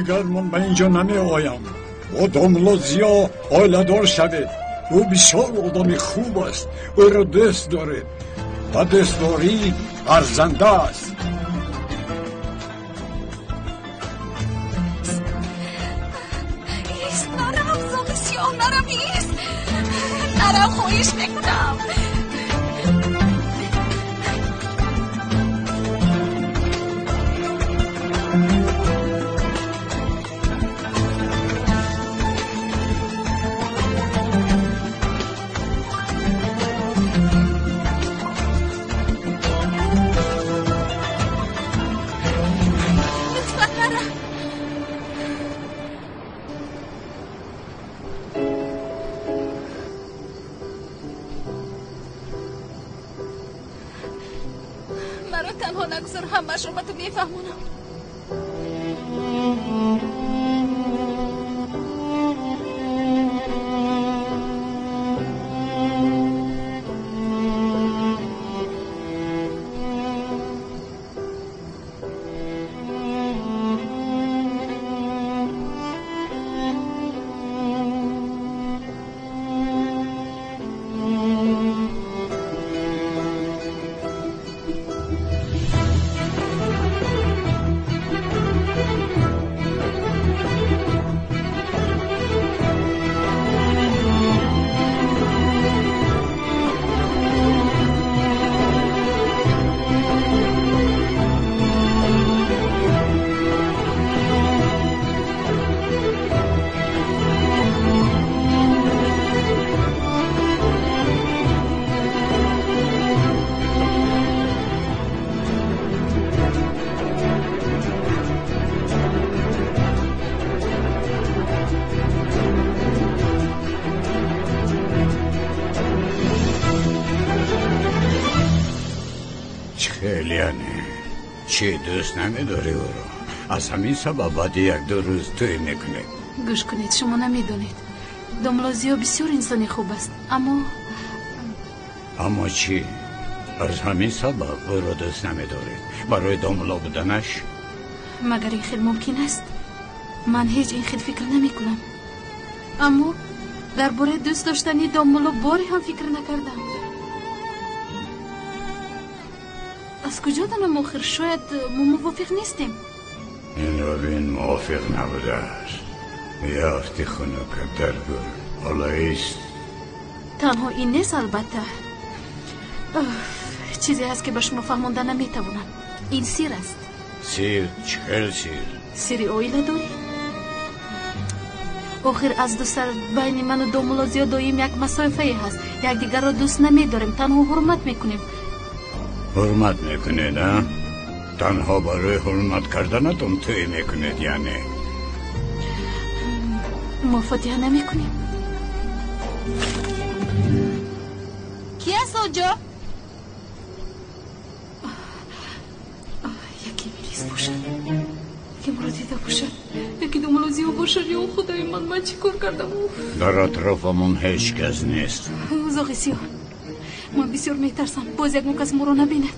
دیگر من به اینجا نمی آیم. با داملوزیا آیله دار شوید. او بسیار آدم خوب است. او را دوست دارید و دوستداری ارزنده است. ایست نرم زاغسیا، نرم ایست، نرم خویش نکنم. مرا تنها نگذار، همش رو با تو میفهمونم. چی دوست نمیداری او رو؟ از همین سبب بعد یک دو روز توی میکنه. گوش کنید، شما نمیدونید داملوزیا بسیار انسانی خوب است، اما چی؟ از همین سبب او رو دوست نمیدارید؟ برای داملا بودنش؟ مگر این خیلی ممکن است؟ من هیچ این خیلی فکر نمی کنم، اما درباره دوست داشتنی داملا باری هم فکر نکردم. از کجا دانم آخر؟ شاید ما موافق نیستیم. این روین موافق نبوده است. یافتی خونک درگور حالا ایست. تنها این نیست البته. چیزی هست که به شما فهمانده نمیتوانم. این سیر است. سیر؟ چهل سیر؟ سیری اویله داری؟ آخر از دو سر بین من و داملوزیا دایم یک مسافه هست. یک دیگر را دوست نمیداریم، تنها حرمت میکنیم. حرمت میکنید ها؟ تنها برای حرمت کردنتون توی میکنید یعنی؟ ما فتیه نمیکنیم. کی است آنجا؟ یکی بلیس باشد، یکی مرا دیده باشد، یکی داملوزیا باشد. یا خدای من چی کار کردم؟ در اطرافمون هیچ کس نیست. زاغسیا، من بسیار میترسم باز یک کس مرا نبیند.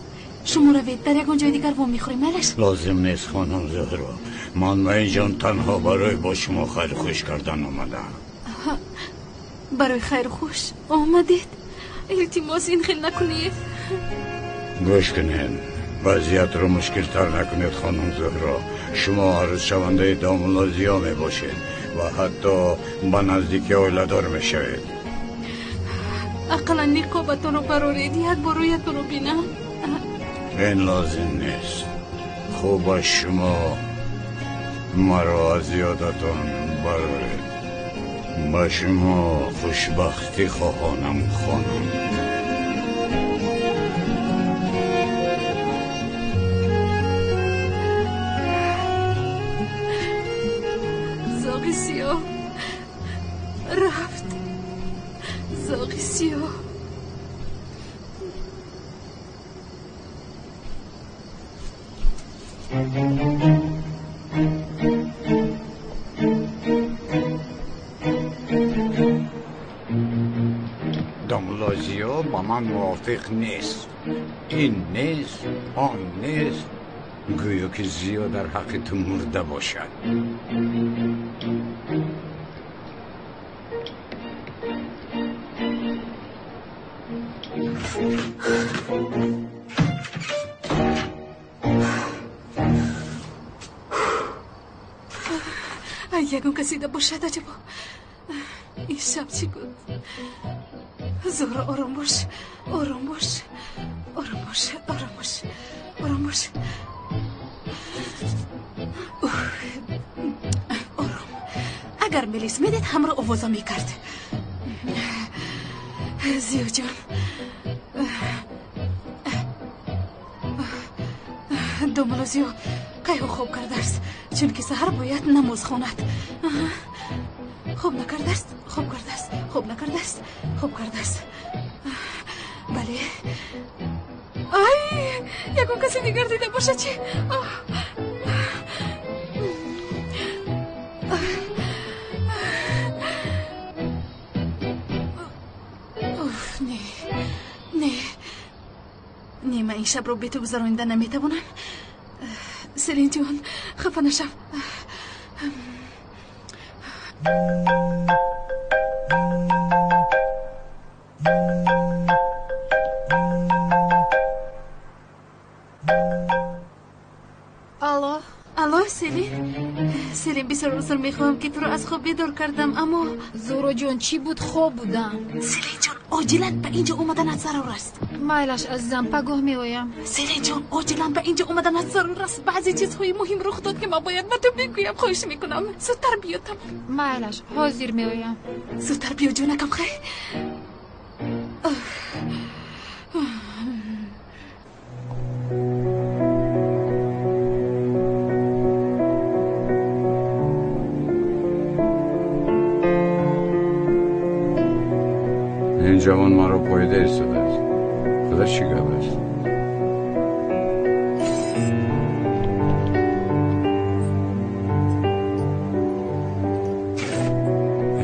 شما روید در یک جای دیگر وام میخوریم. ملش لازم نیست خانم زهرا، من و اینجا تنها برای با شما خیر خوش کردن آمدم. برای خیر خوش آمدید؟ التماس این خیل نکنید. گوش کنید، وضعیت رو مشکل تر نکنید خانم زهرا. شما عرض شونده داملوزیا می باشید و حتی به نزدیکی آیله‌دار می شوید. اقلا نقابتون رو برارید، یک بار رویتون رو بینم. این لازم نیست. خوب شما مرا از یادتون برارید. با شما خوشبختی خواهانم خانم. زاغسیا رفت. زاغسیا داملوزیا با من موافق نیست. این نیست، آن نیست. گویا که زیا در حق تو مرده باشد. یگان کسی ده باشد عجبا. این شب چی بود؟ زهرا آرام باش، آرام باش، آرام باش، آرام باش، آرام باش. آرام. اگر ملیس میدید همرا آوازا میکرد. زیو جان دوملو زیو که خوب کرده است چون که سهر باید نماز خواند. خوب نکرده است، خوب کرده است، خوب نکرده است، خوب کرده است. بله. آی یکون کسی دیگر دیده باشه چی؟ نه من این شب رو به تو گذرانده نمیتوانم. سلین جان خفه نشو. الو سلیم بسیار میخوام که تو رو از خواب بیدار کردم اما زورو جون چی بود؟ خوب بودم. سلیم جان عاجلا به اینجا اومدنت ضرور است. مایلش عزیزم پگاه میویم. سلیم جان عاجلا به اینجا اومدنت ضرور است. بعضی چیزهای مهم رخ داد که من باید به تو بگویم. خواهش میکنم زودتر بیا. تمام مایلش حاضر میویم. زودتر بیا جونکم. خیر این جوان ما رو پایده ایستاده است. خدا چی گفت است؟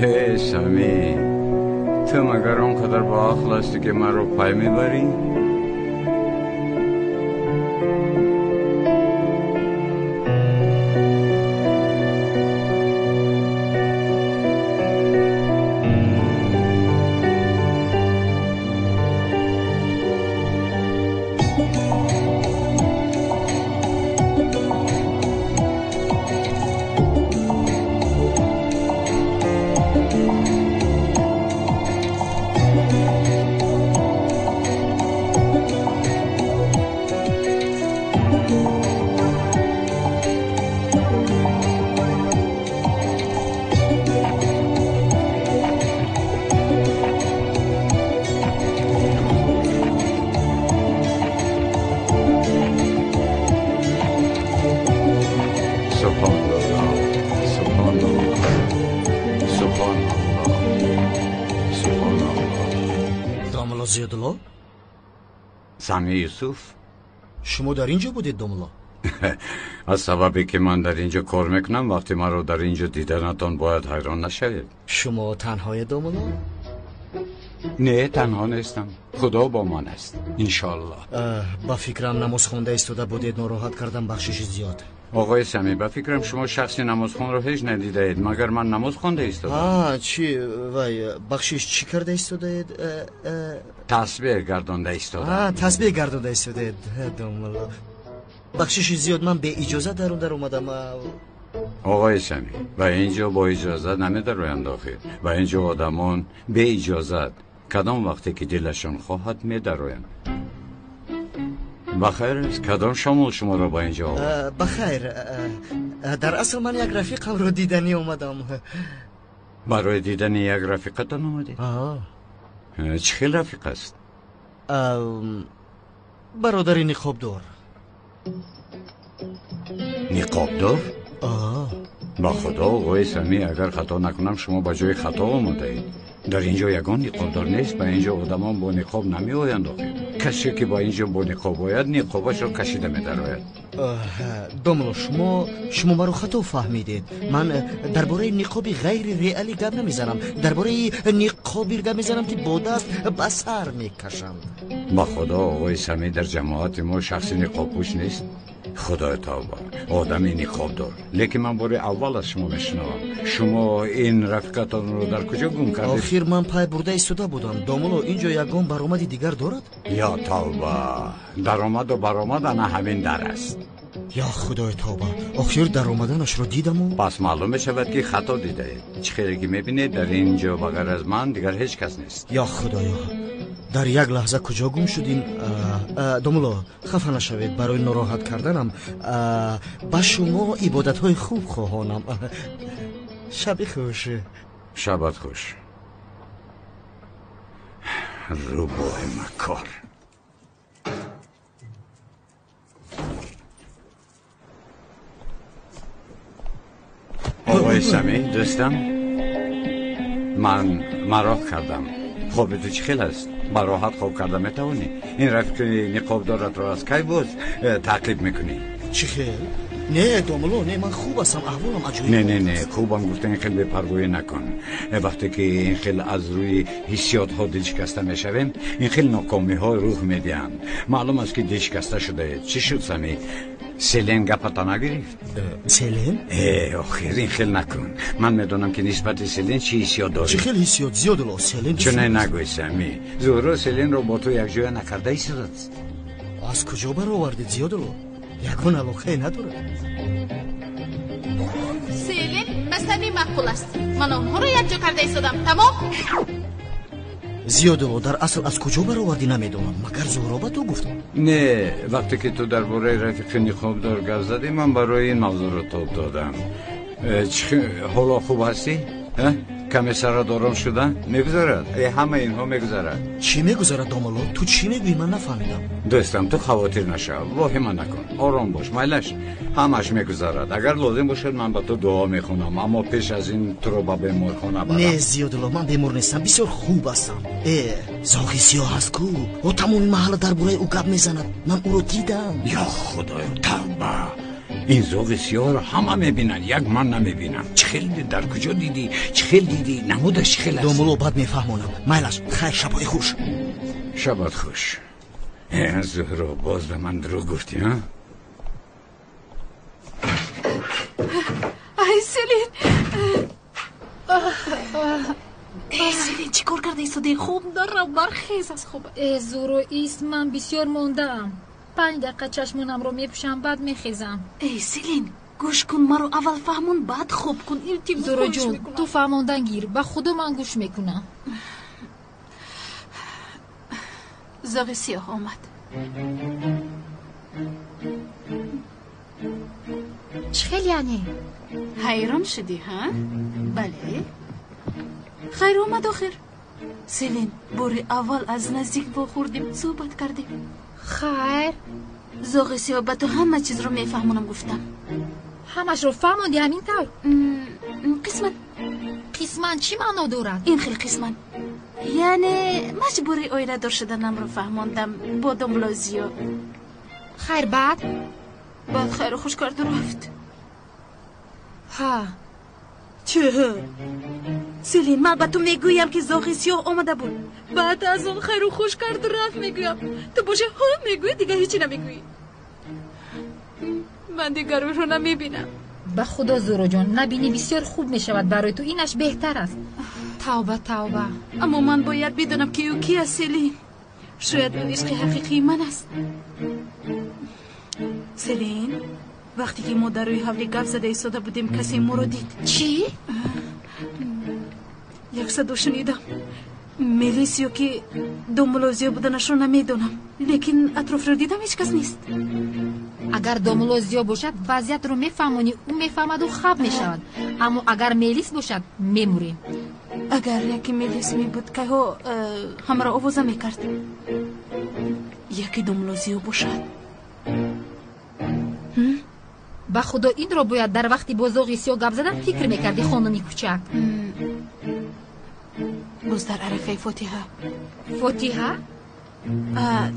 هی سامی تو مگر اونقدر با عقل هستی که من رو پای میبری؟ سامی یوسف شما در اینجا بودید دوملا؟ از سببی که من در اینجا کار میکنم وقتی من رو در اینجا دیدنتان باید حیران نشوید. شما تنهای دوملا؟ نه تنها نیستم، خدا با من است انشالله. با فکرم نماز خونده ایستاده بودید، ناراحت کردم، بخشش زیاد. آقای سامی با فکرم شما شخصی نماز خون رو هیچ ندیده اید مگر من نماز خونده ایستادم. چی وای بخشش چی کرده ایستاده اید؟ تسبیح گردانده ایستادم. تسبیح گردانده ایستاده اید دوملا. بخشش زیاد من به اجازه در اومدم. آقای سامی و اینجا با اجازت نمیده روی انداخید و اینجا آدمان به اجازت کدام وقتی که دلشون خواهد میدرویند. بخیر است کدام شامل شما را با اینجا آورد؟ بخیر در اصل من یک رفیقم رو دیدنی اومدم. برای دیدن یک رفیقتان اومدید؟ چه خیلی رفیق است؟ برادری نقابدار. نقابدار؟ با خدا آقای سامی اگر خطا نکنم شما با جای خطا آمده اید. در اینجا یگان نقابدار نیست، با اینجا آدمان با نقاب نمی آیند. کسی که با اینجا با نقاب آید نقابش را کشیده می درآید. دوملا شما مرا خطا فهمیدید. من درباره نقابی غیر ریالی گپ نمیزنم، درباره نقابی گپ میزنم که با دست به سر میکشند. با خدا آقای سامی در جماعت ما شخصی نقاب پوش نیست. خدای توبه آدمی نقابدار لیکن من بار اول از شما میشنوم شما این رفیقتان رو در کجا گم کردید؟ آخر من پای برده ایستاده بودم دامولو اینجا یگان برآمدی دیگر دارد؟ یا توبه درآمد و برآمد انا همین در است یا خدای توبه آخر در آمدنش رو دیدم و پس معلوم می شود که خطا دیده اید چه که میبینید در اینجا بغیر از من دیگر هیچ کس نیست یا خدایا در یک لحظه کجا گم شدین دامولو خفه نشوید برای ناراحت کردنم با شما عبادت های خوب خواهانم شب خوش شبت خوش روباه مکار آقای سمی دوستم من مراق کردم خواب تو چی خیل است با راحت خواب کردم میتوانی این رفیق نقاب دارد رو از کی بود تعقیب میکنی چی خیل؟ نه دامولو نه من خوب هستم احوالم عجیبه نه خوبم گفتن این خیل بپرگویی نکن وقتی که این خیل از روی حسیات ها دلشکسته میشویم این خیل ناکامی ها روح میدهند معلوم است که دلشکسته شده چی شد سمی سلین گپتا نگرفت سلین؟ آخر این خیل نکن من میدونم که نسبت سلین چی حسیات داری چی خیل حسیات زیاد لو سلین چونه نگوی سمی زهرا سلین رو با تو یک جای نکرده ایستاد از کجا برآوردید زیاد لو یگان علاقه نداره سیلین مثلی معقول است من آنها رو یک جا کرده ایستادم تمام زیاد لو در اصل از کجا برآوردی نمیدونم مگر زهرا به تو گفتم نه وقتی که تو درباره رفیق نقابدار گپ زدی من برای این موضوع رو توضیح دادم حالا خوب هستی؟ کمی سرت آرام شده؟ میگذارد همه اینها میگذارد چی میگذارد دامولو؟ تو چی میگویی من نفهمیدم دوستم تو خواطر نشو واهمه نکن آرام باش میلش همش میگذارد اگر لازم باشد من به تو دعا میخونم اما پیش از این تو رو به بیمارخانه برم نه زیادلو من بیمار نیستم بسیار خوب هستم زاغی سیاه هست کو و تمام محل درباره او گپ میزند من او رو دیدم یا خدای توبه این زاغ سیاه رو همه میبینن یک من نمیبینم چه خیلی در کجا دیدی چه خیلی دیدی نمودش خیلی است دامولو بعد میفهمونم میلش خیر شبای خوش شبت خوش زهرا باز به من درو گفتی ها ای سلین ای سلین چی کار کرده ایستاده خوب دارم برخیز از خوب زورو ایست من بسیار موندم 5 دقیقه چشمونم رو میپوشم بعد میخیزم ای سلین گوش کن مرا اول فهمون بعد خوب کن زورو جون تو فهموندن گیر به خدا من گوش میکنم زاغ سیاه آمد چه خیلی یعنی؟ حیران شدی ها؟ بله خیر آمد آخر سلین باری اول از نزدیک با خوردیم صحبت کردیم خیر زاغ سیاه به تو همه چیز رو میفهمونم گفتم همش رو فهموندی همین طور؟ قسمت چی معنا دارد؟ این خیلی قسمت یعنی مجبوری اویله دار شدنم رو فهموندم با دامولوزیو خیر بعد خیر خوش کرد و رفت ها چه؟ سلین من به تو میگویم که زاغ سیاه آمده بود بعد از اون خیر و خوش کرد و رفت میگویم تو باشه ها میگوی دیگه هیچی نمیگوی من دیگر رو نمیبینم به خدا زورو جان نبینی بسیار خوب میشود برای تو اینش بهتر است توبه توبه اما من باید بدونم که او کی است سلین شاید او عشق حقیقی من است سلین وقتی که ما در روی حولی گپ زده ایستاده بودیم کسی ما رو دید چی؟ یک صدا شنیدم میلیسیو که دامولوزیو بودنش رو نمیدونم لیکن اطراف رو دیدم هیچ کس نیست اگر دامولوزیو باشد وضعیت رو میفهمونی او میفهمد و خواب میشود اما اگر میلیس باشد میموریم اگر یکی میلیس می بود که همه را آوازه میکرد یکی دامولوزیو باشد به خدا این رو باید در وقتی با زاغ سیاه گپ زدن فکر میکردی خانمی کوچک باز در عرفه فاتحه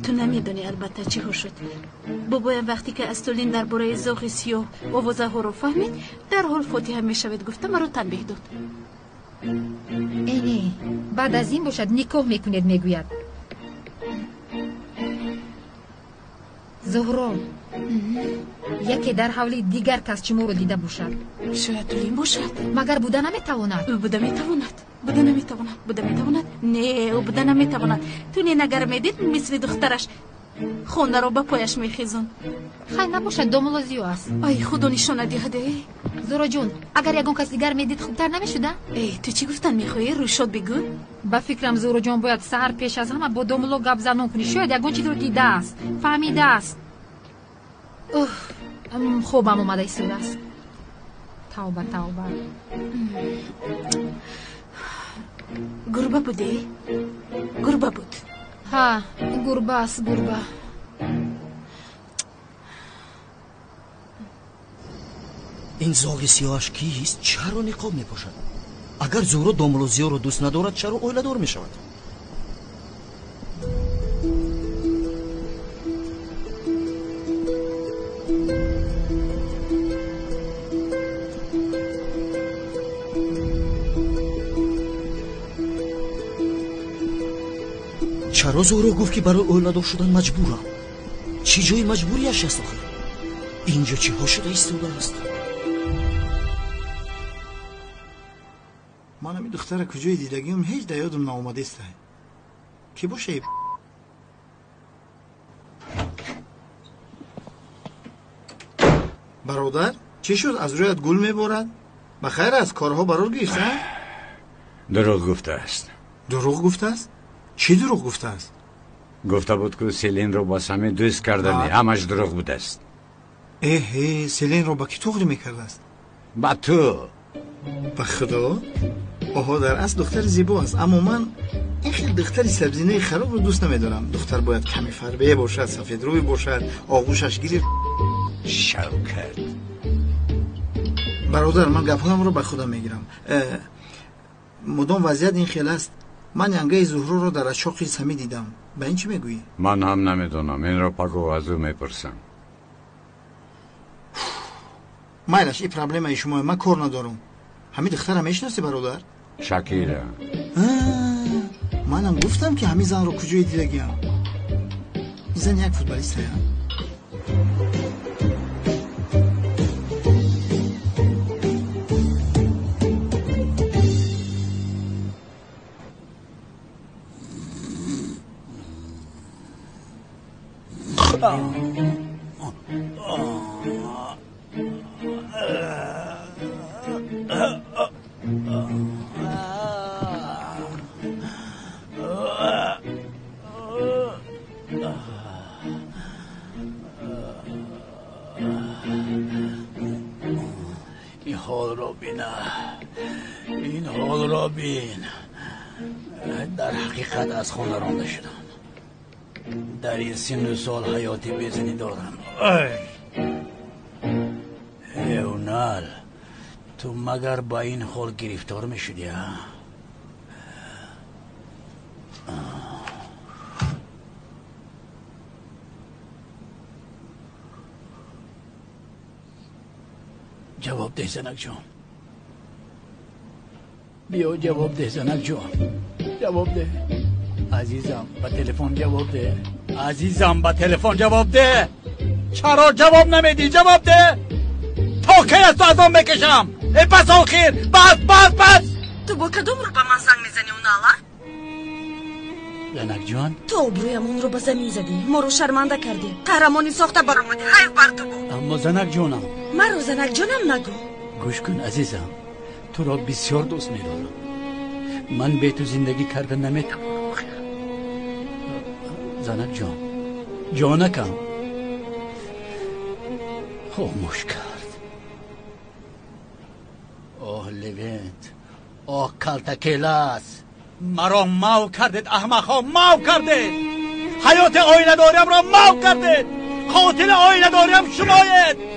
تو نمیدونی البته چی ها شد بابایم وقتی که استولین در باره زاغ سیاه آوازه ها رو فهمید در حال فاتحه میشود گفته مرا تنبیه داد اینی بعد از این باشد نکاح میکنید میگوید زهرا яке дар ҳавли дигар кас чиморо дида бошад. شاید لیم باشد. магар буда наметавонад. او بوده میتواند. بوده نمیتواند. بوده میتواند. نه او بوده نمیتواند. تو نه نگر میدید مثل دخترش خونه رو به پایش میخیزون. хай набошад домолозиё аст. ای خدا نشانه دیده. зуроҷон агар ягон кас дигар медид хубтар намешуда? ای تو چی گفتن میخوایی روشاد بگو؟ ба фикрам зуроҷон бояд саҳар пеш аз ҳама бо домуло гап занон кунӣ. шояд ягон чизро дидааст, фаҳмидааст. хубам омада истодааст. тавба тавба. گربه بوده؟ گربه بود. ها گربه است گربه. این زاغ سیاهش کیست؟ چرا نقاب میپوشد؟ اگر زهرا دامولوزیو رو دوست ندارد چرا اویله‌دار میشود؟ چرا زهرا گفت که برای اویله‌دار شدن مجبورم؟ چی جای مجبوریش است آخر؟ اینجا چی ها شده ایستاده است؟ من همی دختر کجای دیدگیم هیچ در یادم ناآمده است. کی باشه؟ برادر چی شد از رویت گل میبارد؟ بخیر است کارها برار گرفته؟ دروغ گفته است. دروغ گفته است؟ چی دروغ گفته است؟ گفته بود که سیلین رو با سمی دوست کردنی همش دروغ بوده است. سیلین رو با کی توغری میکرده است؟ با تو. با خدا؟ آها در اصل دختر زیبا است اما من این خیلی دختری سبزینه خراب رو دوست نمیدارم. دختر باید کمی فربه باشد، سفید روی باشد، آغوشش گیری. شوکت برادر من گپایم رو به خودم میگیرم. مدام وضعیت این خیلی است. من ینگه زهرا رو در اشاق سمی دیدم. به این چی میگویی؟ من هم نمیدونم. این رو پاکو از او میپرسم. مایلش این پرابلم ای شما من کار ندارم. همین دختر میشناسی برادر؟ شکیره. منم گفتم که همین زن رو کجای دیدگیم. این زن یک فوتبالیسته. این حال را بین. در حقیقت از خانه رانده شدم. در این سن و سال حیاتی بزنی دارم. اونال تو مگر با این حال گرفتار می شدی ها؟ جواب ده زنک جان. بیا جواب ده زنک جان. جواب ده عزیزم. با تلفن جواب ده عزیزم. با تلفن جواب ده. چرا جواب نمیدی؟ جواب ده. تا کی از تو ازم بکشم؟ ای پس آخر بس. تو با کدوم رو به من زنگ میزنی اونالا؟ زنک جان تو برویمون رو به زمین زدی، ما رو شرمنده کردی، قهرمانی ساخته برآمدی. حیف بر تو بود. اما زنک جانم من رو زنک جانم نگو. گوش کن عزیزم. تو را بسیار دوست می‌دارم. من به تو زندگی کردن نمیتوانم. زنک جان جانکم خاموش کرد. آه لوینت، آه کلتکیلاس، مرا ماو کردید احمقها، ماو کردید. حیات آینه داریم را ماو کردید. قاتل آینه داریم شمایید.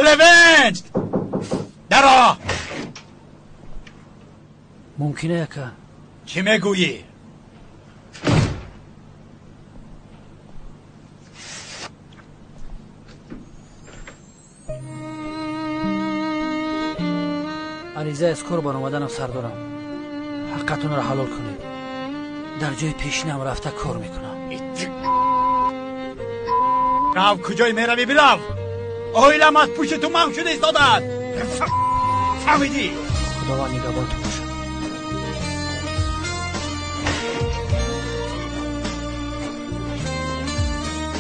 لوینت درا. ممکنه که چی میگویی؟ عریضه از قربان آمدن افسر دارم. حقتون را حلال کنید. در جای پیشینم رفته کار میکنم. راو کجای میروی براو؟ آیلم از پوش تو مهم شده ایستادن. فهمیدی؟ خداوند نگهبان تو باشه.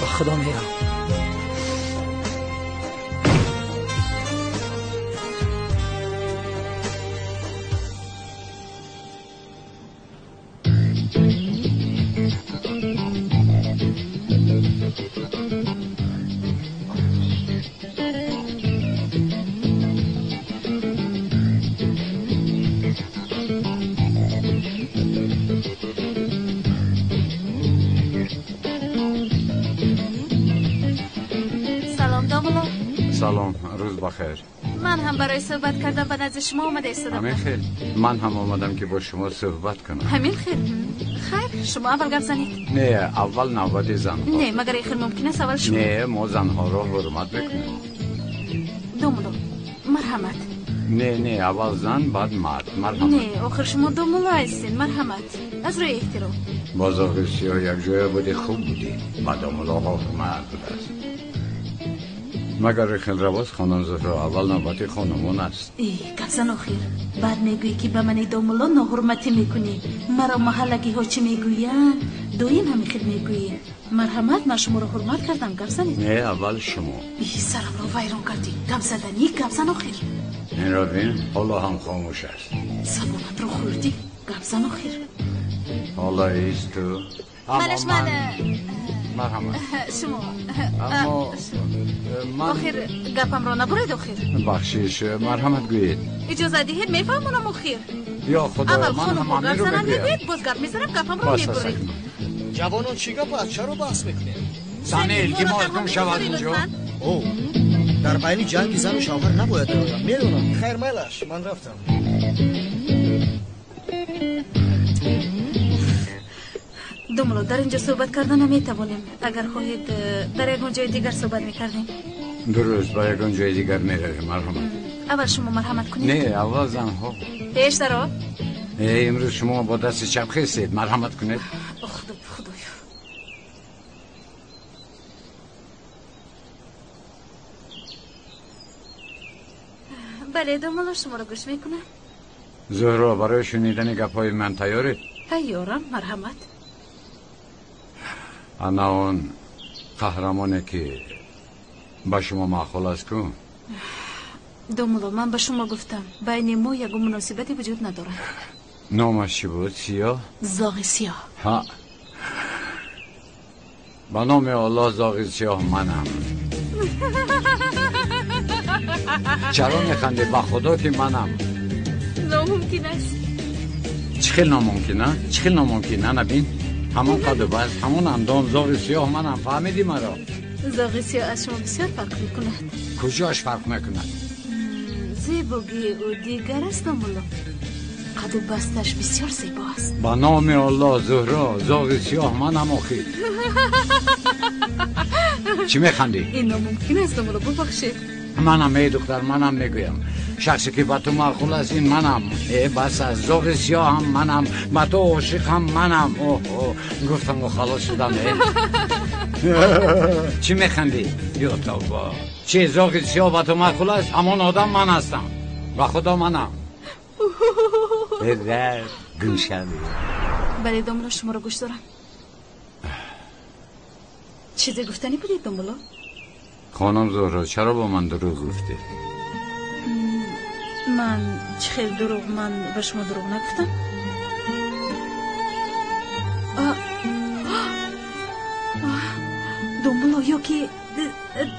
با خدا میرم. سلام، روز بخیر. من هم برای صحبت کردن به نزد شما آمده ایستادم. همین خیر. من هم آمدم که با شما صحبت کنم. همین خیر. خیر، شما اول گپ زنید. نه، اول نوبت زن. نه، مگر این خیر ممکن است اول شما. نه، ما زنها را حرمت میکنیم. دومولو، مرحمت. نه، اول زن بعد مرد. مرحمت. نه، آخر شما دومولو هستین. مرحمت. از روی احترام. بازار سیاه یک جای بودی خوب بودی. بعد دومولاها حرمت بود است. مگر خیل رواز خانم زهرا اول نوبتی خانمون است. گپ زن آخر. بعد میگویی که به من دومولا ناحرمتی میکنی. مرا محلگی ها چی میگوین؟ دویم همین خیل میگویی. مرحمت، من شما رو حرمت کردم. گپ زنید. نه، اول شما. سرم رو ویران کردی. گپ زدنی، گپ زن آخر. این را بین، حالا هم خاموش است. سلامت رو خوردی. گپ زن آخر. حالا ایست تو. منش من. مرحمت. شما. اما من آخر گپم را نبرید آخر. بخشیش مرحمت گویید. اجازه دهید میفهمونم آخر. یا خدا اول من خانم هم گپ رو زنم بگویم. میگوید باز گپ میزنم گپم را میبرید. جوانان چی گپ است؟ چرا بحث میکنید؟ زن التماس کن شود اینجا. او در بین جنگ زن و شوهر نباید رویم. میدونم. خیر ملش، من رفتم. دومولو، در اینجا صحبت کردن نمیتوانیم. اگر خواهید در یکان جای دیگر صحبت میکردیم. درست، با یکان جای دیگر میرویم. مرحمت. اول شما مرحمت کنید. نه، اول زنها. پیش درو. امروز شما با دست چپ خیستید. مرحمت کنید. خدایا. بله دومولو، شما رو گوش میکنم. زهرا، برای شنیدن گپای من تیارید؟ تیارم. مرحمت. انا اون قهرمانه که با شما معقول است کن. دومولو، من به شما گفتم بین ما یک مناسبتی وجود نداره. نامش چی بود؟ سیاه؟ زاغ سیاه. ها، با نام الله زاغ سیاه منم. چرا میخندی؟ با خدا که منم. ناممکن است. چی خیلی ناممکنه؟ چی خیلی ناممکنه؟ نبین همون قد و بس، همون اندام زاغ سیاه منم. فهمیدی مرا؟ زاغ سیاه از شما بسیار فرق میکند. کجاش فرق میکند؟ زیبایی او دیگر است دومولو. قد و بستش بسیار زیبا است. با نام الله زهرا زاغ سیاه منم آخی. چی میخندی؟ این ناممکن است دومولو، ببخشید. منم ای دختر، منم میگویم شخصی که با تو معقول است این منم. بس از زاغ سیاه هم منم، با تو عاشق هم منم. گفتم و خلاص شدم. چی میخندی؟ یا توبا، چی زاغ سیاه با تو معقول است؟ همون آدم من هستم. با خدا منم. در گوشم. بله دومولو، شما رو گوش دارم. چیزی گفتنی بودید دومولو؟ خانم زهرا، چرا با من دروغ گفتی؟ من چه خیلی دروغ؟ من به شما دروغ نگفتم. دومولو، یا که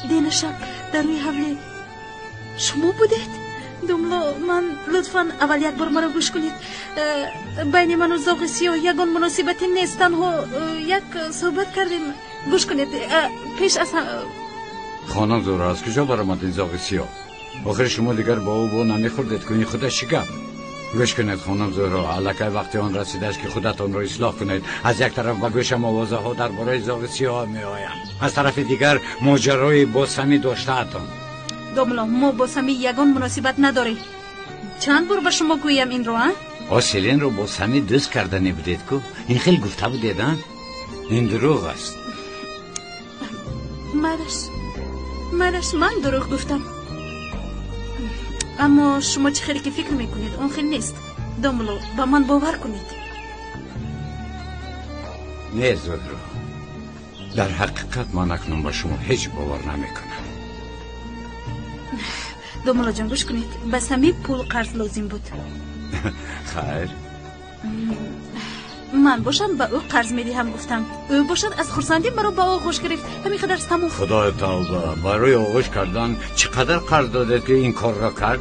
دین شب در روی حوله شما بودید؟ دومولو، من لطفاً اول یک بار مرا گوش کنید. بین من و زاغ سیاه یگان مناسبتی نیست، تنها یک صحبت کردیم. گوش کنید. پیش از خانم زهرا، از کجا برآمد این زاغ سیاه؟ آخر شما دیگر با او نمیخوردید کنی خودش چی گفت؟ گوش کنید خانم زهرا، الکی وقتی آن رسیده است که خودتان را اصلاح کنید. از یک طرف به گوشم آوازه ها درباره زاغ سیاه می آیند، از طرف دیگر ماجرای باسمی داشته اتان. دوملا ما باسمی یگان مناسبت نداره. چند بار به شما گویم این رو؟ آسلین رو باسمی دوست کردنی بودید که این خیلی گفته بودیدن؟ این دروغ است. مادرش من دروغ گفتم. اما شما چه خیلی که فکر میکنید اون خیلی نیست. دوملو با من باور کنید. نه زهرا، در حقیقت من اکنون با شما هیچ باور نمیکنم. دوملو جان گوش کنید، بس همی پول قرض لازم بود. خیر، من باشم با او قرض میدی هم گفتم. او باشد از خرسندی مرا با آغوش گرفت. همین خدر تموم. خدا توبه، برای آغوش کردن چقدر قرض داده که این کار را کرد؟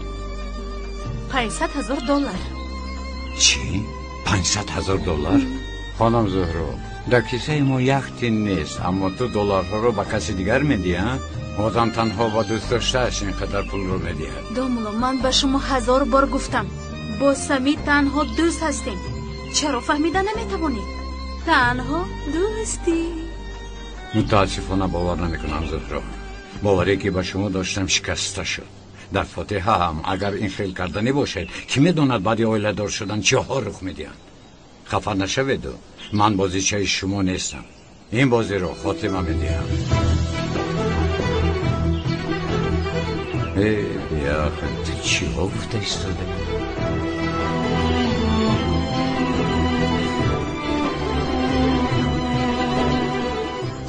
$500,000. چی؟ $500,000؟ خانم زهرا، در کیسه ما یک تین نیست، اما تو دلارها رو به کسی دیگر میدی ها؟ آدم تنها با دوست داشتهش اینقدر پول رو میدیه. دوملا من به شما 1000 بار گفتم با سمی تنها دوست هستیم. چرا فهمیدن نمیتوانید؟ تنها دوستی. متاسفانه باور نمیکنم زهرا. باوری که با شما داشتم شکسته شد. در فاتحه هم اگر این خیل کردنی باشد کی میداند بعد اویله دار شدن چه ها رخ میدهند. خفه نشوید، من بازیچه شما نیستم. این بازی رو خاتمه میدهم. بیا تو چی ها گفته ایستاده؟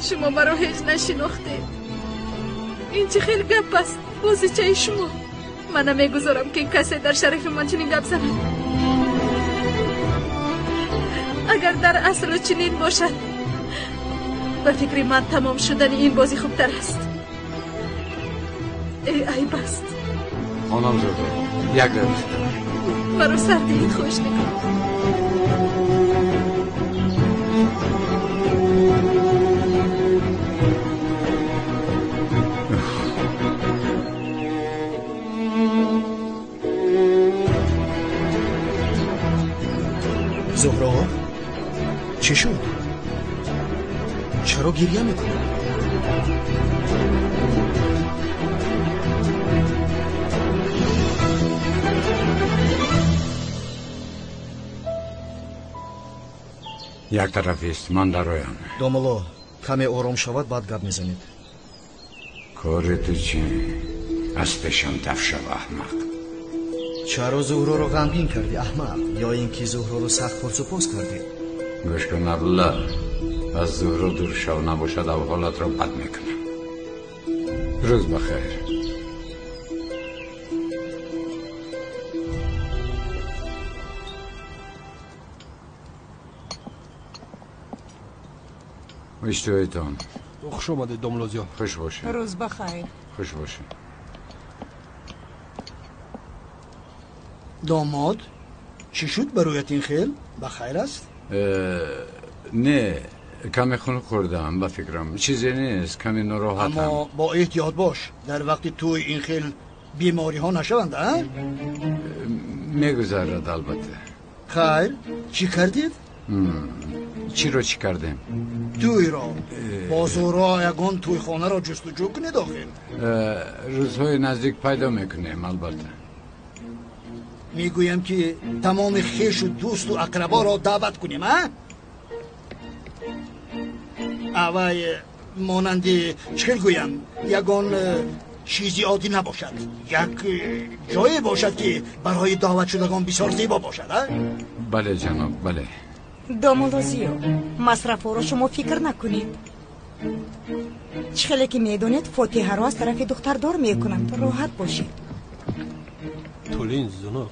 شما مرا هیچ نشناخته. این چه خیلی گپ است. بازیچه شما. من نمیگذارم که کسی در شرف من چنین گپ زند. اگر در اصل چنین باشد، به فکر من تمام شدن این بازی خوبتر است. ای بست. خانم زهرا، یک دست مرا سردی خوش نکن. زهرا چی شد؟ چرا گریه میکنی؟ یک طرفی است، من در آیم. دوملو کمی آرام شود بعد گپ میزنید. کار تو چی؟ از پیشم دف شو احمق. چرا زهرا رو غمگین کردی احمق؟ یا اینکه زهرا رو سخت پرسپوس کردی؟ گوش کن عبدالله، از زهرا دور شو نباشد او حالت را بد میکنم. روز بخیر. اشتهایتان خوش آمده دوملوزیا. خوش باشه. روز بخیر. خوش باشه. داماد چی شد برایت این خیل؟ بخیر است؟ نه، کمی خون خوردم. به فکرم چیزی نیست، کمی ناراحتم. اما با احتیاط باش، در وقتی توی این خیل بیماری ها نشوند. میگذرد البته. خیر، چی کردید؟ چی رو چی کردیم؟ توی را با زهرا یگان توی خانه را جستجو کنید آخر. روزهای نزدیک پیدا میکنیم البته. میگویم که تمام خیش و دوست و اقربا را دعوت کنیم. اوای مانند چه گویم، یگان چیزی عادی نباشد، یک جایی باشد که برای دعوت شدگان بسیار زیبا باشد. بله جناب، بله. دومولوزیو، مصرف رو شما فکر نکنید. چخیلی که میدونید فاتحه رو از طرف دختر دار میکنند. راحت باشید. تولین زنک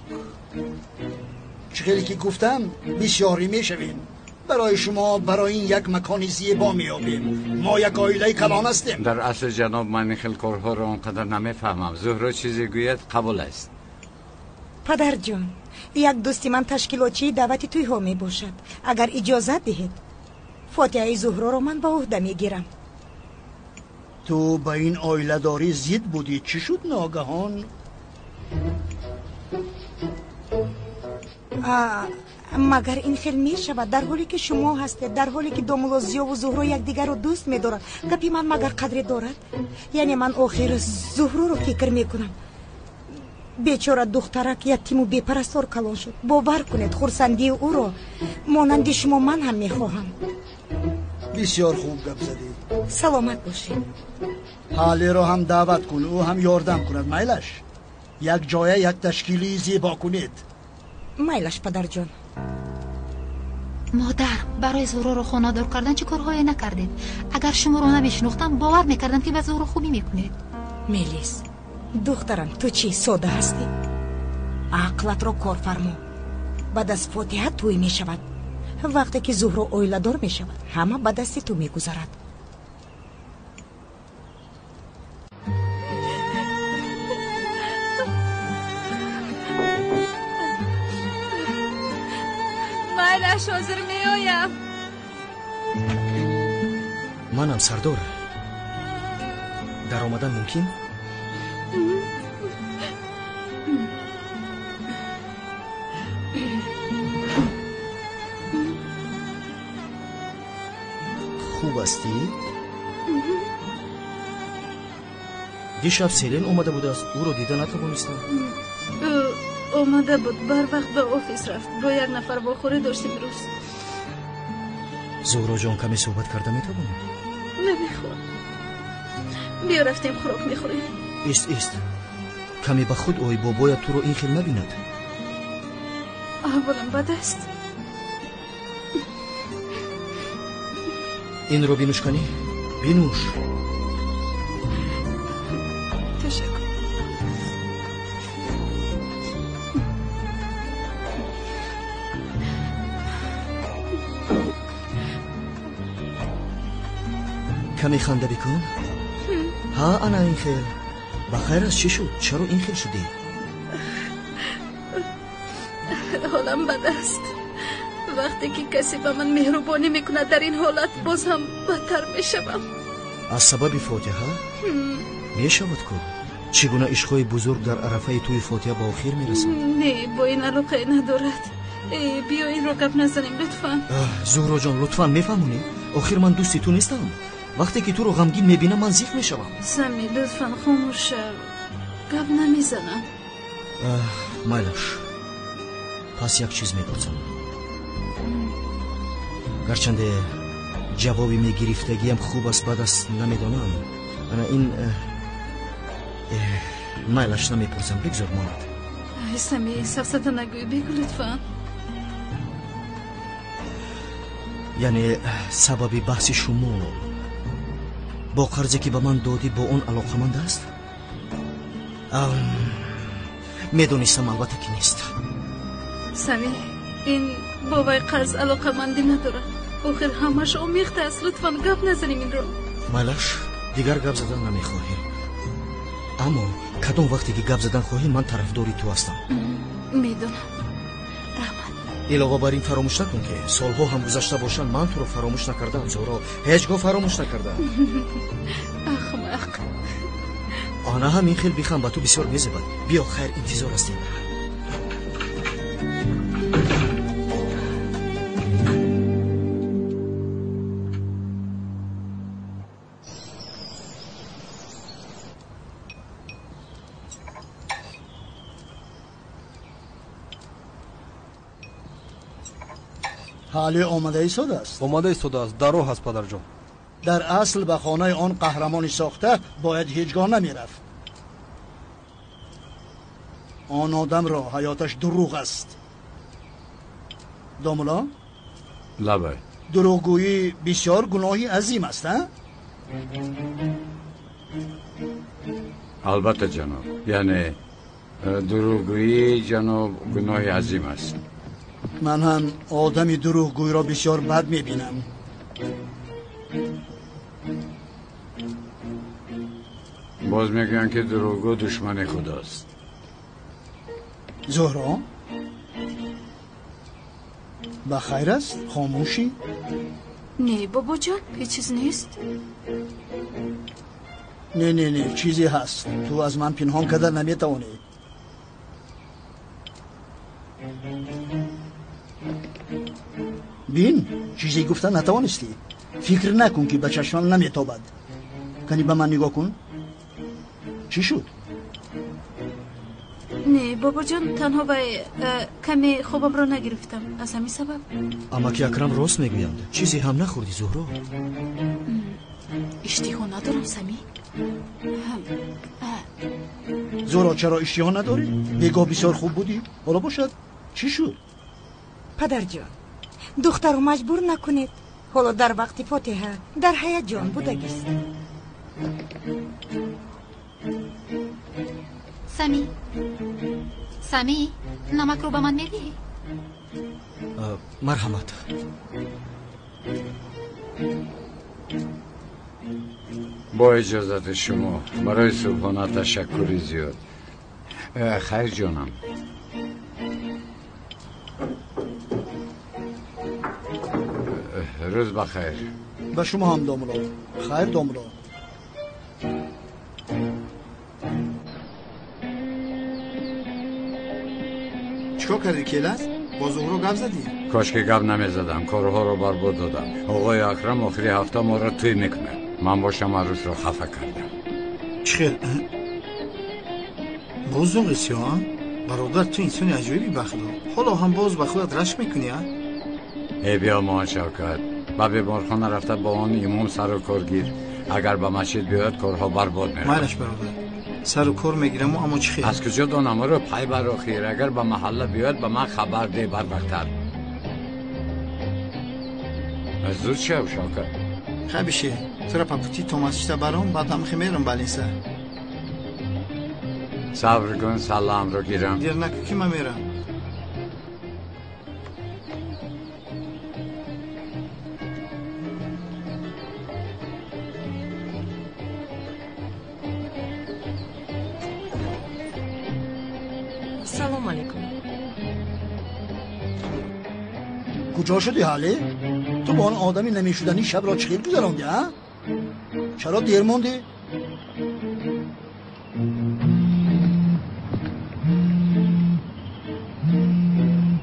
چخیلی که گفتم بسیاری میشویم. برای شما برای این یک مکان زیبا میابیم. ما یک عائله کلان هستیم. در اصل جناب من خیلی کارها رو اونقدر نمیفهمم. زهرا چیزی گوید قبول است. پدر جان، یک دوستی من تشکیلاتچی دعوتی توی ها می باشد. اگر اجازت دهید فاتحه زهرا رو من با عهده میگیرم. تو با این عائله داری زید بودی، چی شد ناگهان؟ مگر این خیل می شود در حالی که شما هستید، در حالی که دومولوزیو و زهرا یکدیگر رو دوست می دارند، گپی من مگر قدری دارد؟ یعنی من آخر زهرا رو فکر می کنم. بیچاره دخترک یتیم و بیپرستار کلان شد. باور کنید خرسندی او رو مانند شما من هم می خواهم. بسیار خوب گپ زدی. سلامت باشید. حالی رو هم دعوت کن، او هم یاردم کند. میلش یک جای یک تشکیلی زیبا کنید. میلش پدر جان. مادر برای زهرا رو خانه‌دار کردن چه کارهایی نکردید؟ اگر شما رو نمیشناختم باور میکردم که به زهرا خوبی میکنید. میلیس دخترم تو چی ساده هستی؟ عقلت رو کار فرما. بعد از فاتحه توی می شود. وقتی که زهرا اویله دار می شود همه به دست تو می گذارد. میلش حاضر می آیم. منم سردار. در آمدن ممکن؟ خوب هستی؟ دیشب سیلین اومده بود است. او رو دیده نتوانستم. اومده بود بر وقت به آفیس رفت. با یک نفر واخوری داشتیم روز. زهرا جان کمی صحبت کرده میتوانیم؟ نمیخوام. بیا رفتیم خوراک میخوریم. ایست کمی به خود اوی بابایت تو رو این خیل نبیند. احوالم بد است. این رو بینوش کنی؟ بینوش. تشکر. کمی خنده بکن. ها انا این خیل بخیر از چی شد؟ چرا این خیل شدی؟ حالم بد است. وقتی که کسی به من مهربانی میکنه در این حالت باز هم بدتر میشوم. از سبب فاتحه؟ میشود که چگونه عشقای بزرگ در عرفه توی فاتحه با آخر میرسند؟ نه با این علاقه ندارد. بیا این رو گپ نزنیم لطفا. زهرا جان لطفا میفهمونی؟ آخر من دوستی تو نیستم. وقتی که تو رو غمگین میبینم من زیق میشوم. سمی لطفا خاموش شو. گپ نمیزنم. میلش پس یک چیز میپرسم. گرچنده جوابی میگرفتگیم خوب است بد است نمیدانم. انا این میلش نمیپرسم. بگذار ماند. سمی سفسط نگوی بگو لطفا. یعنی سبب بحث شما با قرضی که به من دادی با اون علاقمند است؟ میدونستم البته که نیست. سمی این بابای قرض علاقمندی نداره. آخر همش آمیخته است. لطفا گپ نزنیم این رو. میلش دیگر گپ زدن نمیخواهی. اما کدام وقتی که گپ زدن خواهی من طرفداری تو هستم. میدونم. علاوه بر این فراموش نکن که سالها هم گذشته باشن من تو رو فراموش نکردم. زهرا هیچگاه فراموش نکردم. احمق. آنها هم این خیل بیخم به تو بسیار میزبد. بیا خیر انتظار هستیم. حالی آمده ایستاده است. آمده ایستاده است. در راه است پدر جان. در اصل به خانه آن قهرمان ساخته باید هیچگاه نمی رفت. آن آدم را حیاتش دروغ است. دامولا؟ لبه دروغگویی بسیار گناهی عظیم است. البته جناب. یعنی دروغگویی جناب گناهی عظیم است. من هم آدمی دروغگویی را بسیار بد میبینم. باز میگن که دروغگو دشمن خداست. زهرا بخیر است؟ خاموشی؟ نه بابا جان هیچ چیز نیست. نه چیزی هست. تو از من پنهان کردن نمیتوانی. بین چیزی گفتن نتوانستی. فکر نکن که به چشمم نمیتابد. کنی به من نگاه کن. چی شد؟ نه بابا جان، تنها کمی خوابم را نگرفتم، از همین سبب. اما که اکرم راست میگویند. چیزی هم نخوردی زهرا؟ اشتها ندارم سمی. زهرا چرا اشتها نداری؟ بگاه بسیار خوب بودی. حالا باشد چی شد؟ پدر جان، دختر رو مجبور نکنید. حالا در وقت فاتحه در هیجان بودگیست. سمی نمک رو به من میدی؟ مرحمت. با اجازت شما برای صبحانه تشکری زیاد. خیر جانم. روز بخیر. به شما هم داملا. خیر داملا. چیکار کردی کیلاس؟ با زهرا گپ زدی؟ کاش که گپ نمیزدم، کارها رو برباد دادم. آقای اکرم آخری هفته ما رو توی میکنه. من باشم عروس رو خفه کردم. چخیر؟ باز زوغیسی ها؟ برادر تو انسانی عجیبی بخدا. حالا هم باز به خودت رشک میکنی ها؟ ای بیا مان شوکت. با بیمارخانه رفته با آن امام سر و کار گیر. اگر به مسجد بیاید کارها برباد میره. مالش برادر سر و کار میگیرم اما چی خیر؟ از کجا دانم رو پای بر خیر. اگر به محله بیاید به من خبر ده بر وقتر. از زود شو شوکت. خبیشه تو را پاپوتی توماسشتا برام بعد هم خمیرم بالیسه. صبر کن سلام رو گیرم. دیر نکو که من میرم. سلام علیکم. کجا شدی حالی؟ تو با آن آدمی نمیشدنی شب را چخیر گذراندی ها؟ چرا دیر موندی؟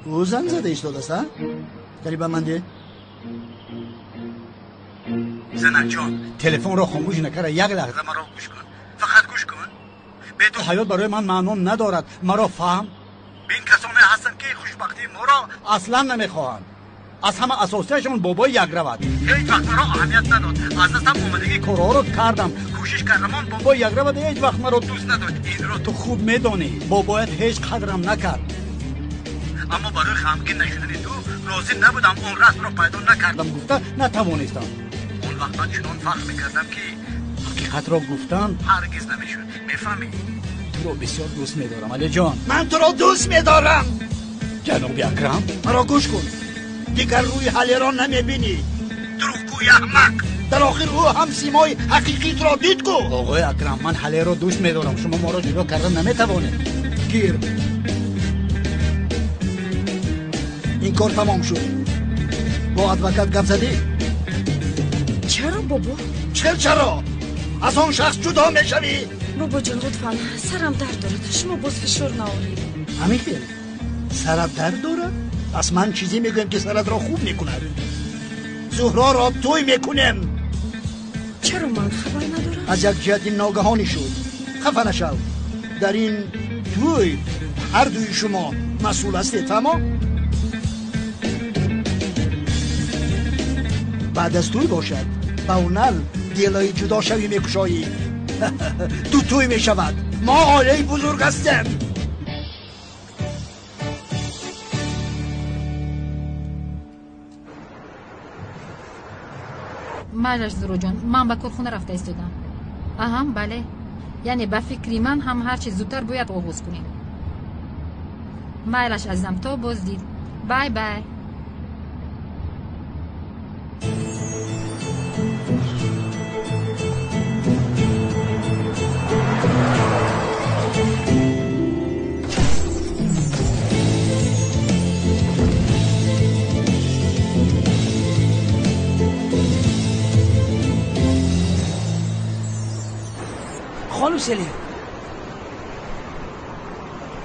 او زن زده ایستاده است ها؟ داری به من ده؟ زنک جان تلفن را خاموش نکره، یک لحظه مرا گوش کن، فقط گوش کن. به تو حیات برای من معنی ندارد، مرا فهم. بین کسانی هستند که خوشبختی ما را اصلا نمیخواهند. از همه اساسیشون بابای یک رود. هیچ وقت مرا اهمیت نداد. از دستم اومدگی کارها رو کردم، کوشش کردم. من بابای یک رود هیچ وقت مرا دوست نداشت. این را تو خوب میدانی. بابایت هیچ قدرم نکرد. اما برای غمگین نشدن تو راضی نبودم. اون راست را پیدا نکردم، گفته نتوانستم. اون وقت من چنان فخر میکردم که حقیقت را گفتن هرگز نمیشد. میفهمی؟ تو را بسیار دوست میدارم علی جان. من تو را دوست میدارم. جناب اکرم مرا گوش کن. دیگر روی حلی را نمیبینی. دروغگوی احمق. در آخر او هم سیمای حقیقیت را دید کو. آقای اکرم من حلی را دوست میدارم. شما ما را جدا کردن نمیتوانید. گیر. این کار تمام شد. با ادوکات گپ زدی؟ چرا بابا؟ چرا؟ از آن شخص جدا میشوی؟ بابا جان لطفاً سرم درد دارد. شما باز فشار نآورید. همین خیلی سرت درد دارد؟ پس من چیزی میگویم که سرت را خوب میکند. زهرا را توی میکنم. چرا من خبر ندارم؟ از یک جهت ناگهانی شد. خفه نشو. در این توی هر دوی شما مسئول هستید. تمام. بعد از توی باشد با اونل دیلای جدا شوی میکشایی. تو توی میشود. ما عائله بزرگ هستیم. مالش زهرا جان، من به کارخونه رفته ایستادم. بله، یعنی به فکری من هم هر چی زودتر باید آغاز کنیم. مالش عزیزم، تا باز دید. بای بای.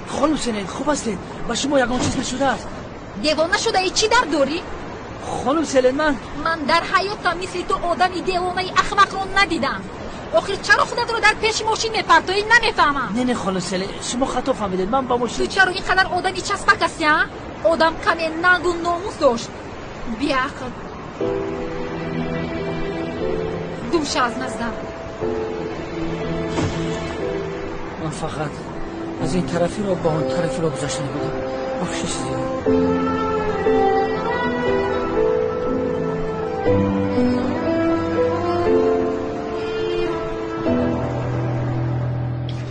خانم سلین خوب هستید؟ با شما یکان چیز نشده است؟ دیوانه شده ای چی در داری؟ خانم سلین من در حیاتم مثل تو آدمی دیوانه احمق رو ندیدم. آخر چرا خودت رو در پیش ماشین میپرتایی نمیفهمم. نه خانم سلین شما خطا فهمیدید. من با ماشین تو چرا اینقدر آدمی چسبک هستی ها؟ آدم کمی ننگ و ناموس داشت. بی عقل دوش از نزدم. من فقط از این طرفی رو با اون طرفی رو گذاشته بودم. بخشش زیاد.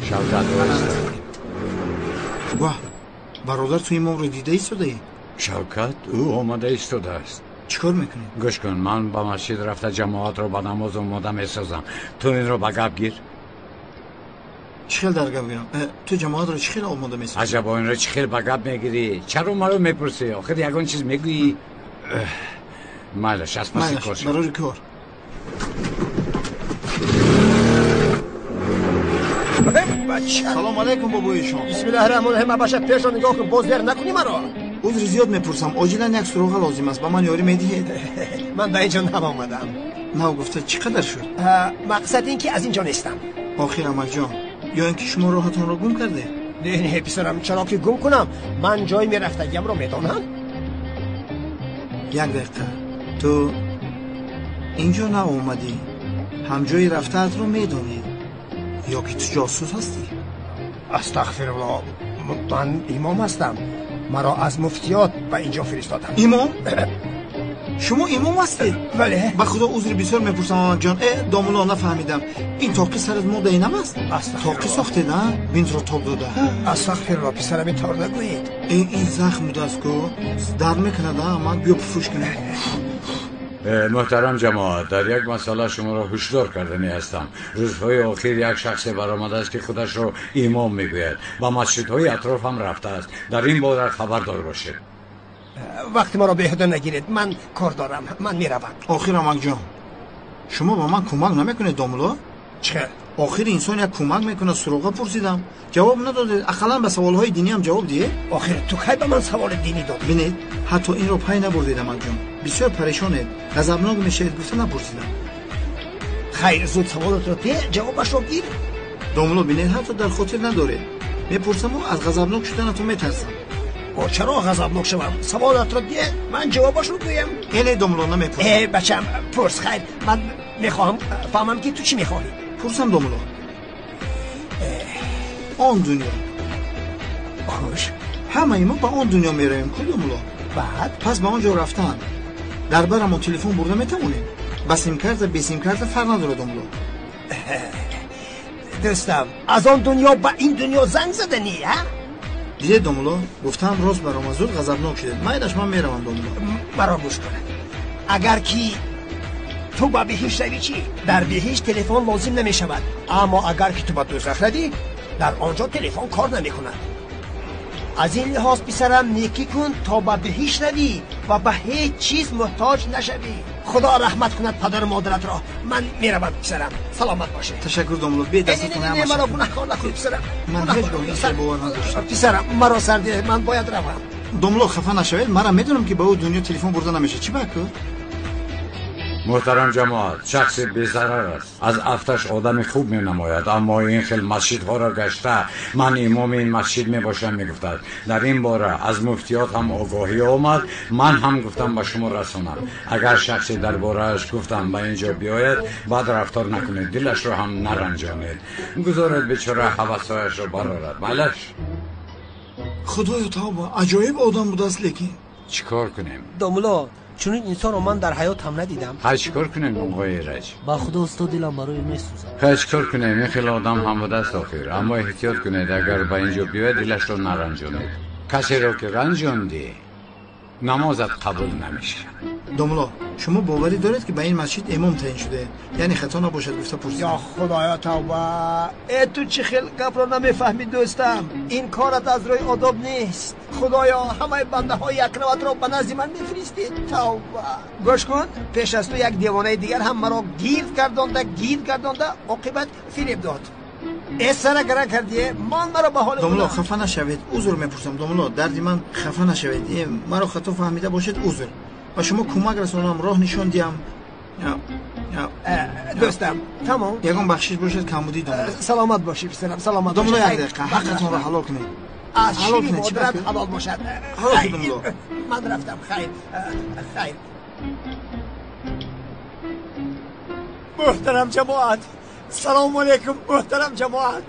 شوکت واه برادر توی امام رو دیده ایستاده ای؟ شوکت او آمده ایستاده است. چیکار میکنی؟ گوش کن، من با مسجد رفته جماعت رو با نماز اومده میسازم. تو این رو به گپ گیر. چخیل در گپ گیرم؟ تو جماعت رو چخیل اومده میسازی؟ عجبا این رو چخیل به گپ میگیری؟ چرا ما رو میپرسی؟ آخر یگان چیز میگویی؟ مالش از پسی کار شد. برای کار. سلام علیکم بابوی شما. بسم الله الرحمن الرحیم. باشه پیش رو نگاه کن، باز در نکنی مرا. عذر زیاد میپرسم، عاجلا یک سراغ لازم است، با من یاری میدهید؟ من به اینجا نآمدم. نه گفته چقدر شد؟ مقصد این که از اینجا نیستم. آخر امک جان، یا اینکه شما راهتون رو گم کرده؟ نه پسرم، چرا که گم کنم؟ من جای میرفتگیم رو میدانم. یک دقیقه، تو اینجا نه اومدی، هم جای رفتت رو میدانی یا که تو جاسوس هستی؟ استغفرالله، من امام هستم. مرا از مفتیات به اینجا فرستادن. امام؟ شما امام هستی؟ بله. به خدا عذر بسیار میپرسم امام جان. دامولا نفهمیدم، این تاقی سرت موده اینم است؟ تاقی ساخته نه؟ بینت رو تاب داده. استغفرالله پسرم، اینطور نگویید. این زخم بوده است که در میکنه ده اما بیا بفروش کنه. محترم جماعت، در یک مسئله شما را هشدار کردنی هستم. روزهای آخر یک شخص برآمده است که خودش را امام میگوید و مسجدهای اطراف هم رفته است. در این باره خبردار باشید. وقتی ما را به عهده نگیرید، من کار دارم، من میروم. آخر امک جان، شما با من کمک نمیکنید دامولا؟ چه؟ آخر انسان یک کمک میکنه، سراغ پرسیدم جواب ندادید. اقلا به سوالهای دینی هم جواب دیه؟ آخر تو کی به من سوال دینی دادی؟ ببینید حتی این رو پای نبردید امک جان. بسیار پریشانید، غضبناک میشید، گفته نپرسیدم. خیر زود سوالات رو ده، جوابش رو گیر. دامولا ببینید حتی در خاطر نداره. میپرسم و از غضبناک شدن تو میترسم. چرا غضبناک شوم؟ سوالات رو ده، من جوابش رو گویم. اینه دامولا نمیپرسم. بچم پرس. خیر من میخوام فهمم که تو چی میخوای. پرسم دامولا. آن دنیا خوش همه ما با آن دنیا میرویم کدوملا؟ بعد پس به آنجا رفتن در برمون تلفن برده میتونیم. بس سیم کارت به سیم کارت فرق نداره دامولا. دوستم از آن دنیا با این دنیا زنگ زدنی ها؟ دیده دامولا گفتم راست برام زود غضبناک شدید. من میروم دامولا. مرا گوش کن. اگر کی تو با بهشت روی چی؟ در بهشت تلفن لازم نمی شود، اما اگر که تو با دوزخ ردی در آنجا تلفن کار نمی کند. از این لحاظ پسرم نیکی کن تا با بهشت روی و به هیچ چیز محتاج نشوی. خدا رحمت کند پدر و مادرت را. من میروم پسرم، سلامت باشه. تشکر دامولا. به دستتون نه مرا گناهکار نکن پسرم. من هیچ گناهی باور نداشتم پسرم. مرا سردی، من باید روم. دامولا خفه نشوید، مرا میدونم که با او دنیا تلفن برده نمیشه. چی بکنم؟ محترم جماعت، شخص بی‌ضرر است، از افتش آدم خوب می نماید، اما این خیل مسجدها را گشته من امام این مسجد می باشم می گفتد. در این باره از مفتیات هم آگاهی آمد، من هم گفتم به شما رسانم. اگر شخصی در بارهش گفتم به اینجا بیاید بعد رفتار نکنید، دلش را هم نرنجانید، گذارید بیچاره هوسایش را برارد. مالش خدایا توبه، عجایب آدم بود است. لیکن چیکار کنیم دامولا؟ چون این انسان رو من در حیات هم ندیدم. های چیکار کنیم آقای رج؟ با خدا استاد دلم برای میسوزه. های چیکار کنیم؟ این خیلی آدم هم بوده است آخر، اما احتیاط کنید اگر با اینجا بیاید دلش رو نرنجانید. کسی رو که رنجاندی نمازت قبول نمیشه. دامولا شما باوری دارید که به این مسجد امام تعیین شده؟ یعنی خطا نباشد گفته پرسید. یا خدایا توبه، تو چه خیلی گپ را نمیفهمی دوستم. این کارت از روی آداب نیست. خدایا همه بنده های یک نوت را به نزد من میفرستید. توبه. گوش کن، پیش از تو یک دیوانه دیگر هم مرا گیر گردانده عاقبت فریب داد. سر گره کردیه، من مرا به حال دامولا خفه نشوید، عذر میپرسم دامولا. دردی من خفه نشوید، مرا خطا فهمیده باشید عذر. به شما کمک رسونم، راه نشان دیم. دوستم تمام. یکم بخشش باشد کمبودی داملو. سلامت باشی پسرم، سلامت داملو باشی. یک دقیقه حقتون را حلال کنید. از حلال شیری کنید. چی مادرت بکنید؟ حلال باشد. حلال کنید داملو. من رفتم. خیر خیر. محترم جماعت، سلام علیکم محترم جماعت.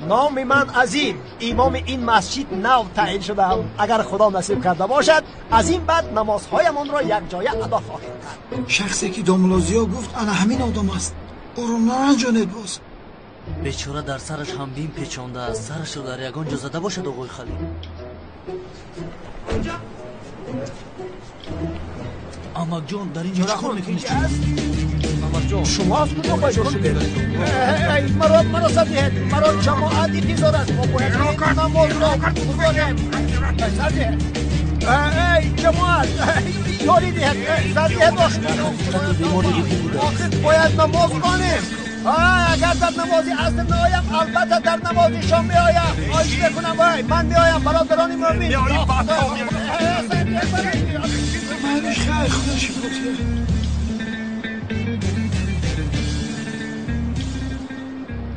نام من عظیم، امام این مسجد نو تعیین شدم. اگر خدا نصیب کرده باشد از این بعد نمازهایمان را یک جای ادا خواهیم کرد. شخصی که داملازیا گفت انا همین آدم است. او را نرنجانید باز. بیچاره در سرش هم بیم پیچانده است. سرش رو در یگان جا زده باشد آقای خلیل. احمد جان در اینجا چیکار میکنی؟ احمد جان شما از کجا باید شدید؟ مرا سردید، مرا جماعت انتظار است. ما باید نماز را بگذاریم. سردید ای جماعت یاری دید، سردید باید نماز کنیم. اگر در نمازی اصل نهایم البته در نمازی شام میآیم. آیش بکنم من میآیم برادران مومن. میآیم مالش خیر خدا شفاعت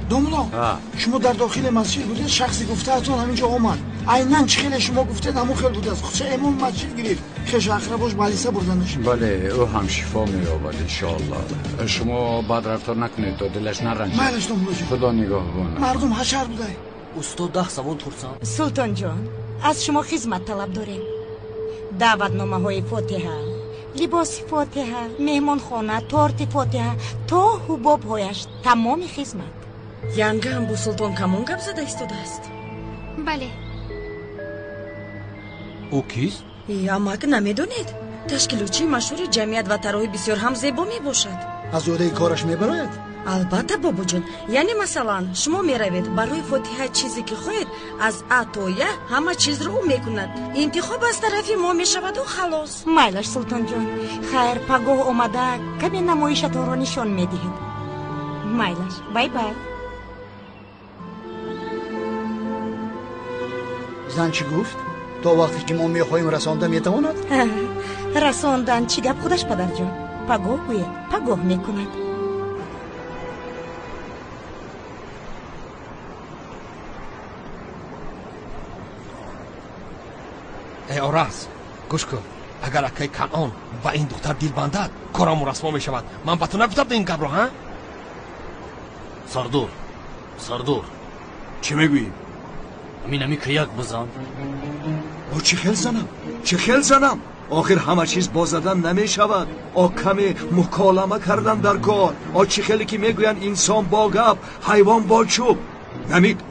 داملا شما در داخل مسجد بودید، شخصی گفته اتون همینجا آمد. عیناً چه خیلی شما گفتید همون خیلی بوده است. خود امام مسجد گرفت خش اقرباش مدرسه بردنش. بله او هم شفا می‌یابد انشاءالله. شما بد رفتار نکنید تا دلش نرنجه. مالش داملا جان خدا نگهبان. مردم حشر بوده. استاد 10 سوال پرسم. سلطان جان از شما خدمت طلب داریم. دعوتنامه های فاتحه، لباس فاتحه، مهمان خانه، تورت فاتحه تا حباب هایش تمام خدمت. янга ҳам бо султон камон гап зада истода аст. бале. ӯ кист? амак намедонед? ташкилотчии машҳури ҷамъият ва тароҳи бисёр ҳам зебо мебошад. аз ёдаи кораш мебарояд? албатта бобоҷон. яъне масалан шумо меравед барои фотиҳа чизе ки хоҳед аз а то я ҳама чизро ӯ мекунад. интихоб аз тарафи мо мешаваду халос. майлаш султон ҷон, хайр пагоҳ омада каме намоишатонро нишон медиҳед. майлаш бай бай. زن چی گفت؟ تا وقتی که ما میخوایم رسانده میتواند؟ رساندن چی گپ خودش پدر جان؟ پگاه گوید پگاه میکند. ای آرز گوش کن، اگر اکای کنعان با این دختر دیل بندد کارمون رسوا میشود. من با تو نگفتم این گپ رو ها؟ سردور چی میگویی؟ همین که یک بزن. او چه خیل زنم؟ آخر همه چیز با زدن نمی شود. کمی مکالمه کردن در کار. چه خیلی که میگوین انسان با گپ حیوان با چوب. نمید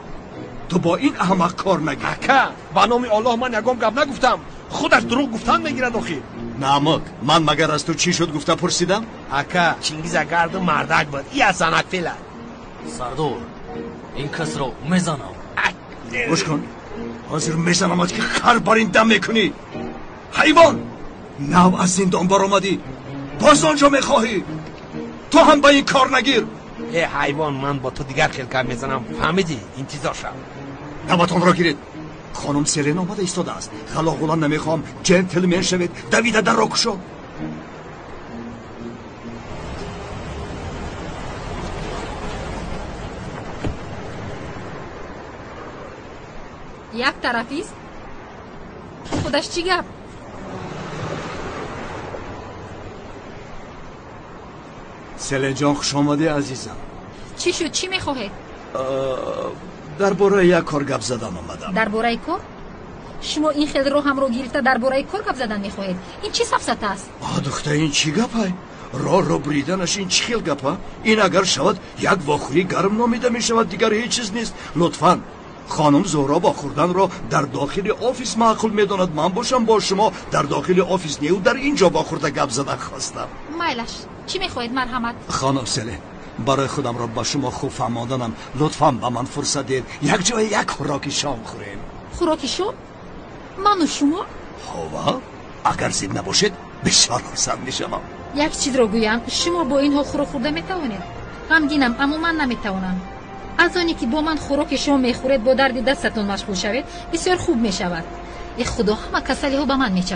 تو با این احمق کار نگی. اکا با نام الله من یکم گپ نگفتم. خودش دروغ گفتن میگیرد آخی. نامک من مگر از تو چی شد گفته پرسیدم؟ اکا چینگیز گرد و مردک بود. ای زنک فیلد. سردور این کس رو میزنم. گوش کن حاضر میزنمت که خر بار این دم میکنی. حیوان نو از زندان بر آمدی باز آنجا میخواهی. تو هم با این کار نگیر. ای حیوان من با تو دیگر خیل کم میزنم. فهمیدی؟ انتظار شد. نواتان را گیرید. خانم سرین آمده ایستاده است. خلاقولان نمیخوام جنتلمن شوید. دویده در را کشو. یک طرفیست؟ خودش چی گپ؟ سلین جان خوش آمده عزیزم. چی شد؟ چی میخواهید؟ درباره یک کار گپ زدن آمدم. درباره کار؟ شما این خیلی رو هم رو گرفته درباره کار گپ زدن میخواهید؟ این چی سفسطه است؟ دختر این چی گپه؟ را بریدنش این چی خیل گپه؟ این اگر شود یک واخوری گرم نامیده میشود، دیگر هیچ چیز نیست. لطفاً خانم زهرا با خوردن را در داخل آفیس معقول میداند. من باشم با شما در داخل آفیس نیو در اینجا با خورده گپ زدن خواستم. مایلش چی میخواهید مرحمت؟ خانم سلین برای خودم را با شما خوب فهماندنم. لطفاً با من فرصت دید یک جای یک خوراکی شام خوریم. خوراکی شام؟ من و شما؟ هوا اگر زیب نباشید بسیار خرسند میشم. یک چیز رو گویم، شما با اینها خوراک خورده میتوانید. غمگینم اما من نمیتوانم. از آنی که با من خوراک شما میخورید با درد دستتون مشغول شوید بسیار خوب میشود. ای خدا همه کسلی ها به من میچه.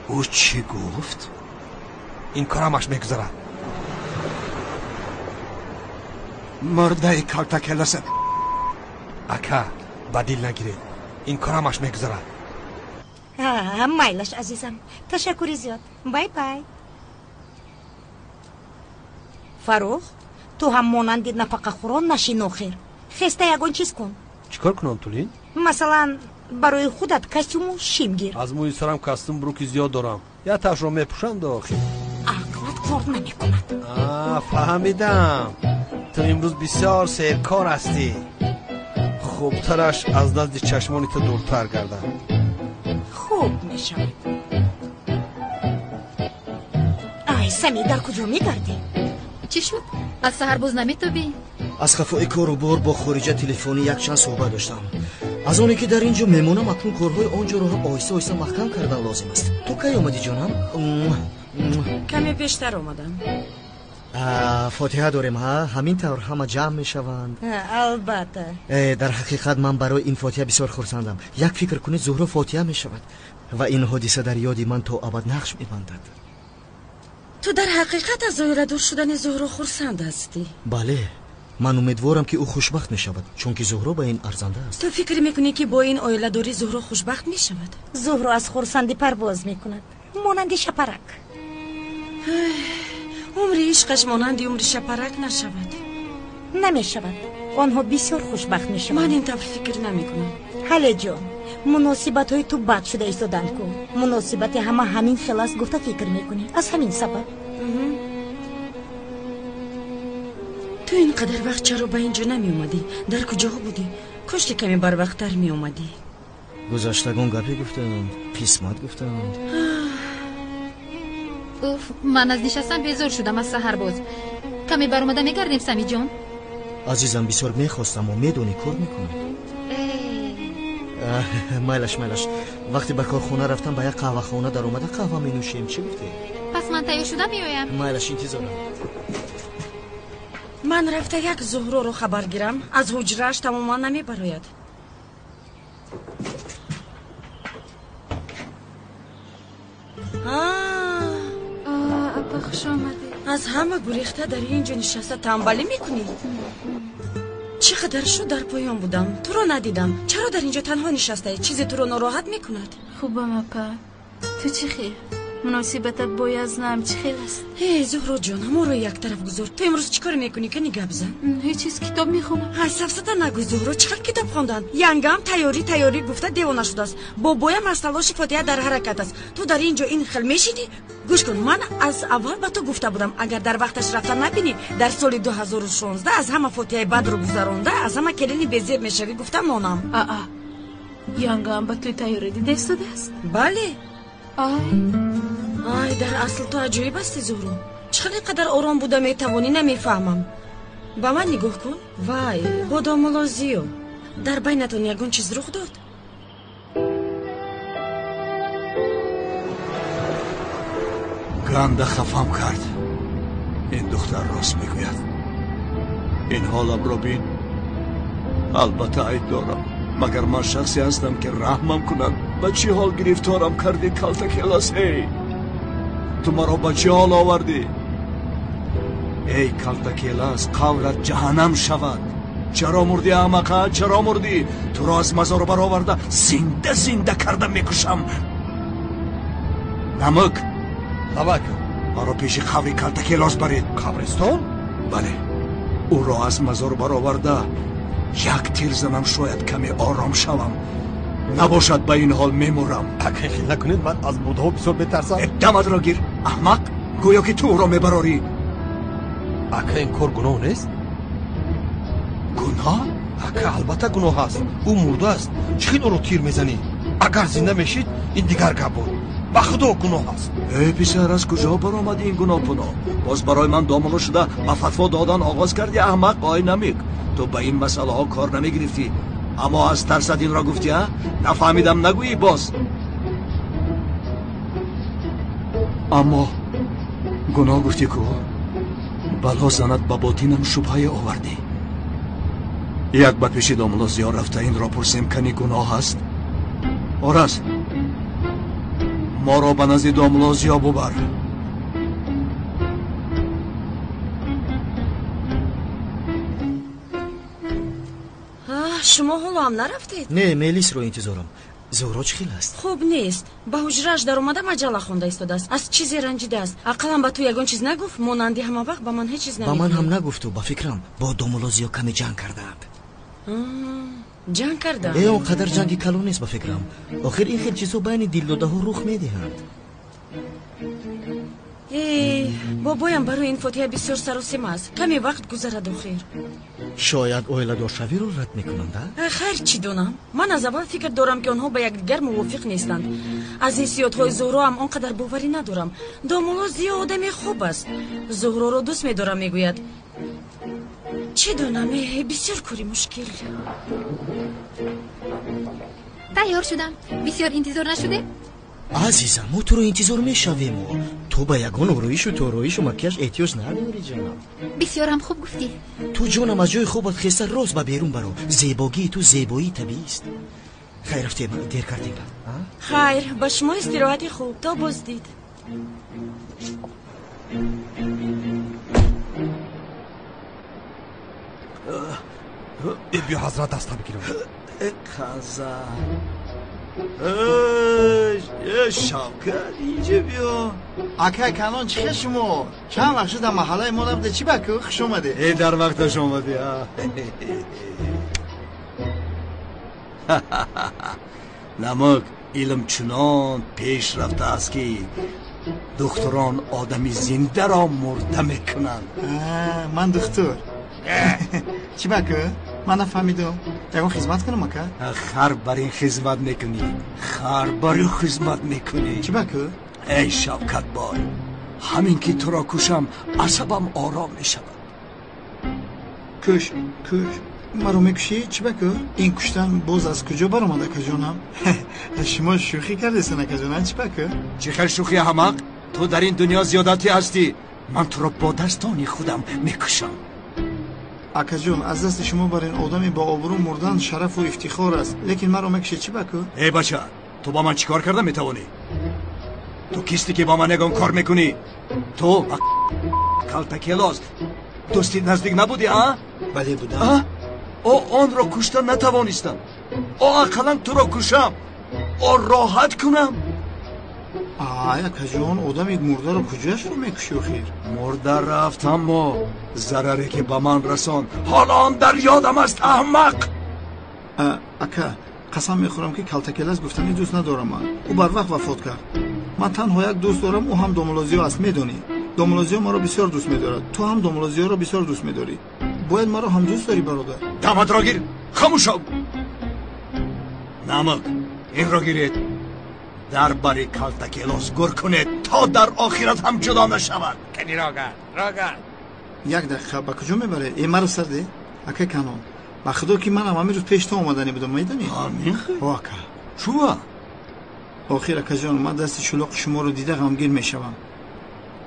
او چی گفت؟ این کارمش میگذره. مرده کارتا کلاست. اکا بدیل نگیرید. این کارمش میگذره. مایلش عزیزم، تشکری زیاد. بای بای. فروخ، تو هم مانند نفقه خوران نشی نوخیر. خسته یگون چیز کن. چیکار کنم تولین؟ مثلا برای خودت کاستوم و شیم گیر. از موی سرم کاستوم بروکی زیاد دارم. یا تاش رو میپوشم داخل. عقلت کار نمیکند. فهمیدم. تو امروز بسیار سیرکار هستی. خوبترش از نزد چشمانی تو دورتر گردم. خوب میشود. ای سمی در کجا میگردی؟ چی شد؟ از سحر باز نمیتابی؟ از خفای کار و بار با خارجه تلفنی یک چند صحبت داشتم. از اونی که در اینجا میمونم اکنون کارهای آنجا رو هم آیسته آیسته محکم کردن لازم است. تو کی آمدی جانم؟ کمی پیشتر آمدم. فاتحه داریم ها، همین طور همه جمع میشوند. البته. در حقیقت من برای این فاتحه بسیار خرسندم. یک فکر کنید زهره فاتحه میشود و این حادثه در یادی من تا ابد نقش میبندد. تو در حقیقت از آیله دور شدن زهره خرسند هستی؟ بله، من امیدوارم که او خوشبخت میشود چون که زهره به این ارزنده است. تو فکر میکنی که با این آیله داری زهره خوشبخت میشود؟ زهره از خرسندی پرواز میکند مانند شپرک. عمر عشقش مانند عمر شپرک نشود. نمیشود. آنها بسیار خوشبخت میشوند. من این طور فکر نمیکنم. حاله جان، مناسبت های تو بد شده ایستادن کن. مناسبت همه همین خلاص گفته فکر میکنی. از همین سبب تو اینقدر وقت چرا به اینجا نمی اومدی؟ در کجا بودی؟ کاش که کمی بر وقت تر می اومدی. گذشتگان گپی گفتند، قسمت گفتند. من از نشستن بیزار شدم از سحر باز. کمی بر اومده میگردیم سمی جان. عزیزم بسیار میخواستم و میدونی کار میکنم. مایلش وقتی به کارخونه رفتم به یک قهوه خونه در اومده قهوه می نوشیم. چی گفتی؟ پس من تیار شدم میایم. مایلش انتظارم. من رفته یک زهره رو خبر گیرم. از حجرهش تماما نمی براید. خوش آمدی. از همه گریخته در اینجا نشسته تنبلی میکنی؟ چقدر شد در پایان بودم تو رو ندیدم. چرا در اینجا تنها نشسته؟ چیزی تو رو ناراحت میکند؟ خوبم اپا. تو چی خیل؟ مناسبتت با یزنم چی خیل است؟ هی زهرا جان ما رو یک طرف گذار. تو امروز چیکار میکنی که نگه بزن؟ هیچ چیز کتاب میخونم. های سفسطه نگو زهرا. چقدر کتاب خواندن؟ ینگم تیاری گفته دیوانه شده است. بابایم از تلاش فاتحه در حرکت است. تو در اینجا این خل میشینی؟ گوش کن، من از اول به تو گفته بودم اگر در وقتش رفتن نبینی در سال 2016 از همه فاتحه بد رو گذرانده از همه کلینی بی‌زیب میشوی. گفتم مانم. ینگم به تو تیاری دیده استاده است؟ بله. آی در اصل تو عجیب هستی زهرا. چقدر آرام بوده میتوانی نمیفهمم. با من نگاه کن. وای خدا ملازیو. در بینتون یگون چیز رخ داد؟ گنده خفم کرد. این دختر راست میگوید. این حالم رو بین. البته عیب دارم مگر من شخصی هستم که رحمم کنند. به چی حال گرفتارم کردی کلتا کلاس؟ ای تو مرا به چی حال آوردی؟ ای کلتا کلاس قولت جهنم شود. چرا مردی احمقه؟ چرا مردی؟ تو را از مزار برآورده زنده کرده میکشم. نمک مرا پیش قبری کلتا کلاس برید. قبرستان؟ بله. او را از مزار برآورده یک تیر زنم شاید کمی آرام شوم. نباشد به این حال میمورم. اگه خیلی نکنید من از بوده ها بسیار بترسم. دمت را گیر احمق. گویا که تو او را میبراری. اگه این کار گناه نیست؟ گناه؟ ака албатта гуноҳ аст. ӯ мурдааст. чӣ хел ӯро тир мезанӣ? агар зинда мешид ин дигар гап буд. ба худо гуноҳ аст. эй писар, аз куҷо баромади ин гуноҳ пуно? боз барои ман домало шуда ба фатво додан оғоз кардӣ? аҳмақ ой намик. ту ба ин масъалаҳо кор намегирифтӣ, аммо аз тарсад инро гуфтӣ? нафаҳмидам нагӯӣ боз. аммо гуноҳ гуфтӣ ку? бало занат ба ботинам шубҳае овардӣ. як ба пеши домуло зиё рафта инро пурсем кани гуноҳ аст? ораз, моро ба назди домуло зиё бубар. шумо ҳоло ҳам нарафтед? не, мелисро интизорам. зӯҳро чӣ хел аст? хуб нест. ба ҳуҷрааш даромада маҷалла хонда истодааст. аз чизе ранҷидааст. ақаллан ба ту ягон чиз нагуфт? монанди ҳама вақт ба ман ҳеҷ чиз намегӯяд. ба ман ҳам нагуфту. ба фикрам бо домуло зиё каме ҷанг кардаанд. ҷанг кардаанд? он қадар ҷанги калон нест ба фикрам. охир ин хел чизҳо байни дилдодаҳо рух медиҳанд. бобоям барои ин фотиҳа бисёр саросима аст. каме вақт гузарад охир. шояд оиладоршавиро рад мекунанд? хайр чӣ донам. ман аз аввал фикр дорам ки онҳо ба якдигар мувофиқ нестанд. аз ҳиссиётҳои зӯҳро ҳам он қадар боварӣ надорам. домуло зиё одами хуб аст. зӯҳроро дӯст медорам мегӯяд. чӣ донам, бисёр кори мушкил. тайёр шудам. бисёр интизор нашуде? азизам, мо туро интизор мешавем. ту ба ягон ороишу тороишу макияж эҳтиёҷ надорӣ ҷонам. бисёрам хуб гуфтӣ. ту ҷонам аз ҷои хобат хеста рост ба берун баро. зебогии ту зебоии табиист. хайр рафтем, дер кардем. хайр, ба шумо истироҳати хуб. то боздид. биё ҳазрат даста бигирам. қаза шавкат инҷа биё. ака канон чӣ хел шумо? чанд вақт шуда маҳаллаи мо рафта? чӣ ба кӯ хуш омадӣ? дар вақташ омадӣ. намук илм чунон пеш рафтааст ки духтурон одами зиндаро мурда мекунанд. ман духтур? чӣ ба кӯ? ман нафаҳмидам. ягон хизмат кунам ака? хар бар ин хизмат мекунӣ. хар бар ин хизмат мекунӣ. чӣ ба кӯ? эй шавкатбой, ҳамин ки туро кушам асабам ором мешавад. куш маро мекушӣ? чӣ ба кӯ? ин куштан боз аз куҷо баромад акаҷонам? шумо шӯхӣ кардесен акаҷонам? чӣ ба кӯ? чӣ хел шӯхӣ ҳамақ? ту дар ин дунё зиёдатӣ ҳастӣ. ман туро бо дастони худам мекушам. акаҷон, аз дасти шумо бар ин одами ба обрӯ мурдан шарафу ифтихор аст. лекин маро мекушед чӣ ба кӯ? эй бача, ту ба ман чӣ кор карда метавонӣ? ту кисти ки ба ман ягон кор мекунӣ? ту калтакелос дӯсти наздик набудӣ? бале будам. онро кушта натавонистам. ақалан туро кушам. роҳат кунам. акаҷон, одами мурдаро куҷоашро мекушӣ охир? мурда рафт, аммо зараре ки ба ман расон ҳоло он дар ёдам аст. аҳмақ. ака, қасам мехӯрам ки калтакелас гуфтани дӯст надорам. ман ӯ барвақт вафот кард. ман танҳо як дӯст дорам, ӯ ҳам домулозиё аст. медонӣ, домулозиё маро бисёр дӯст медорад. ту ҳам домулозиёро бисёр дӯст медорӣ. бояд маро ҳам дӯст дорӣ бародар. даматро гир. хамӯш шав. намук инро гиред. дар бари калтакелос гур кунед то дар охират ҳам ҷудо нашавад. кани роган як дақиқа, ба куҷо мебаред? маро сарде? ака канон, ба худо ки манам ҳамин рӯз пеш то омадани будам, медонӣ? ҳамин хел? ака чува? охир акаҷон, ман дасти шулоқи шуморо дида ғамгин мешавам.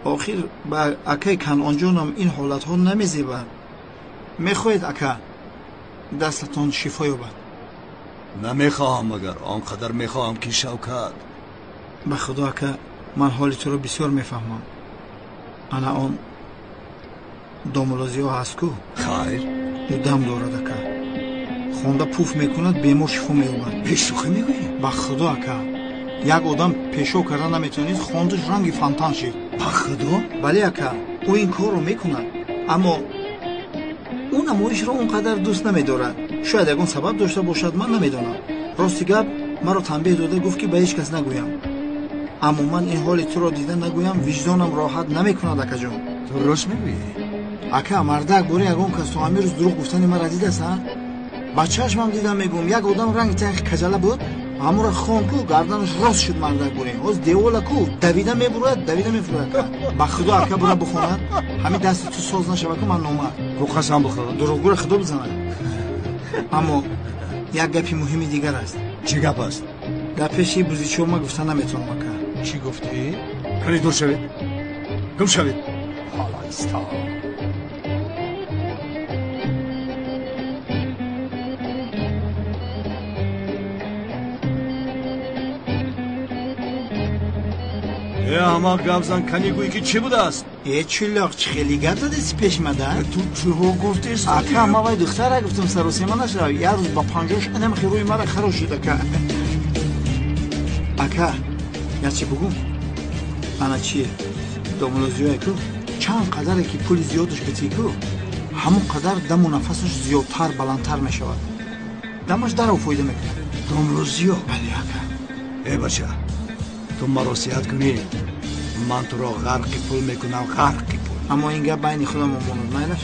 охир ба акаи канонҷонам ин ҳолатҳо намезебад. мехоҳед ака дастатон шифо ёбад? намехоҳам, магар он қадар мехоҳам ки шавкат. ба худо ака, ман ҳоли туро бисёр мефаҳмам. ана он домулозиё ҳаст ку? хайр, ӯ дам дорад ака. хонда пуф мекунад, бемор шифо меёбад. бешӯхӣ мегӯӣ? ба худо ака, як одам пешоб карда наметавонид, хондаш ранги фонтан шид. ба худо? бале ака, ӯ ин корро мекунад, аммо ӯ намоишро он қадар дӯст намедорад. шояд ягон сабаб дошта бошад, ман намедонам. рости гап, маро танбеҳ дода гуфт ки ба ҳеҷ кас нагӯям. аммо ман ин ҳоли туро дида нагӯям, виҷдонам роҳат намекунад акаҷон. ту рост мегӯӣ? ака, мардак бори ягон кас то ҳамин рӯз дурӯғ гуфтани мара дидасан? با چشمم دیدم میگم یک آدم رنگ تنگ کجاله بود همون خون کو گردنش راست شد مردک بونه از دیولا کو دویده میبرد دویده میفرد با خدا اکا برا بخوند همین دست تو سوز نشود که من نومد کو قسم بخور دروغگو را خدا بزنه اما یک گپی مهمی دیگر است چی گپ است؟ گپشی بزیچو ما گفتن نمیتونم اکا چی گفتی؟ کنی دور شوید گم شوید حالا ایستا اما گفزن کنی گویی که چی بوده است؟ چلاق چه خیلی گرد دادیسی پیش مده؟ تو چه ها گفتی است؟ اکا ما باید دختر گفتم سر و سیما نشد یه روز با 50 انم روی مرا خراب شده که اکا یا چی بگم؟ انا چیه؟ دومولوزیوه که چند قدره که پول زیادش بتی که همون قدر دم و نفسش زیادتر بلندتر می شود دمش در او فایده میکنه دومولوزیو؟ بله اکا ای بچه تو مراسیت کنی من تو را غرقی پول میکنم غرقی پول اما این گپ بین خودم مونود میلش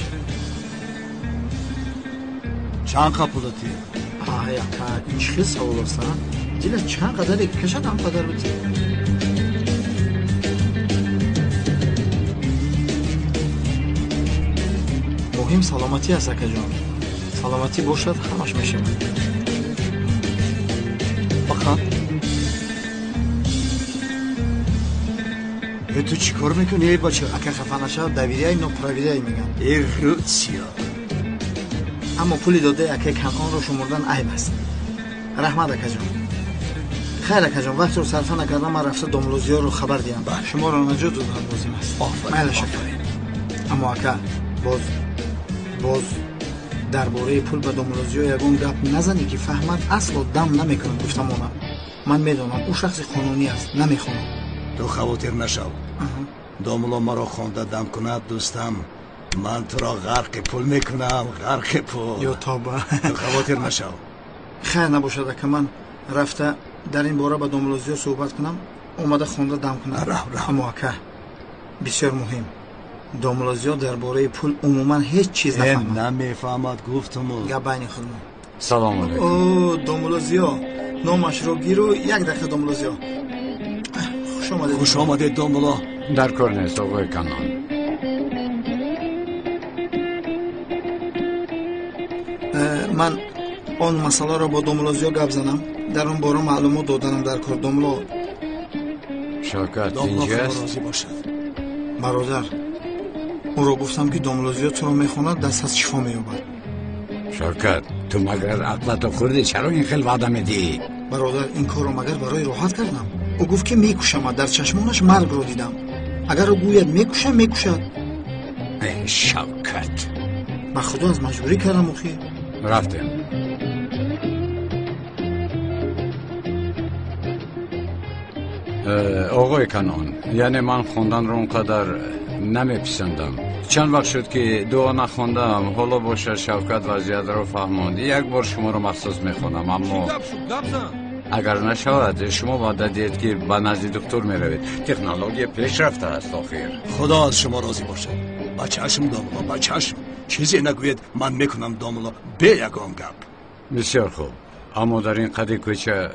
چند قپولتی؟ آه اکا این چه سوال است دیله چند قدره کشد هم قدر بتی مهم سلامتی است اکا جان سلامتی باشد همش میشه بخواه تو چی کار میکنی ای بچه؟ اکا خفه نشد دویده ای نو پرویده ای میگن ای روچیا اما پولی داده اکا کنان رو شمردن عیب است رحمت اکا جان خیر اکا جان وقت رو صرفه نکردم من رفته دومولوزیا رو خبر دیم شما رو نجات دادم بازیم است میلش اکا اما اکا باز درباره پول به دومولوزیا یکون گپ نزنی که فهمد اصلا دم نمیکنم گفتم اونم من میدونم او شخص قانونی است نمیخونم تو خواطر نشو دومولو مرا خونده دم کند دوستم من تو را غرق پول میکنم غرق پول یا توبه تو خواطر نشو خیر نباشد که من رفته در این باره با دومولوزیا صحبت کنم اومده خونده دم کنم اما که بسیار مهم دومولوزیا درباره پول عموما هیچ چیز نفهمد نمیفهمد گفتم یا بین خودم سلام علیکم او دومولوزیا نامش رو گیرو یک دقیقه دومولوزیا خوش آمده دومولو در کار نیست آقای کنان من اون مسئله رو با دومولوزیا گپ زدم در اون باره معلومات دادنم در کار دومولو شوکت اینجاست برادر اون رو گفتم که دومولوزیا تو رو میخوند دست از شفا مییابد شوکت تو مگر عقلتو خوردی چرا این خیلی وعده میدی برادر این کار رو مگر برای راحت کردم او گفت که میکشم در چشمانش مرگ رو دیدم اگر او گوید میکشم میکشد ای شوکت با خدا از مجبوری کردم اخی رفتیم آقای کنان یعنی من خوندن رو اونقدر نمیپسندم چند وقت شد که دعا نخوندم حالا باشه شوکت وضعیت رو فهموندی یک بار شما رو مخصوص میخونم اما اگر نشود شما باید دید که به نزد دکتر میروید تکنولوژی پیش رفته است آخر خدا از شما راضی باشه با چشم دومولو با چشم چیزی نگوید من میکنم دومولو به یگان گپ بسیار خوب اما در این قد کوچه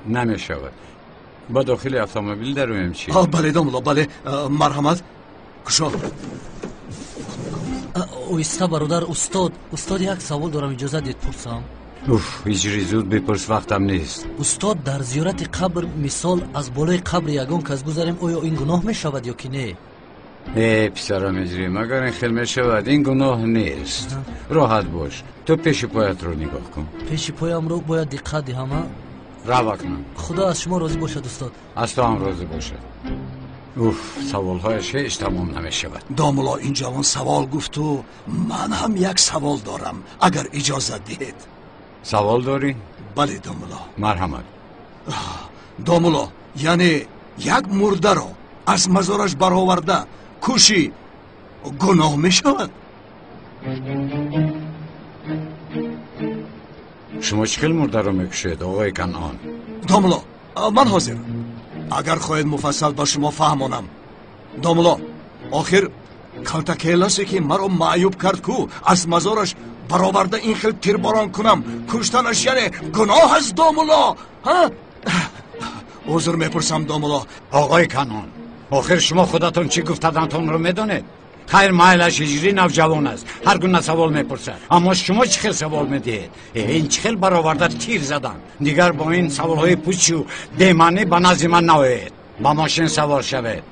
نمیشود با داخل اتومبیل درویم چی؟ بله دومولو بله مرحمت کشو اویستا برادر استاد یک سوال دارم اجازه دید پرسم هیچ زود بپرس وقتم نیست استاد در زیارت قبر مثال از بالای قبر یگان کس گذاریم آیا این گناه می شود یا که نه پسرم اجریم اگر این خیل می شود این گناه نیست راحت باش تو پیش پایت رو نگاه کن پیش پایم رو باید دقت دهم روا کنم خدا از شما راضی باشد استاد از تو هم راضی باشد سوال هایش هیچ تمام نمی شود دومولو این جوان سوال گفت و من هم یک سوال دارم اگر اجازه دهید سوال داری؟ بله دومولو مرحمت دومولو یعنی یک مرده رو از مزارش برآورده کشی گناه می شود؟ شما چکل مرده رو میکشید آقای کنان؟ دومولو من حاضرم اگر خواهید مفصل با شما فهمانم دومولو آخر کلتکیلاسی که مرا معیوب کرد کو از مزارش برآورده این خیل تیرباران کنم کشتنش یعنی گناه است دامولا ها؟ عذر میپرسم دامولا. آقای کنون آخر شما خودتون چی گفتدنتون رو میدونید؟ خیر مایلش هجری نوجوان است هر گونه سوال میپرسه اما شما چه خیل سوال میدید؟ این چه خیل برآورده تیر زدن دیگر با این سوالهای پوچ و دیمانی به نزد من نوید با ماشین سوار شوید.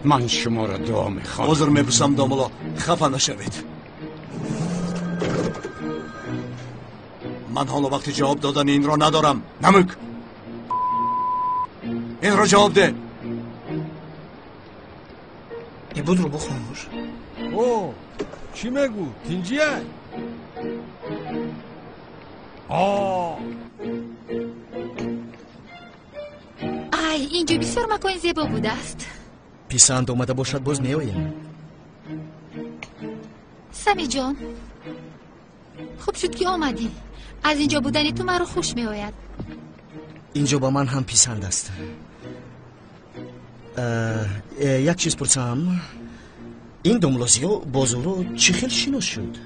من شما را دعا میخوام. عذر میپرسم دامولا خفه نشوید. من حالا وقتی جواب دادن این را ندارم. نمک این را جواب ده. ای بود رو بخونوش. او چی میگو؟ تینجیه؟ ای اینجا بسیار مکان زیبا بوده است. پیسند اومده باشد باز میاییم. سمی جان خوب شد که آمدی. از اینجا بودن تو مرا خوش میآید. اینجا با من هم پیسند است. یک چیز پرسم این دامولازیا بازارو چی خیل شناس شد؟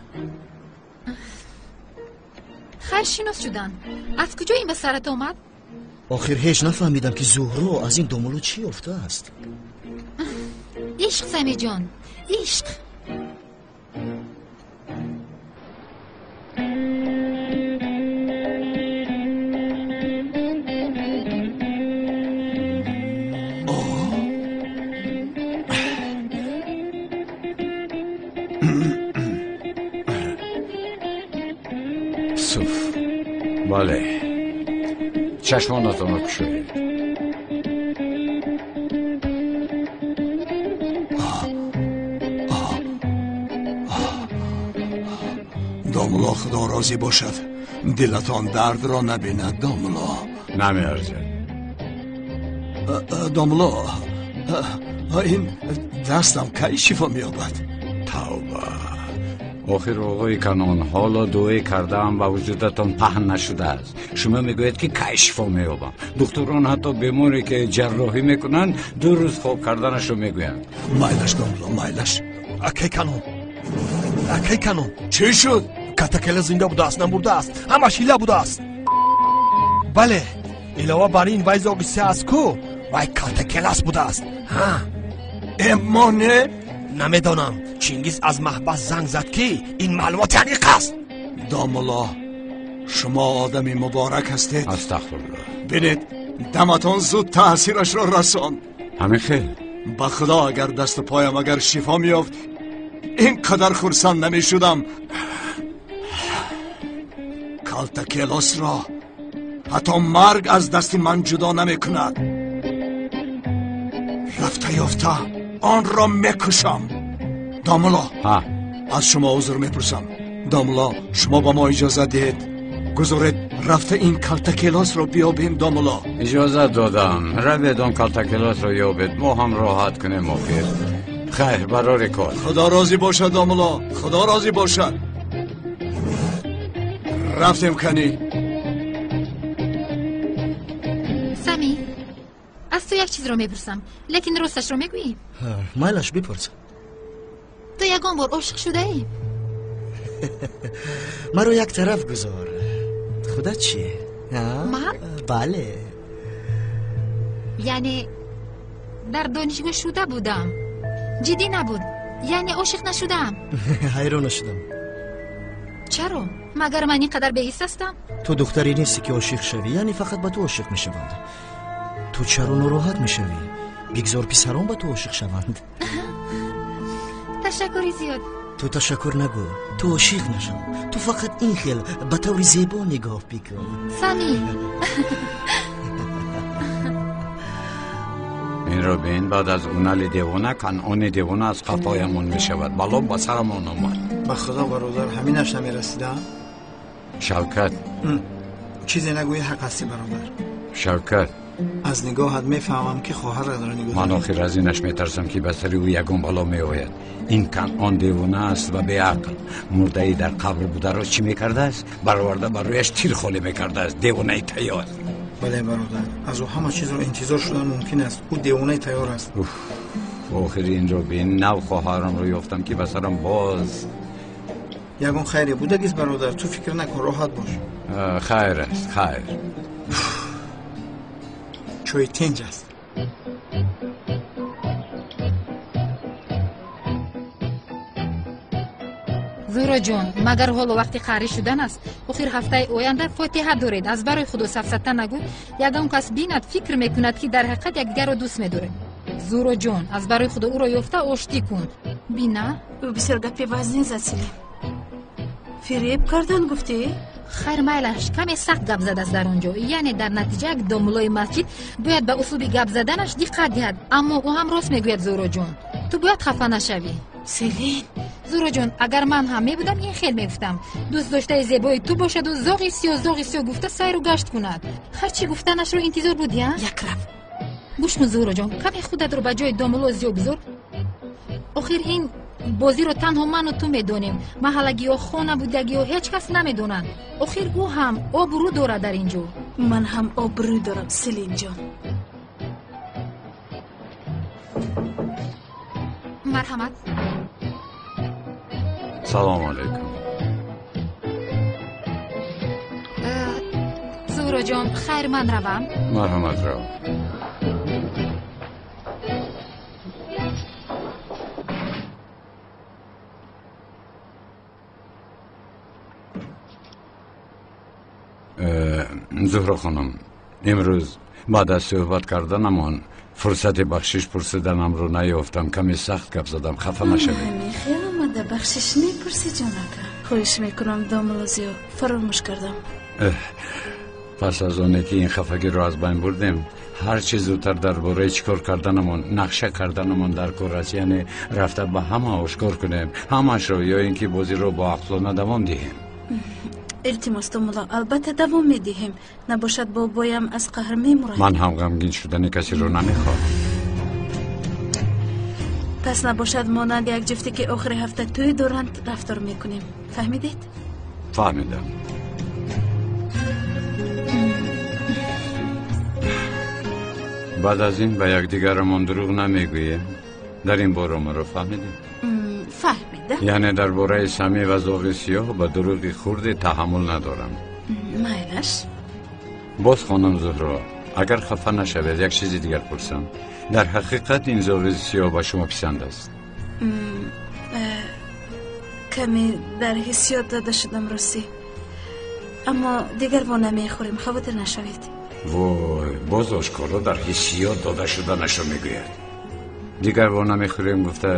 خیل شناس شدن. از کجا این به سرت آمد؟ آخر هیچ نفهمیدم که زهرا از این دامولو چی افته است. عشق سمی جان عشق. بله چشمانتون رو کشوید. دامولا خدا راضی باشد دلتان درد را نبیند دامولا. نمیارزه دامولا این دستم کی شفا میابد؟ توبه آخر آقای کنون حالا دعای کردم و وجودتان پهن نشده است. شما میگوید که کی شفا میابم. دکتران حتی بیماری که جراحی میکنن 2 روز خوب کردنش رو میگویند. مایلش دامولا مایلش. اکی کنون چی شد؟ کاتاکل زنده بوده است نمورده است همش هیله بوده است. بله علاوه بر این وای زاگیسی است کو وای کاتاکل بوده است. ها اما نه نمیدانم. چینگیز از محبس زنگ زد که این معلومات یعنی است. دامولا شما آدمی مبارک هستید. استغفرالله. ببینید دمتان زود تاثیرش را رسان. همین خیل با خدا اگر دست پایم اگر شفا میافت اینقدر خرسند نمی شدم. کالتاکلوس را حتی مرگ از دست من جدا نمی کند. رفته یافته آن را میکشم. دامولا از شما عذر میپرسم. دامولا شما با ما اجازه دهید گذارید رفته این کالتاکلوس را بیابیم. دامولا اجازه دادم روید آن کالتاکلوس را یابید ما هم راحت کنیم. آخر خیر برای کار. خدا راضی باشد دامولا خدا راضی باشد. رفتیم کنی. سمی از تو یک چیز رو میپرسم لیکن راستش رو میگویی؟ مایلش بپرس. تو یکان بار عاشق شده ای؟ مرا یک طرف گذار. خودت چیه؟ من؟ بله یعنی در دانشگاه شده بودم جدی نبود یعنی عاشق نشدم. حیران شدم. چرا؟ مگر من اینقدر بی‌حس هستم؟ تو دختری نیستی که عاشق شوی یعنی فقط به تو عاشق میشوند. تو چرا ناراحت میشوی؟ بگذار پسران به تو عاشق شوند. تشکری زیاد. تو تشکر نگو. تو عاشق نشو. تو فقط این خیل به طور زیبا نگاه بکن. سمی این رو بین بعد از اونالی دیوانه کنعان دیوانه از قفایمون میشود. بلا با سرمون اومد. به خدا برادر همینش نمیرسیده؟ شوکت چیزی نگوی حق هستی برادر. شوکت از نگاهت میفهمم که خواهر را داره نگاه. من آخر از اینش میترسم که به سری او یکم بالا میآید. این کنعان دیوانه است و بیعقل. مرده ای در قبر بوده را چی میکرده است؟ برآورده بر رویش تیر خالی میکرده است. دیوانه تیار. بله برادر از او همه چیز رو انتظار شدن ممکن است. او دیوانه تیار است. آخر این رو بین نو خواهرم رو یافتم که به سرم باز ягон хайре будагист бародар, ту фикр накун, роҳат бош. خیر است خیر. чои тенҷ аст. зӯро ҷон, магар ҳоло вақти қарӣ шудан аст. охир ҳафтаи оянда фотиҳа доред. аз барои худо сафсата нагӯй. ягон кас бинад фикр мекунад ки дар ҳақиқат якдигарро дӯст медоред. зӯро ҷон, аз барои худо ӯро ёфта оштӣ кун. бина ӯ бисёр гапи вазнин зад. Селим, фиреб кардан гуфтӣ? хайр майлаш, каме сахт гап задааст дар он ҷо. яъне дар натиҷа як домулои масҷид бояд ба услуби гап заданаш диққат диҳад. аммо ӯ ҳам рост мегӯяд. зӯро ҷон, ту бояд хафа нашавӣ. Селин, зӯро ҷон, агар ман ҳам мебудам ин хел мегуфтам. дӯст доштаи зебои ту бошаду зоғи сиёҳ гуфта сайру гашт кунад. ҳарчи гуфтанашро интизор будия? якрав. гӯш кун зӯро ҷон, каме худатро ба ҷои домуло зиё бузор. охир ин бозиро танҳо ману ту медонем. маҳаллагӣ ё хона будагӣ ё ҳеҷ кас намедонад. охир ӯ ҳам обрӯ дорад дар ин ҷо. ман ҳам обрӯ дорам Селин ҷон. марҳамат. салому алайкум. зӯро ҷон, хайр, ман равам. марҳамат, рав. зӯҳра хонум, имрӯз баъд аз суҳбат карданамон фурсати бахшиш пурсиданамро наёфтам. каме сахт гап задам, хафа нашавед. хел омада бахшиш мепурсӣ ҷонака. хоҳиш мекунам домулозиё, фаромӯш кардам. пас аз оне ки ин хафагиро аз байн бурдем, ҳар чӣ зудтар дар бораи чӣ кор карданамон, нақша карданамон дар кор аст. яъне рафта ба ҳама ошкор кунем ҳамашро, ё ин ки бозиро бо ақлона давом диҳем. илтимос домуло, албатта давом медиҳем. набошад бобоям аз қаҳр мемурад. ман ҳам ғамгин шудани касеро намехоҳам. пас набошад монанд як ҷуфте ки охири ҳафта тӯй доранд рафтор мекунем. фаҳмидед? фаҳмидам. баъд аз ин ба якдигарамон дурӯғ намегӯем. дар ин бора маро фаҳмидем? фаҳмидам. яъне дар бораи самӣ ва зоғи сиёҳ ба дурӯғи хурде таҳаммул надорам. майлаш. боз хонам зӯҳро, агар хафа нашавед, як чизи дигар пурсам. дар ҳақиқат ин зоғи сиёҳ ба шумо писанд аст? каме дар ҳиссиёт дода шудам ростӣ. аммо дигар во намехӯрем, хавотир нашавед. вой, боз ошкоро дар ҳиссиёт дода шуданашро мегӯяд. дигар во намехӯрем гуфта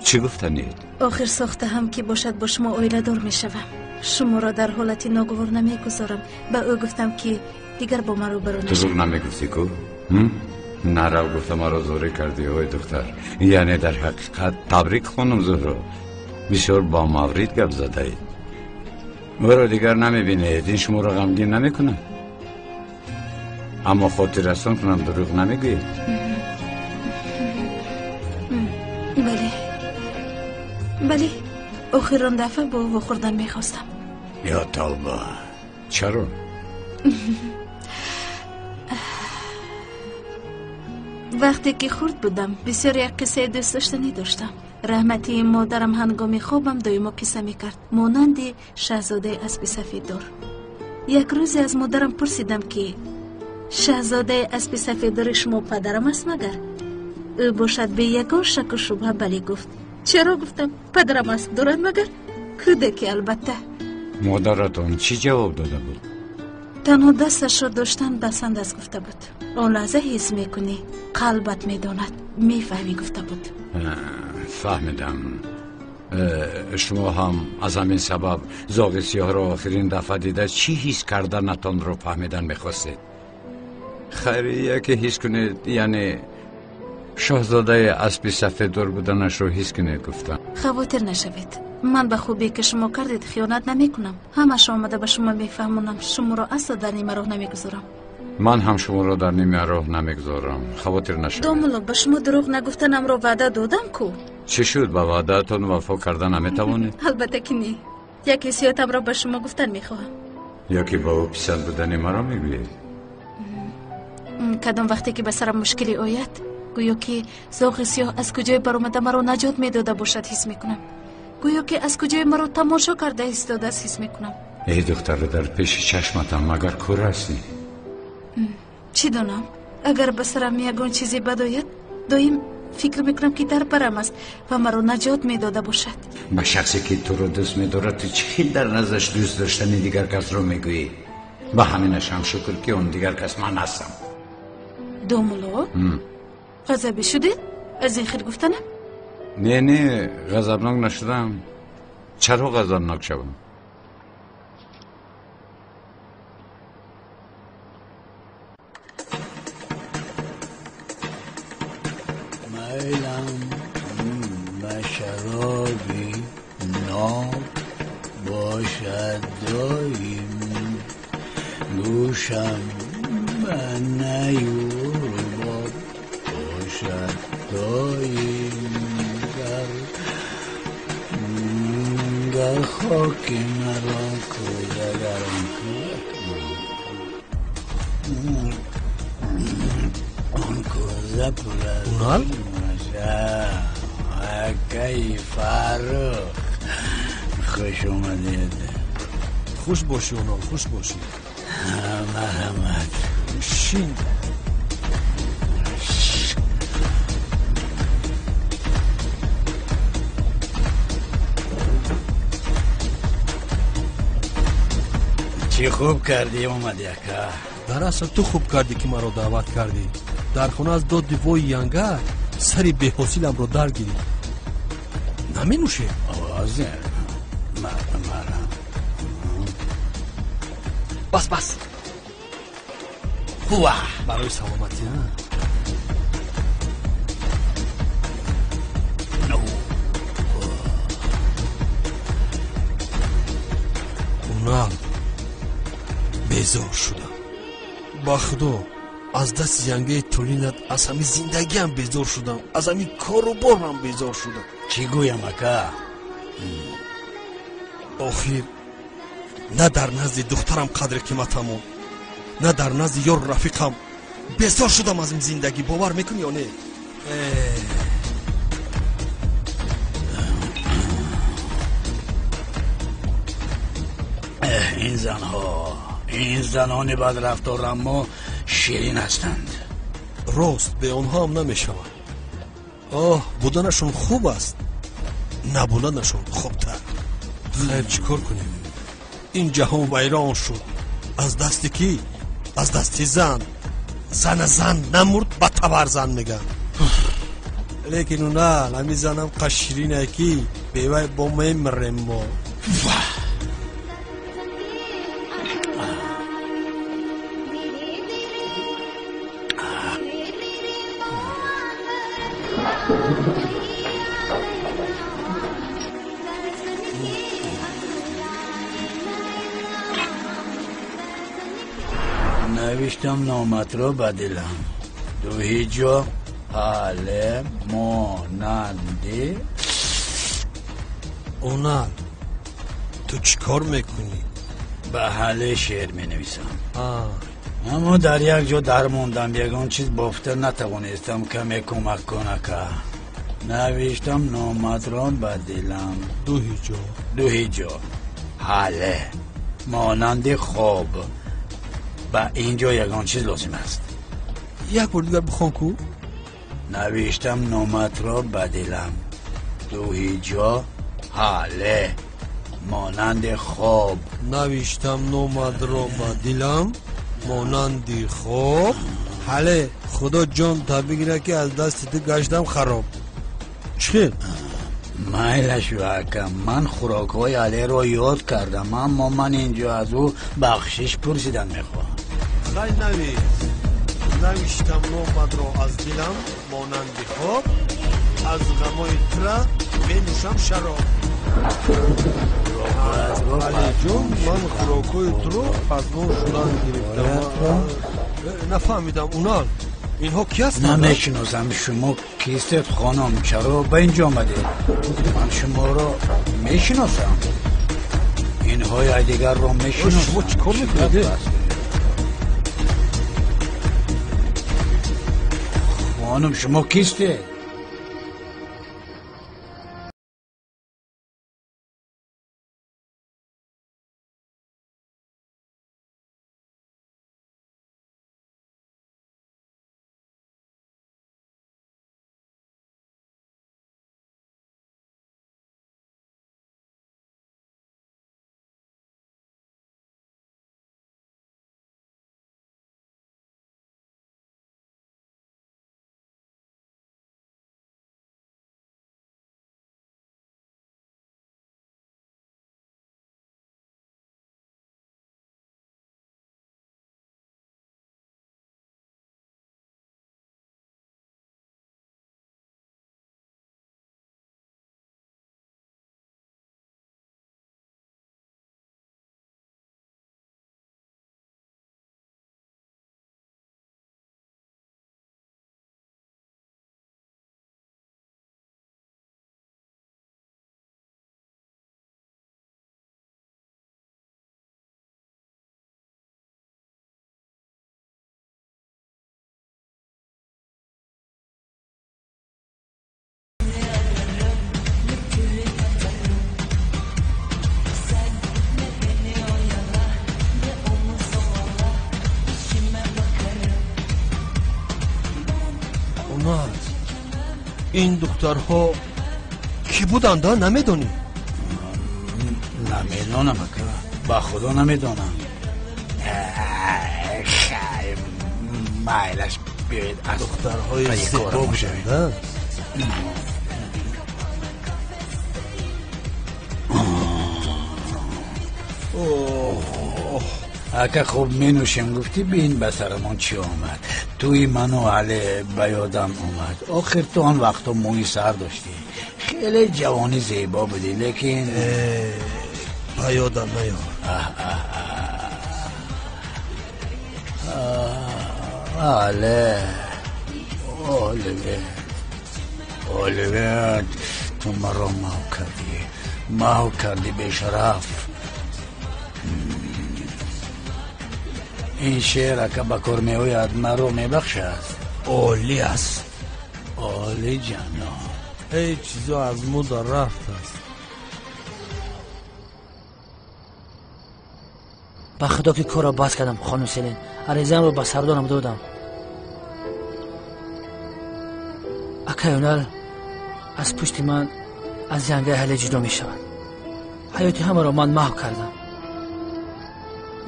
чӣ гуфтанид? охир сохтаҳам ки бошад бо шумо оиладор мешавам. шуморо дар ҳолати ногувор намегузорам. ба ӯ гуфтам ки дигар бо маро баро нашавад. дурӯғ намегуфтӣ ку? нарав гуфта маро зорӣ кардӣ ой духтар. яъне дар ҳақиқат табрик хонум зӯҳро, бисёр бомаврид гап задаед. ӯро дигар намебинед, ин шуморо ғамгин намекунад. аммо хотиррасон кунам, дурӯғ намегӯед. бале, охирон дафъа бо вохӯрдан мехостам. ё тавба, чаро? вақте ки хурд будам бисёр як қиссаи дӯстдоштанӣ доштам. раҳмати модарам ҳангоми хобам доимо қисса мекард, монанди шаҳзодаи аспи сафеддор. як рӯзе аз модарам пурсидам ки шаҳзодаи аспи сафеддори шумо падарам аст магар? ӯ бошад бе ягон шаку шубҳа бале гуфт. чаро гуфтам, падарам аст дорад магар? кӯдаки албатта. модаратон чӣ ҷавоб дода буд? танҳо дасташро доштан басанд аст гуфта буд. он лаҳза ҳис мекунӣ, қалбат медонад, мефаҳмӣ гуфта буд. фаҳмидам. шумо ҳам аз ҳамин сабаб зоғи сиёҳро охирин дафъа дида чӣ ҳис карданатонро фаҳмидан мехостед? хайр, яке ҳис кунед, яъне шоҳзодаи аспи сафеддор буданашро ҳис кунед гуфтам. хавотир нашавед. ман ба хубие ки шумо кардед хиёнат намекунам. ҳамааш омада ба шумо мефаҳмонам. шуморо асла дар нима роҳ намегузорам. ман ҳам шуморо дар нима роҳ намегузорам. хавотир нашавед. домуло, ба шумо дурӯғ нагуфтанамро ваъда додам ку. чӣ шуд, ба ваъдаатон вафо карда наметавонед? албатта ки не. як ҳиссиётамро ба шумо гуфтан мехоҳам. ё ки ба ӯ писанд будани маро мегӯед? кадом вақте ки ба сарам мушкиле ояд, гӯё ки зоғи сиёҳ аз куҷои баромада маро наҷот медода бошад ҳис мекунам. گویا که از کجای مرا تماشا کرده ایستاده است حس میکنم. ای دختر در پیش چشمتم مگر کور هستی؟ چی دانم؟ اگر به سرم یگان چیزی بد آید دایم فکر میکنم که در برم است و مرا نجات میداده باشد. با شخصی که تو رو دوست میدارد تو چی در نظرش دوست داشتنی دیگر کس رو میگویی؟ با همینش هم شکر که اون دیگر کس من هستم. دومولو؟ غضبی شدید؟ از این خیر گفتنم؟ نه غضبناک نشدم. چرا غضبناک شوم؟ میلم به شرابی ناب باشد دایم، گوشم به نیور باب باشد دایم. گر خاک مرا کودگرم آن کوزه پرد اکی فرخ خوش اومدید. خوش باشی اونال، خوش باشی. مرحمت. شین چی خوب کردی اومدی اکا؟ در اصل تو خوب کردی که مرا دعوت کردی. در خونه از دو دیوای ینگر سری بی‌حاصلم رو درگیری. نمی نوشه؟ آوازه مرم. بس خواه برای سلامتی ها. اونال بیزار شدم. با خدا از دست ینگه تولینت از همین زندگی هم بیزار شدم، از همین کار و بار هم بیزار شدم. چی گویم اکا؟ آخر نه در نزد دخترم قدر قیمتمو، نه در نزد یار رفیقم بیزار شدم از این زندگی. باور میکنی یا نه؟ این زنان بد رفتار اما شیرین هستند. راست به آنها هم نمیشود. بودنشون خوب است، نبودنشون خوبتر. خیر چیکار کنیم؟ این جهان ویران شد از دستی کی؟ از دستی زن نمرد به تبر زن میگن. لیکن اونال همی زنم قشرینه کی بیوی با میمرم ما. نوشتم نامت را بدلم. دو هیجا حال ماننده. اونال تو چی کار میکنی؟ به حال شعر می نویسم. اما در یک جا در موندم، یکان چیز بافته نتوانستم کمی کمک کنه که نوشتم نامت را بدلم. دو هیجا حاله مانند خواب. با اینجا یکان چیز لازم است. یک بار دیگر بخوان کو. نوشتم نامت را بدلم. دو هیجا حاله مانند خواب. نوشتم نامت را بدلم مانند خواب. حاله خدا جان تا بگیره که از دست تو گشتم خراب. چه؟ مایلش واکم من خوراک های علی را یاد کردم، اما من اینجا از او بخشش پرسیدن میخوام. خیلی نوشتم نامت را از دلم مانند خواب. از غمای تره می نوشم شراب. علی جون من خوراکای تو رو از نو شدن گرفتم. نفهمیدم اونال اینها کی هستند؟ نمیشناسم. شما کیستید خانم؟ چرا به اینجا آمده؟ من شما را میشناسم. اینها دیگر را میشناسم. شما چی کار میکنید؟ خانم شما کیستید؟ این دخترها کی بودن دا نمیدونی؟ نمیدونم اکا، با خدا نمیدونم. مایلش بیاید از دخترهای زیبا بودن. اگه خوب می نوشیم گفتی بین به سرمان چی آمد. توی منو علی به یادم اومد. آخر تو آن وقتا موی سر داشتی، خیلی جوانی زیبا بودی، لیکن به یادم نیار. علی اولویت تو مرا محو کردی بیشرف. این شعر که با کار میوید مرا میبخشد. عالی است، عالی جانا. ای چیزا از مو در رفت است. با خدا که کار را باز کردم خانم سلین، عریضه‌ام رو به سردارم دادم. اکایونال از پشت من از جنگ اهل جدا می شود. حیاتی همه را من محو کردم.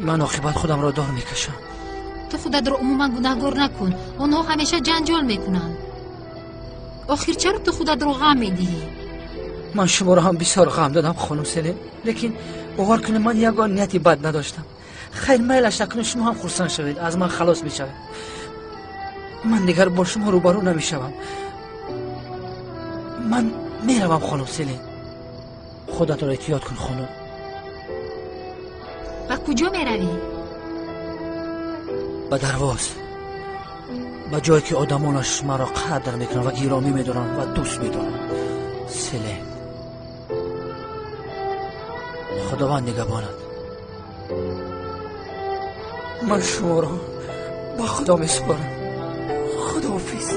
من عاقبت خودم را دار میکشم. تو خودت را عموما گناهکار نکن، آنها همیشه جنجال میکنن. آخر چرا تو خودت را غم میدهی؟ من شما را هم بسیار غم دادم خانم سلیم، لیکن باور کنید من یگان نیتی بد نداشتم. خیر میلش نکنید شما هم خرسند شوید، از من خلاص میشوید. من دیگر با شما روبرو نمیشوم. من میروم خانم سلیم. خودت را احتیاط کن خانم. و کجا میروی؟ به درواز، به جایی که آدمانش مرا قدر میکنن و گرامی میدارن و دوست میدارن. سلیم، خداوند نگهبانت. من شما را با خدا میسپارم. خداحافظ.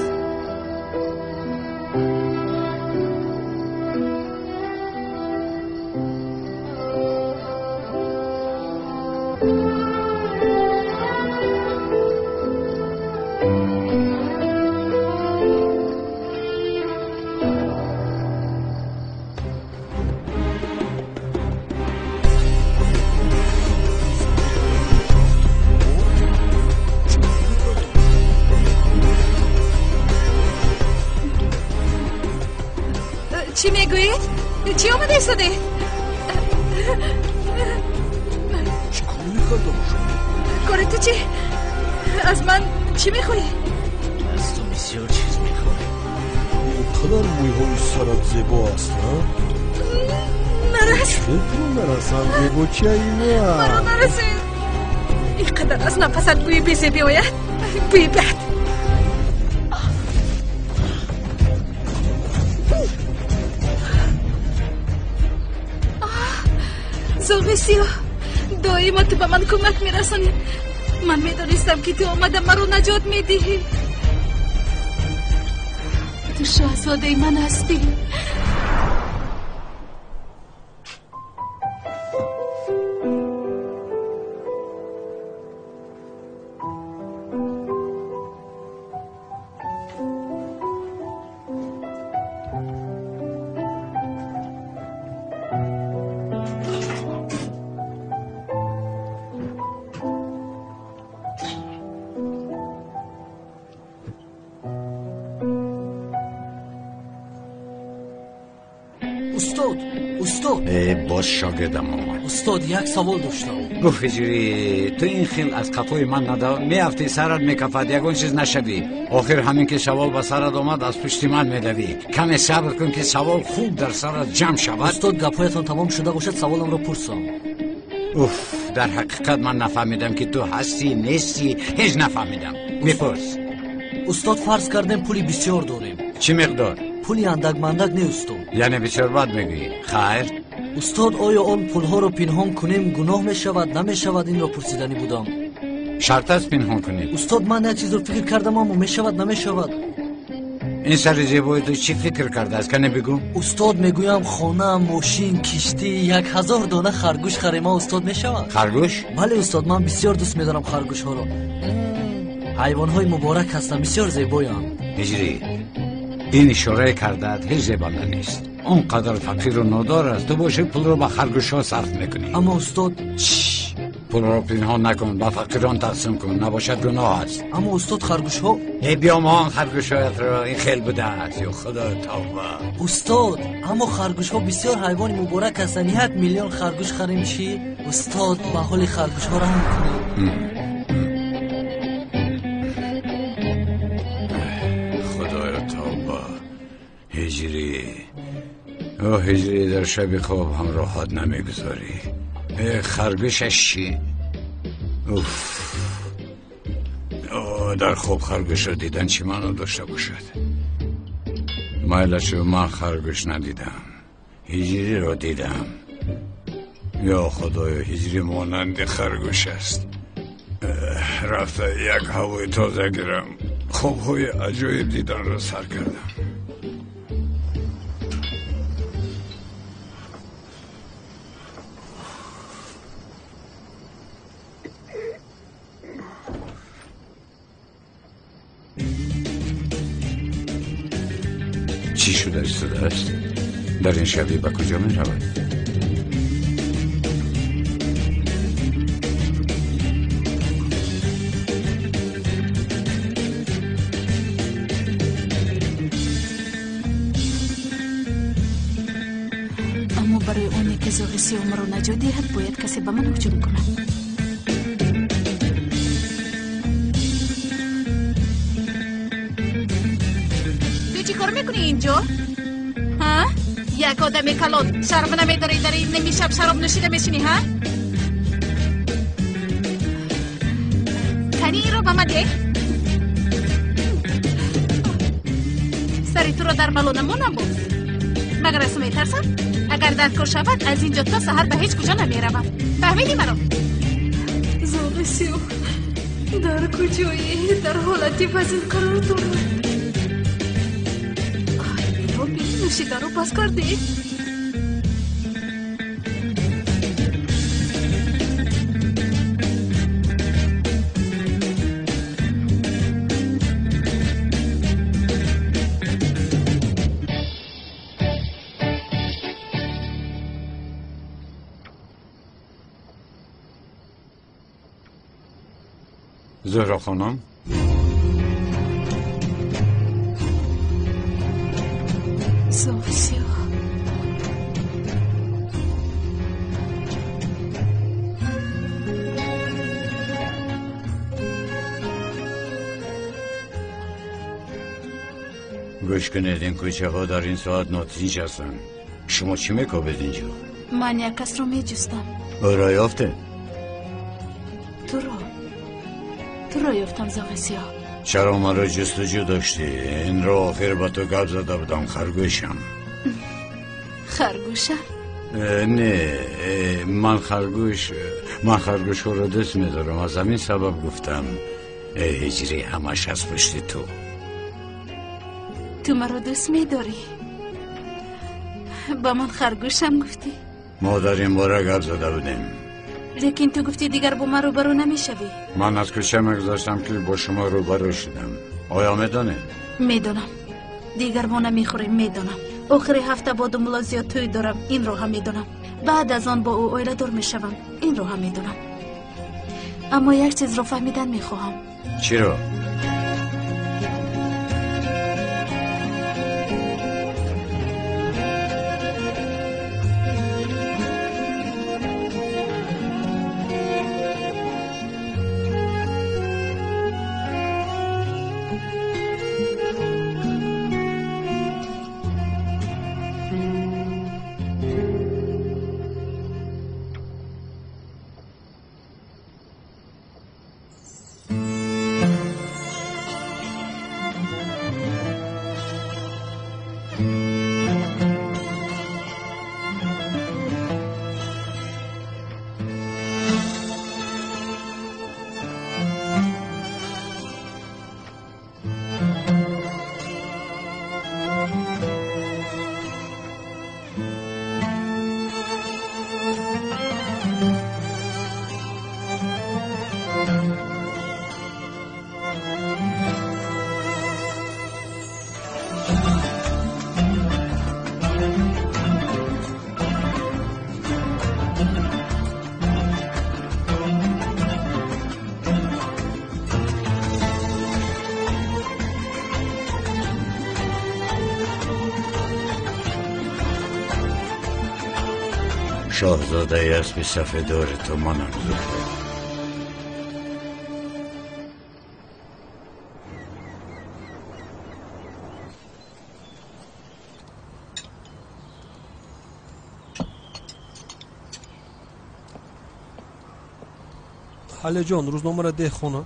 چی میگویید؟ چی آمده ایستاده؟ چی کار میکرده باشم؟ کار تو چی؟ از من چی میخوایی؟ از تو بسیار چیز میخوایی. قدر مویهای سرت زیبا است ها؟ نرس. چطور نرسم زیبا چی اینه؟ مرا نرسید. این قدر از نفست بوی بیزی بیاید. بوی بد. زوغ سیاه، دائما تو به من کمک میرسانی. من میدانستم که تو آمده مرا نجات میدهی. تو شاهزاده من هستی. استاد باز شاگردم آمد. استاد یک سوال داشتم. گفت هجری تو این خیل از قفای من ندا میافتی سرت میکفد یگون چیز نشدی. آخر همین که سوال به سرت آمد از پشت من میدوی. کمی صبر کن که سوال خوب در سرت جمع شود. استاد گپایتان تمام شده باشد سوالم را پرسم. اوف، در حقیقت من نفهمیدم که تو هستی نیستی، هیچ نفهمیدم. میپرس. استاد فرض کردیم پولی بسیار داریم. چی مقدار؟ پولی اندک مندک نه استاد. یعنی بسیار بد میگویی. خیر استاد آیا آن پولها رو پنهان کنیم گناه میشود نمیشود؟ این را پرسیدنی بودم. شرط است پنهان کنید. استاد من یک چیز رو فکر کردم اما میشود نمیشود. این سر زیبایی تو چی فکر کرده است کنه بگو؟ استاد میگویم خانه، ماشین، کشتی، 1000 دانه خرگوش خریم استاد میشود. خرگوش؟ بله استاد، من بسیار دوست میدارم خرگوش ها رو. حیوان های مبارک هستن، بسیار زیبایی هم. هجری این اشاره کردت هیچ زبانه نیست. اونقدر فقیر و نادار است تو باشی پول رو به خرگوش ها صرف میکنی. اما استاد پول رو پنهان نکن، به فقیران تقسیم کن، نباشد گناه است. اما استاد خرگوش ها بیا ما خرگوش هایت رو این خیل بده است. یا خدا توبه استاد، اما خرگوش ها بسیار حیوان مبارک هستند. 1 میلیون خرگوش خرید میشی. استاد به حال خرگوش ها رحم کنید. خدایا توبه. هجری در شب خواب هم راحت نمیگذاری. خرگوشش چی؟ در خواب خرگوش رو دیدن چی منو داشته باشد؟ مایلشو من خرگوش ندیدم، هجری رو دیدم. یا خدایا هجری مانند خرگوش است. رفته یک هوای تازه گیرم، خوابهای عجایب دیدن رو سر کردم. چی شده ایستاده است؟ در این شبیه به کجا می رود؟ اما برای اونی که زوغ سیام رو نجات دهد باید کسی به من هجوم کند. کار میکنی اینجا؟ ها؟ یک آدم کلان شرم نمیداری در این نمی شب شراب نشیده میشینی ها؟ کنی این رو به من ده؟ سری تو رو در بلو نمونم بود مگر از میترسم؟ اگر دستکار شود از اینجا تا سحر به هیچ کجا نمیروم. فهمیدی منو؟ زوغ سیاه در کجایی؟ در حالتی وزن قرار دارد. نوشیده رو پاس کردی؟ زهرا خانم زوغ سیاه گوش کنید این کوچه ها در این ساعت ناتیج هستن. شما چی میکابید اینجا؟ من یک کس رو میجستم. او را یافته؟ تو را یافتم زوغ سیاه. چرا من را جستجو داشتی؟ این را آخر با تو گپ زده بودم. خرگوشم. خرگوشم؟ نه من خرگوش ها رو دوست میدارم. از همین سبب گفتم هجری همش از پشت تو مرا دوست میداری؟ با من خرگوشم گفتی؟ ما در این باره گپ زده بودیم. لیکن تو گفتی دیگر با من روبرو نمیشوی. من از کوچه مگذاشتم که با شما روبرو شدم. آیا میدانه؟ میدونم. دیگر ما نمیخوریم. میدونم. آخر هفته با دنبال زیاد توی دارم. این رو هم میدونم. بعد از آن با او اویله دار میشوم. این رو هم میدونم. اما یک چیز رو فهمیدن میخواهم. چی رو؟ شاهزاده اسب سفیدار تو منم زهره. حاله جان روزنامه را ده خونه.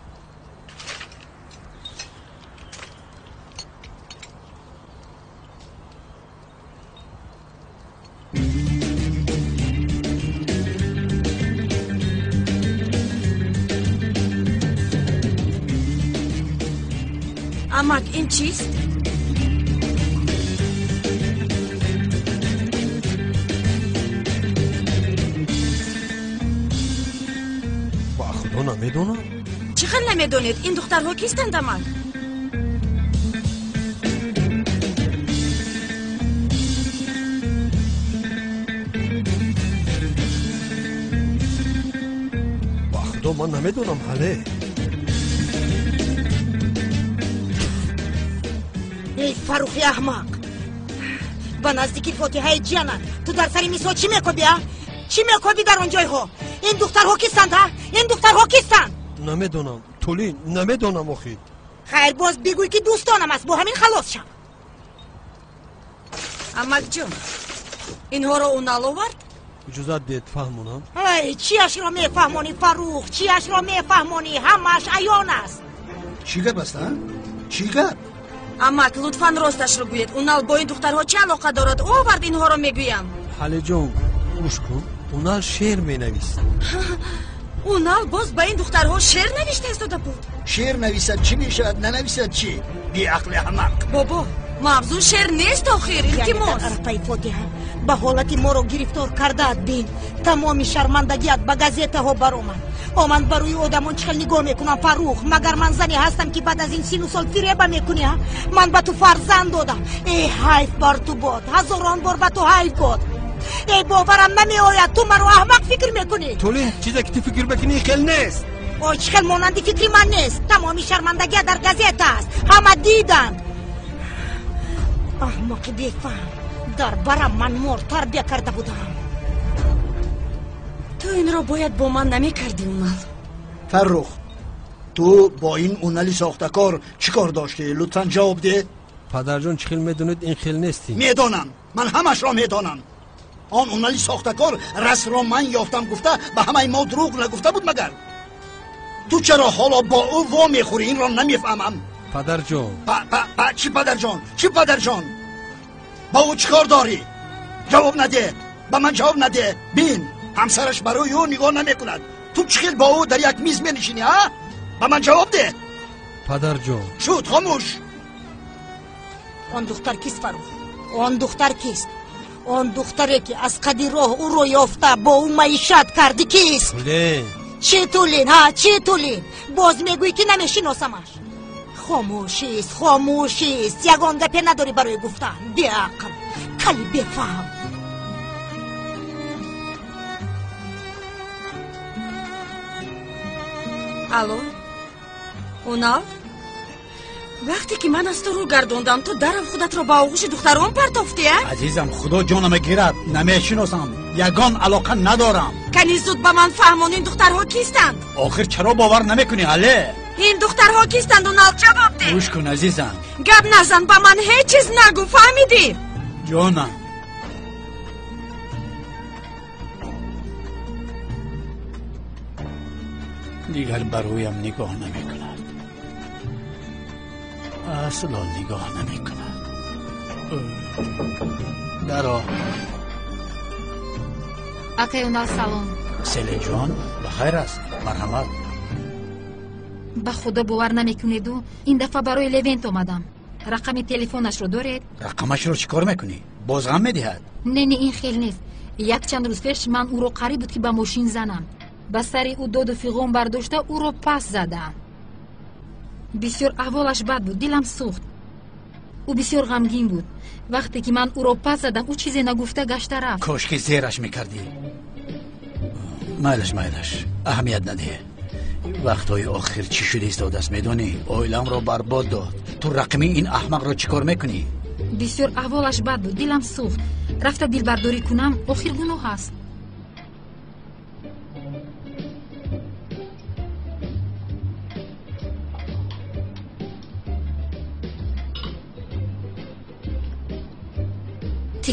امک این چیست؟ با خدا نمیدونم. چقدر نمیدونید این دخترها کیستند امک؟ با خدا من نمیدونم حاله. ای فروخی احمق، با نزدیکی فاتحه جانت تو در سری میسو چی میکوبی؟ چی میکوبی در اونجای ها؟ این دخترها کیستند ها؟ این دخترها کیستند؟ نمیدونم تولی، نمیدونم اخی. خیر باز بگوی که دوستانم است، با همین خلاص شم. امک جون اینها رو اونال آورد؟ اجازت دید فهمونم. ای چیش را میفهمونی فروخ؟ چیش را میفهمونی؟ همش عیان است. چی گپ است ها؟ چی گپ؟ امک لطفاً راستش رو گوید. اونال با این دخترها چه علاقه دارد؟ آورد اینها رو میگویم. حاله جان گوش کن، اونال شعر مینویسد. اونال باز با این دخترها شعر نوشته استاده بود. شعر نویسد چی میشود؟ ننویسد چی؟ بی عقل احمق. بابا موضوع شعر نیست آخر. التماس عرفای فاتحه به حالتی ما رو گرفتار کرده بین. تمامی شرمندگیت به گازیته ها برآمد. من بروی آدمان چخل نگاه میکنم فروخ؟ مگر من زنی هستم که بعد از این سین و سال فریبه میکنی؟ من به تو فرزند دادم. ای حیف بر تو باد، هزاران بار به تو حیف باد. ای باورم نمی آید تو مرا احمق فکر میکنی. تولی چیزی که تو فکر بکنی خیل نیست. اوه چخل مانندی فکری من نیست. تمامی شرمندگی در گازیت است، همه دیدن. احمق بیفهم، در برم من مور تربیه کرده بودم. تو این را باید با من نمی کردی اونال. فرخ تو با این اونالی ساختکار چی کار داشتی؟ لطفا جواب ده. پدر جان چخیل میدونید این خیل نیستی؟ میدانم، من همش را میدانم. آن اونالی ساختکار رس را من یافتم گفته به همه ما دروغ نگفته بود مگر؟ تو چرا حالا با او وا میخوری؟ این را نمیفهمم. پدر جان چی پدر جان؟ چی پدر جان؟ با او چی کار داری؟ جواب نده، به من جواب نده. بین همسرش برای او نگاه نمی کند. تو چخیل با او در یک میز می نشینی ها؟ به من جواب ده. پدر جان شد خاموش. آن دختر کیست فروخ؟ آن دختر کیست؟ آن دختری که از قدی راه او رو یافته با او معیشت کردی کیست؟ تولین. چی تولین ها؟ چی تولین؟ باز میگویی که نمیشناسمش. خاموشیست، خاموشیست. یگان گپی نداری برای گفتن. بی عقل، کلی بفهم. الو اونال، وقتی که من از تو رو گردوندم تو درم خودت رو با آغوش دختران پرتافتی؟ عزیزم خدا جانم گیرد، نمیشناسم، یگان علاقه ندارم. کنی زود به من فهمون این دخترها کیستند؟ آخر چرا باور نمیکنی حاله؟ این دخترها کیستند اونال؟ جواب ده. گوش کن عزیزم، گپ نزن، به من هیچ چیز نگو، فهمیدی؟ جانم دیگر برویم نگاه نمی کند، اصلا نگاه نمی کند. درا اکای اونال سلام. سلی جان بخیر است، مرحمت. به خدا باور نمیکنید این دفعه برای لونت اومدم. رقم تلفنش رو دارید؟ رقمش رو چیکار میکنی؟ باز غم میدهد؟ نه این خیلی نیست. یک چند روز پیش من او رو قریب بود که با ماشین زنم. به سری او داد و فیغون برداشته او رو پس زدم. بسیار احوالش بد بود، دلم سوخت. او بسیار غمگین بود. وقتی که من او رو پس زدم او چیزی نگفته گشته رفت. کاش که زیرش میکردی. مایلش اهمیت نده. وقتای آخر چی شده است دست میدونی؟ اویلم رو برباد داد. تو رقمی این احمق رو چیکار میکنی؟ بسیار احوالش بد بود، دلم سوخت. رفته دل برداری کنم آخر گناه هست.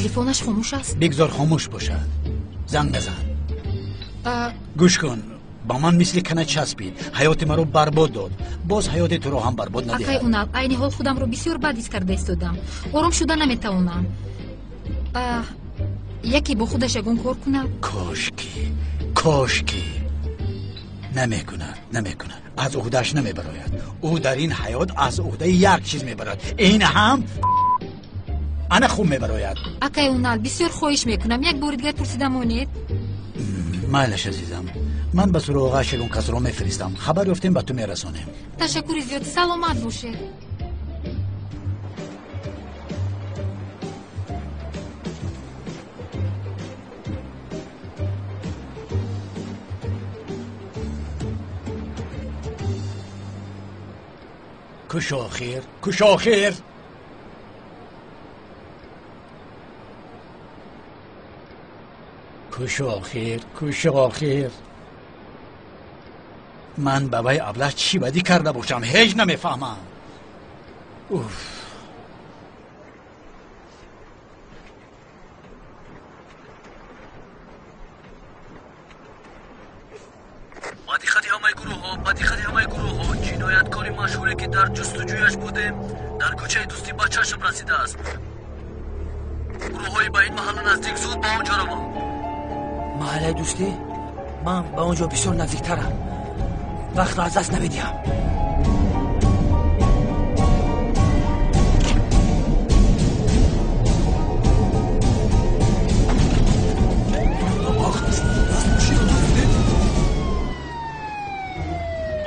تلفنش خاموش است. بگذار خاموش باشد. زنگ بزن. گوش کن. با من مثل کنه چسبید. حیات مرا برباد داد. باز حیات تو رو هم برباد ندهد. اکای اونال عین حال خودم رو بسیار بد حس کرده ایستادم. آرام شدن نمیتوانم. یکی با خودش یگون کار کنه. کاشکی نمیکند. از عهدهش نمیبراید. او در این حیات از عهده یک چیز میبرد. این هم انا خوب میبراید. اکای اونال بسیار خواهش میکنم یک بار دیگر پرسیدم اونید. مایلش عزیزم. من به سراغ شلون کس رو میفرستم. خبر یافتیم به تو میرسانیم. تشکر زیاد. سلامت باشه. کش آخر من بابای ابله چی بدی کرده باشم هیچ نمیفهمم. بدیخطی همه گروه ها جنایتکاری مشهوری که در جستجویش بودیم در کوچه دوستی با چشم رسیده است. گروه های به این محل نزدیک زود با آنجا روم. محل دوستی؟ من به آنجا بسیار نزدیکترم. وقت را از دست نمیدیم.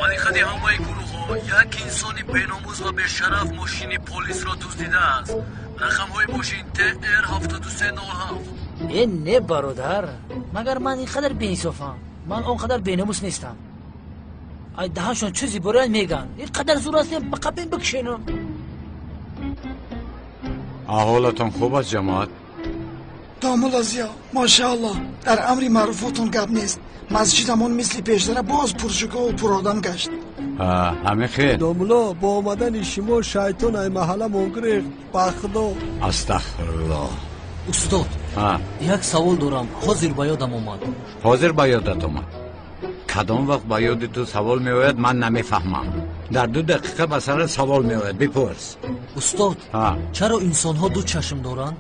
بدیخطی همه گروه ها یک انسانی بیناموز و به شرف ماشین پلیس را دزدیده است. رقم های ماشین TR 7397. این نه برادر، مگر من اینقدر بی‌انصافم؟ من اونقدر بیناموس نیستم. ای دهنشون چیزی برای میگن. اینقدر زور است به قبین بکشینم. احوالتان خوب است جماعت؟ دامولازیا ماشاءالله در امری معروفاتون گپ نیست. مسجدمون مثل پیشتر باز پرشکا و پر آدم گشت. همه خیر. دامولا با آمدن شما شیطان ای محله منگریخت. بخدا استغفرالله. استاد یک سوال دارم. حاضر به یادم اومد. حاضر به یادت اومد؟ کدام وقت به یاد تو سوال میآید من نمیفهمم. در 2 دقیقه به سر سوال میآید. بپرس. استاد چرا انسان ها 2 چشم دارند؟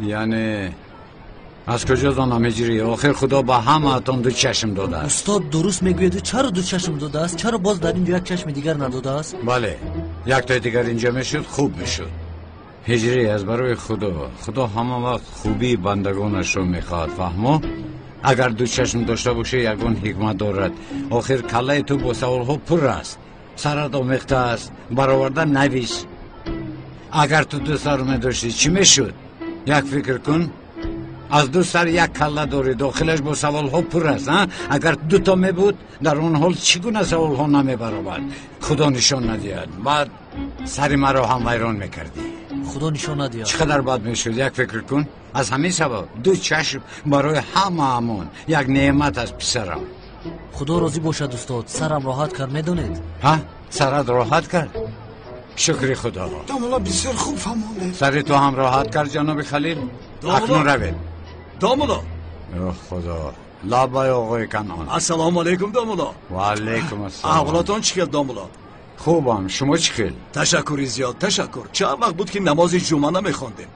یعنی از کجا دانم هجری؟ آخر خدا با همه اتان 2 چشم داده است. استاد درست میگوید. چرا 2 چشم داده است؟ چرا باز در اینجا یک چشم دیگر نداده است؟ بله یک تا دیگر اینجا میشد خوب میشد. هجری از برای خدا همه وقت خوبی بندگانش رو میخواد. فهمو؟ اگر 2 چشم داشته باشه یگان حکمت دارد. آخر کله تو با سوال ها پر است. سرت آمیخته است. برآورده نویس. اگر تو 2 سر میداشتی چی میشد؟ یک فکر کن. از 2 سر یک کله داری. داخلش با سوال ها پر است. اگر 2 تا می بود در اون حال چگونه سوال ها نمی برآورد؟ خدا نشان ندهد. بعد سر مرا هم ویران میکردی. خدا نشان ندهد. چقدر بد میشد. یک فکر کن. از همین سبب 2 چشم برای همون یک نعمت است پسرم. خدا راضی باشد استاد. سرم راحت کرد میدونید. سرت راحت کرد؟ شکر خدا. دامولا بسیار خوب فهمونده. سر تو هم راحت کرد جناب خلیل؟ اکنون روید. دامولا خدا. لابای آقای کنان. السلام علیکم دامولا. و علیکم السلام. احوالتان چیه دامولا؟ خوبم. شما چی خیل؟ تشکری زیاد. تشکر. چند وقت بود که نماز جمعه نمیخواندیم.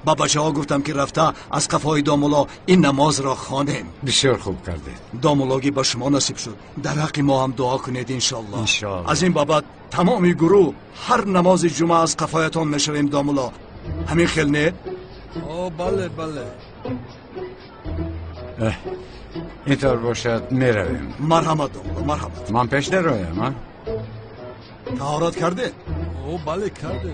با بچه ها گفتم که رفته از قفای دامولا این نماز را خوانیم. بسیار خوب کردید. دامولاگی به شما نصیب شد. در حق ما هم دعا کنید انشالله. از این بابت تمامی گروه هر نماز جمعه از قفایتان میشویم دامولا. همین خیل نه؟ بله. اینطور باشد میرویم. مرحمت دامولا مرحمت. من پیش نرویم. طهارت کرده؟ بله کرده.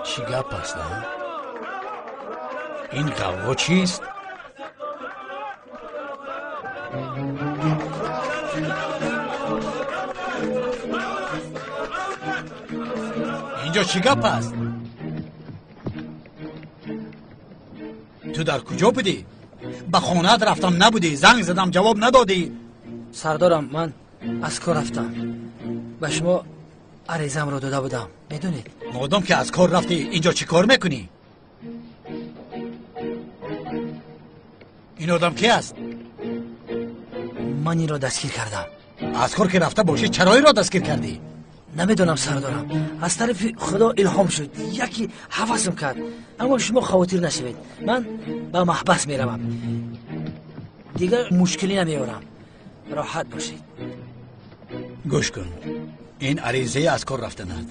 چی گپ است نه؟ این قوا چیست؟ اینجا چی گپ است؟ تو در کجا بودی؟ به خونه‌ات رفتم نبودی، زنگ زدم جواب ندادی. سردارم من از کار رفتم، به شما عریضم رو داده بودم، میدونید. مادام که از کار رفتی اینجا چی کار میکنی؟ این آدم کی است؟ من این را دستگیر کردم. از کار که رفته باشی چرا این را دستگیر کردی؟ نمیدونم سردارم، از طرف خدا الهام شد، یکی حواسم کرد. اما شما خاطر نشوید، من به محبس میروم، دیگر مشکلی نمیارم، راحت باشید. گوش کن، این عریضه از کار رفتنت.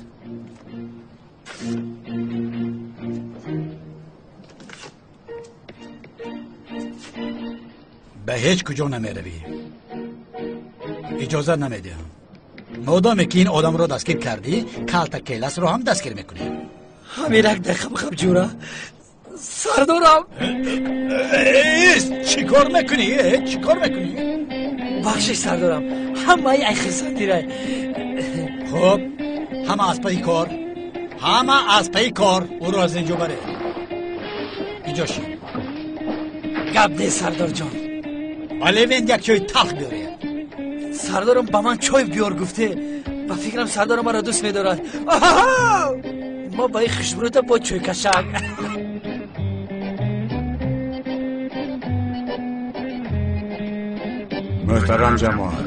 به هیچ کجا نمیروی، اجازه نمیدهم. مادامی که این آدم رو دستگیر کردی، کالتا کیلاس رو هم دستگیر میکنی. همیرک دخم خب جورا سردارم. چی کار میکنی؟ چی کار میکنی؟ بخشش سردارم، همه ای خیصد دیره. خب همه از پای کار، همه از پای کار. او رو از اینجا بره. اینجا شی گپ ده سردار جان. ولی وین یک چای تلخ بیاره. سردارم با من چای بیار گفته، و فکرم سردارم مرا دوست میدارد. ما با این خشبروتا با چای کشک. محترم جماعت،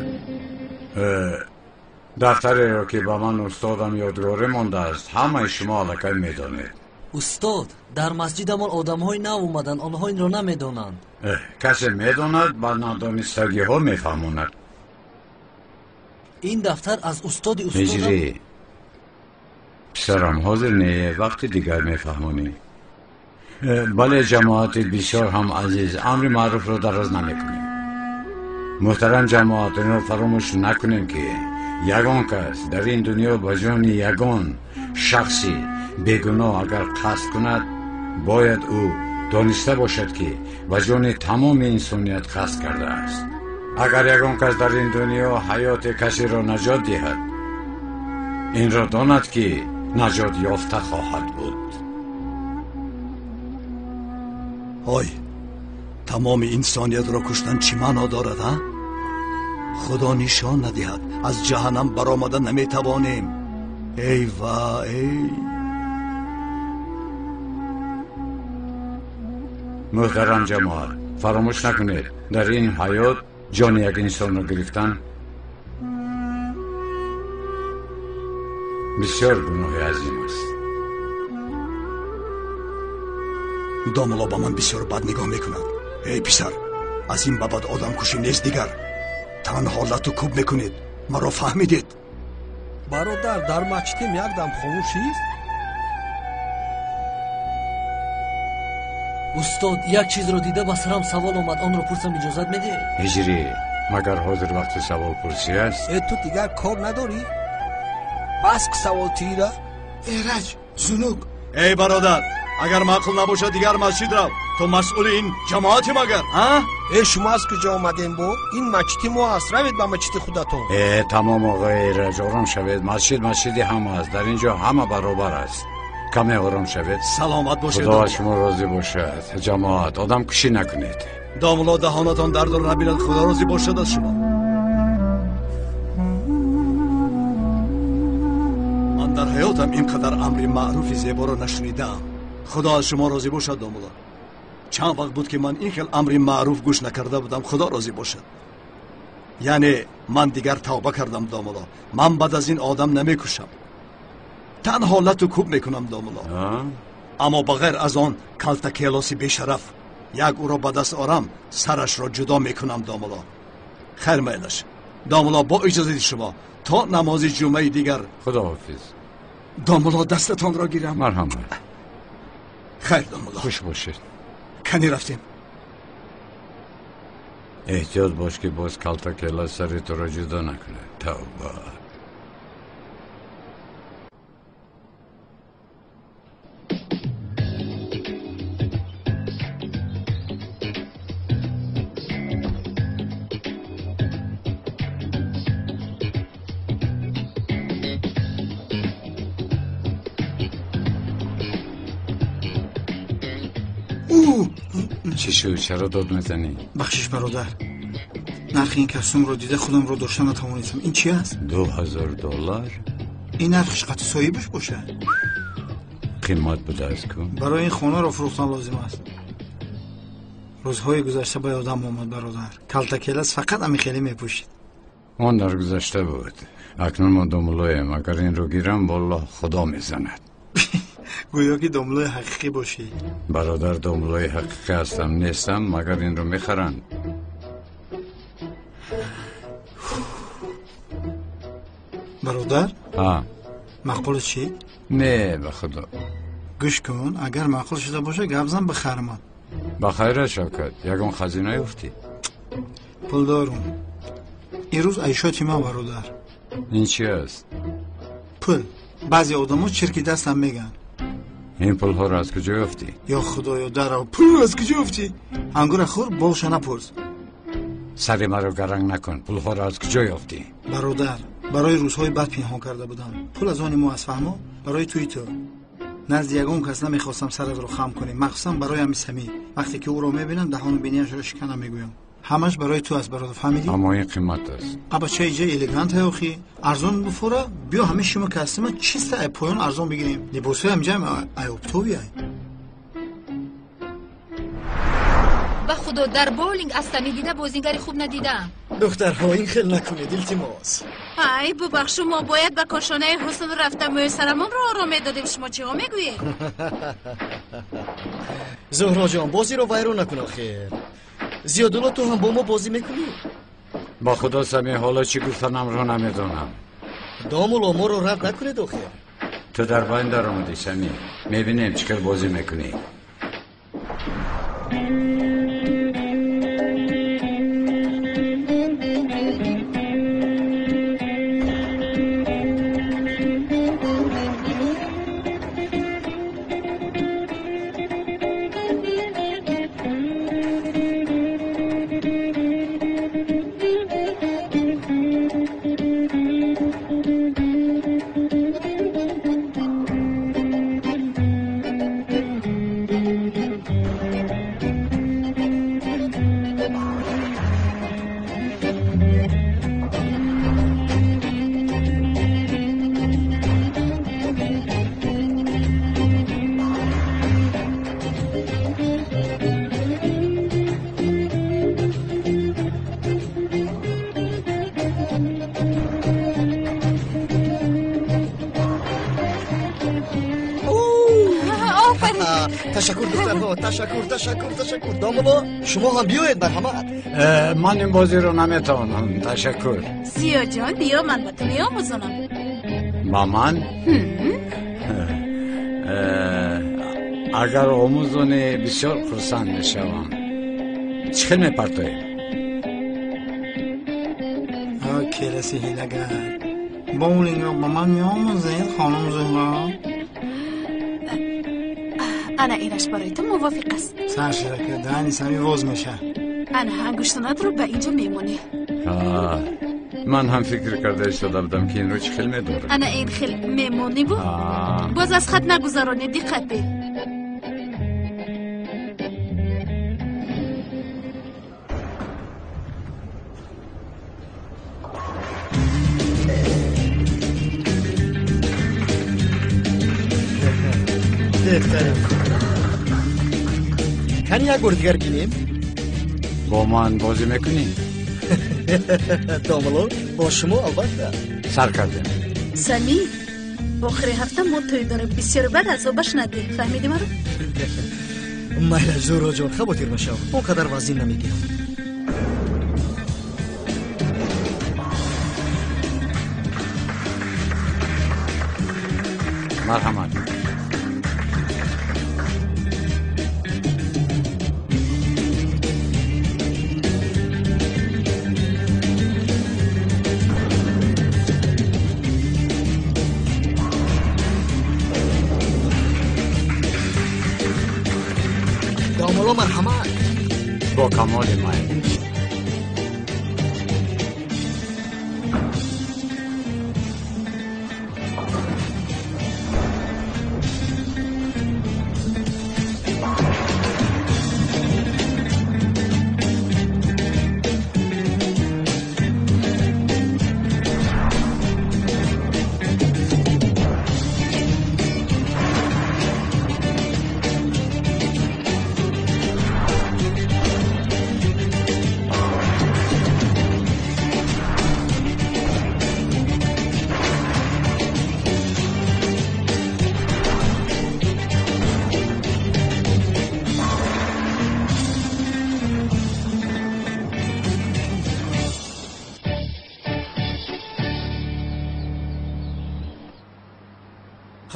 دفتری رو که با من استادم یادگاری مانده است همه شما علکه میدانید. استاد، در مسجدمان آدم های نو اومدن، آنها این رو نمیدانند. کسی میداند با ندانستگی ها میفهموند. این دفتر از استاد مجری پسرم حاضر نیه، وقت دیگر میفهمونی. بله جماعت بسیار هم عزیز، امر معروف رو دراز نمیکنیم. محترم جماعت، این رو فراموش نکنیم که یگان کس در این دنیا با جان یگان شخصی بیگناه اگر قصد کند، باید او دانسته باشد که با جان تمام انسانیت قصد کرده است. اگر یگان کس در این دنیا حیات کسی را نجات دهد، این را داند که نجات یافته خواهد بود. های تمام انسانیت را کشتن چی معنا دارد ها؟ خدا نشان ندهد از جهنم برآمده نمیتوانیم. ای و ای محترم جماعت، فراموش نکنید در این حیات جان یک انسان را گرفتن بسیار گناه عظیم است. داملا با من بسیار بد نگاه میکنند. ای پسر، از این بعد آدم کشی نیست دیگر. تن حالت رو کوب میکنید، مرا فهمیدید؟ برادر، در مسجدیم یک دم خاموشیست. استاد، یک چیز رو دیده با سرم سوال آمد، آن رو پرسم، اجازت میده؟ هجری، مگر حاضر وقت سوال پرسی است؟ تو دیگر کار نداری؟ بس که سوال تیره؟ ایرج، زنوک. ای برادر، اگر معقول نباشد دیگر مسجد رو. تو مسئول این جماعتی مگر؟ ای شما از کجا آمدین بو؟ این مسجد ما است، روید به مسجد خودتون. تمام آقای ایرج، آرام شوید. مسجدی همه است، در اینجا همه برابر است. کمی آرام شوید. سلامت باشید. خدا شما راضی باشد. جماعت، آدم کشی نکنید. داملا دهانتان درد را نبیند، خدا راضی باشد از شما. من در حیاتم اینقدر امر معروف زیبا را نشنیدم. خدا از شما راضی باشد داملا. چند وقت بود که من این خیل امر معروف گوش نکرده بودم. خدا راضی باشد. یعنی من دیگر توبه کردم داملا. من بعد از این آدم نمیکشم، تن حالت رو کوب میکنم داملا. اما بغیر از آن کالتا کیلاسی بیشرف یک او را به دست آرم، سرش را جدا میکنم داملا. خیر میلش داملا، با اجازه شما تا نماز جمعه دیگر. خدا حافظ داملا، دستتان را گیرم. مرحمت. خیر داملا، خوش باشید. کنی رفتیم. احتیاط باش که باز کالتا کیلاس سر تو را جدا نکنه. توبه. چی شد؟ چرا داد میزنی؟ بخشش برادر، نرخ این کاستوم رو دیده خودم رو داشتن نتوانیدم. این چی است؟ $2000. این نرخش قطع صاحبش باشه. قیمت بوده از کن؟ برای این خونه رو فروختن لازم است. روزهای گذشته با یادم آمد برادر، کلتکلس فقط امی خیلی میپوشید. آن در گذشته بود. اکنون ما دملایم. اگر این رو گیرم والله خدا میزند. گویا که دملای حقیقی باشی. برادر دملای حقیقی هستم نیستم مگر این رو میخرند. برادر؟ ها معقول چی؟ نه به خدا. گوش کن، اگر معقول شده باشه گبزن بخرم. بخیر شوکت، یکون خزینه افتی. پول دارم. این روز عیشاتی من برادر. این چی است؟ پول. بعضی آدم‌ها چرکی دستم میگن. این پول ها را از کجا افتی؟ یا خدایا درو، پول از کجا افتی؟ انگور خور باش نپرس. سری مرا گرنگ نکن. پول ها را از کجا افتی؟ برادر، برای روزهای بعد پنهان کرده بودم. پول از آن ما از فهمو برای توی تو. نزد یگان کس نمیخواستم سرت رو خم کنی، مخصوصا برای امی سمی. وقتی که او رو میبینم دهان بینیش رو شکنم میگویم. همش برای تو است برادر، فهمیدی؟ اما این قیمت است. ابا چه ایجا الیگانت های اخی ارزان بفوره. بیا همه شما کاستوم چیست ای پایان ارزان بگیریم. لباسای همجا ای اپتو بیای. به خدا در بولینگ استمی دیده بازیگری خوب ندیدم. دخترها این خیل نکنید التماس. ای ببخشو، ما باید به کاشانه حسن رفتم و سرمون رو آرامه دادیم. شما چی ها میگویید؟ زهرا جان بازی رو ویران نکن آخه. زیادولا تو هم با ما بازی میکنی؟ با خدا سمی حالا چی گفتنم رو نمیدونم. دامولا ما رو رد نکنید آخه. تو در باین در آمدی سمی، میبینیم چکر بازی میکنی. تشکر دخترها، تشکر. دامولا شما هم بیاید مرحمت. من این بازی رو نمیتونم. تشکر. سیا جان بیا من با تو میآموزونم. با من؟ اگر آموزونی بسیار خرسند میشوم. چه میپرتوی؟ کلاسی هیلگر بولینگ رو با من میآموزید خانم زهرا؟ انا اینش برای تو موافق است. سرشرکه دهنی سمی واز میشه. انا انگشتانات رو به اینجا میمونی. من هم فکر کرده شده بودم که این رو چه خیل میداره. انا این خیل میمونی بود. باز از خط نگذارانی، دقت بی. کنی یک بار دیگر گیریم؟ با من بازی میکنی؟ داملو با شما البته. سر کردیم. سمی آخر هفته ما توی دارم، بسیار بد از آبش ندی. فهمیدی مرا؟ مایل زورا جان خباتیر نشو، اونقدر وزین نمیگیرم. مرحمت. دامولا مرحمت. با کمال مایل.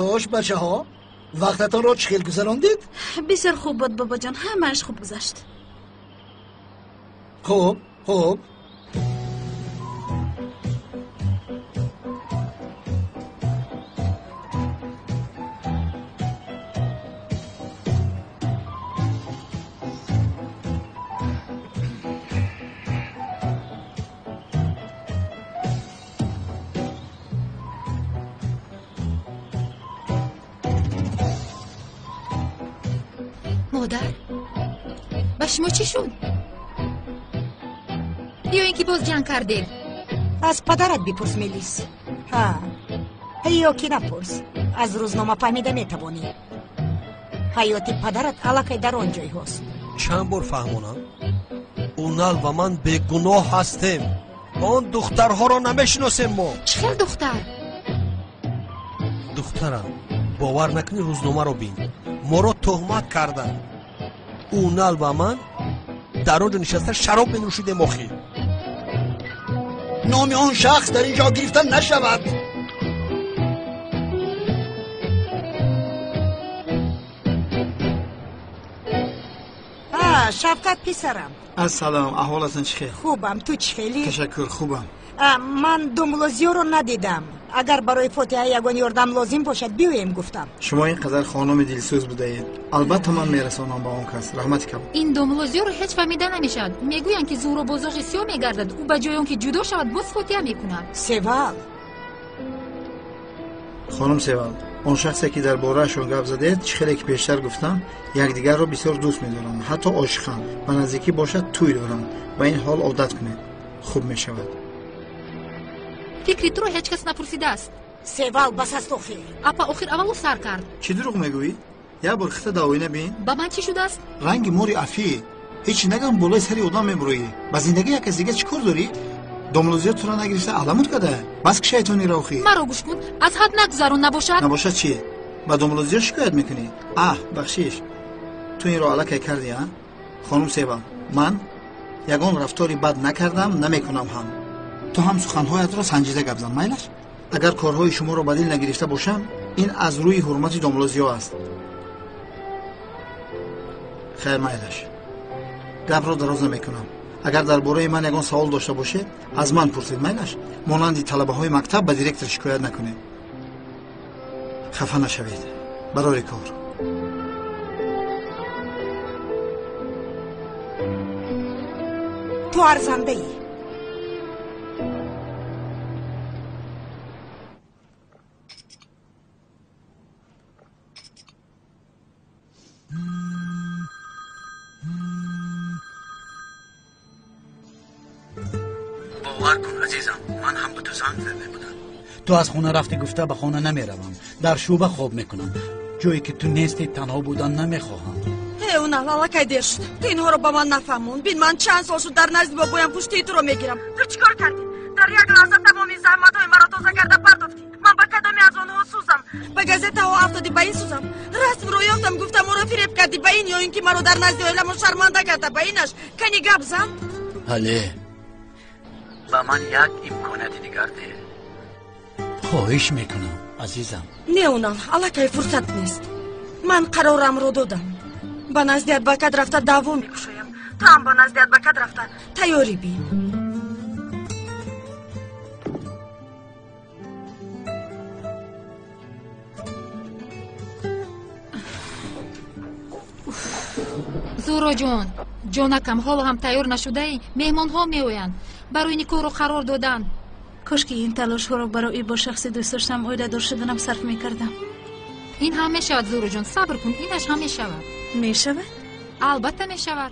خوش بچه ها وقتتان رو چخیل گذراندید؟ بسیار خوب بود بابا جان، همه‌اش خوب گذشت. خوب مادر با شما چی شد؟ یا اینکه باز جنگ کردید؟ از پدرت بپرس میلیس. یا که نپرس، از روزنامه فهمیده میتوانی. حیات پدرت علاقه در آنجای هست. چند بار فهمونم اونال و من بیگناه هستیم. آن دخترها را نمیشناسیم ما. چه دختر؟ دخترم باور نکنی روزنامه رو بین، ما را تهمت کردن. اونال و من در آنجا نشسته شراب بنوشیدیم. آخی نام آن شخص در اینجا گرفتن نشود. شفقت پسرم. السلام، احوالتون چخیر؟ خوبم، تو چخیلی؟ تشکر، خوبم. من دوملوزیو رو ندیدم. اگر برای فاتحه یگان یاردم لازم باشد بیایم گفتم. شما اینقدر خانم دلسوز بودید. البته من میرسانم با اون کس. رحمت کنم. این دوملوزیو رو هیچ فهمیده نمیشد. میگویند که زور و بزرگ سیاه میگردد. او به جای اون که جدا شود باز فاتحه میکند. سوال خانم سوال، اون شخصی که در باره‌شون گپ زدید چخیلی که پیشتر گفتم یکدیگر رو بسیار دوست می‌دارن، حتی عاشقن. به نزدیکی باشد توی دارن. با این حال عادت کنید، خوب میشود. فکری تو رو هیچ کس نپرسیده است. سوال بس است آخر. اپا آخر اول او سر کرد. چی دروغ میگویی؟ یا برخت داوی نبین؟ با من چی شده است؟ رنگ موری افی. هیچ نگم بالای سری آدم میبرویی. با زندگی یک دیگه چیکار داری؟ دوملوزیات تو را نگرفته علامت کده. بس که شیطانی راخی. مرا گوش کن. از حد نگذرون نباشد. نباشد چی؟ با دوملوزیات شکایت میکنی؟ بخشیش. تو این رو علاقه کردی ها؟ خانم سیبا، من یگان رفتاری بد نکردم، نمیکنم هم. تو هم سخنهایت را سنجیده گپ زن میلش. اگر کارهای شما رو بدیل نگرفته باشم، این از روی حرمت دوملوزیا است. خیر میلش. گپ را دراز نمیکنم. اگر درباره من یگان سوال داشته باشه، از من پرسید میلش. مانند طلبه های مکتب به دیرکتور شکایت نکنید. خفه نشوید. برای کار. تو ارزنده ای. باور کن عزیزم، من هم به تو زنگ زده بودم. تو از خونه رفتی گفته به خانه نمیروم، در شوبه خواب میکنم. جایی که تو نیستی تنها بودن نمیخواهم. اون احلالا که دیر شد. تو اینها رو با من نفهمون. بین من چند سال شد در نزد بابایم پشتی تو رو میگیرم. تو چیکار کردی؟ در یک لحظه تمامی زحمت‌های مرا تازه کرده پرداختی. من به کدامی از آنها سوزم؟ به گازته ها افتادی به این سوزم. رسم رو یافتم گفتم مرا فریب کردی به این، یا اینکه مرا در نزد عالم شرمنده کرده به اینش. کنی گپ زن؟ بله. با من یک امکاناتی دیگر ده. خواهش میکنم عزیزم. نه اونال، الکی فرصت نیست. من قرارم رو دادم. با نزدیت با کد رفته دعوا میکشایم. تو هم با نزدیت با کد رفته تیاری بین. زورا جانکم حالا هم تیار نشده ای؟ مهمان ها میویند. برای این کار رو قرار دادن. کاش که این تلاش ها رو برای با شخصی دوست داشتم اویده دار شدنم صرف میکردم. این هم میشود زورا جان، صبر کن، اینش هم میشود. میشود؟ البته میشود.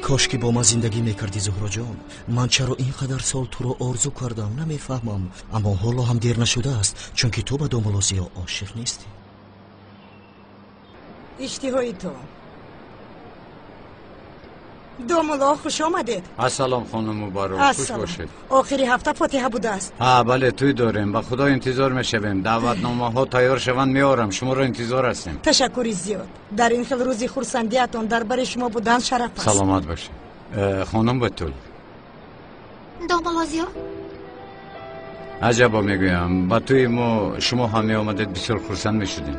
کاش که با ما زندگی میکردی زهرا جان. من چرا اینقدر سال تو رو آرزو کردم نمیفهمم. اما حالا هم دیر نشده است، چون که تو به دوملوزیا عاشق نیستی. اشتهای تو دوملا خوش آمدید. السلام خانم مبارک، خوش باشید. آخری هفته فاتحه بوده است. بله توی داریم، با خدا انتظار میشویم. دعوتنامه ها تیار شوند میارم، شما رو انتظار هستیم. تشکری زیاد. در این خیلی روزی خورسندیتون در بر شما بودن شرف است. سلامت باشید خانم بتول. دوملوزیا عجبا میگویم با توی ما شما همه آمدید بسیار خرسند میشدیم.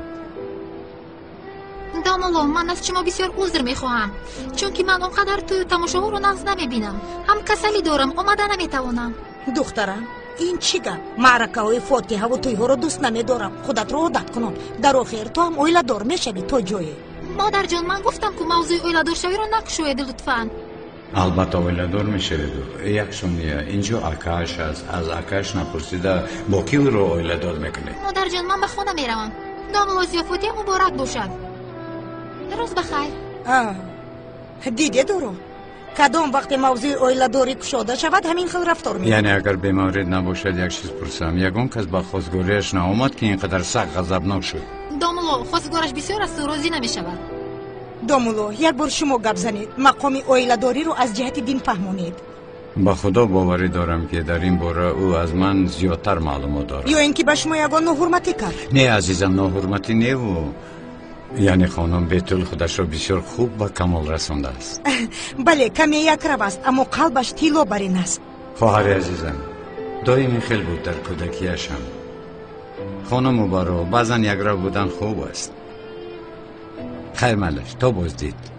دامولو من از شما بسیار عذر میخواهم چون که من اونقدر تو تماشاها رو نقض نمیبینم. هم کسلی دارم آمده نمیتوانم. دخترم این چی گپ؟ معرکه های فاتحه و تویها رو دوست نمیدارم. خودت رو عادت کنم. در آخر تو هم اویله‌دار میشوی تا جایی. مادر جان من گفتم که موضوع اویله‌دار شوی رو نکشوید لطفاً. البته اویله‌دار میشوید. یک شونیه اینجا آکاش است. از آکاش نپرسیده با کی رو اویله‌دار میکنی؟ مادر جان من به خانه میروم. دامولو زیافتی مبارک باشد. روز بخیر. دیده دارو کدام وقت موضوع اویله‌داری کشاده شود همین خیل رفتار میکنه. یعنی اگر بیمارید نباشد یک چیز پرسم یگان کس با خواستگاریش نآمد که اینقدر سخت غضبناک شد؟ دامولو خواستگارش بسیار است و راضی نمیشود. دامولو یک بار شما گپ زنید مقام اویله‌داری رو از جهت دین فهمونید. با خدا باوری دارم که در این باره او از من زیادتر معلومات دارد. یا اینکه به شما یگان ناحرمتی کرد؟ نه عزیزم ناحرمتی نه و یعنی خانم بیتول خودش را بسیار خوب و کمال رسانده است. بله کمی یک رو است اما قلبش تیلو برین است. خواهر عزیزم دائمی خیل بود در کودکیشم. خانم و برو بعضا یک رو بودن خوب است. خیر ملش تا بازدید.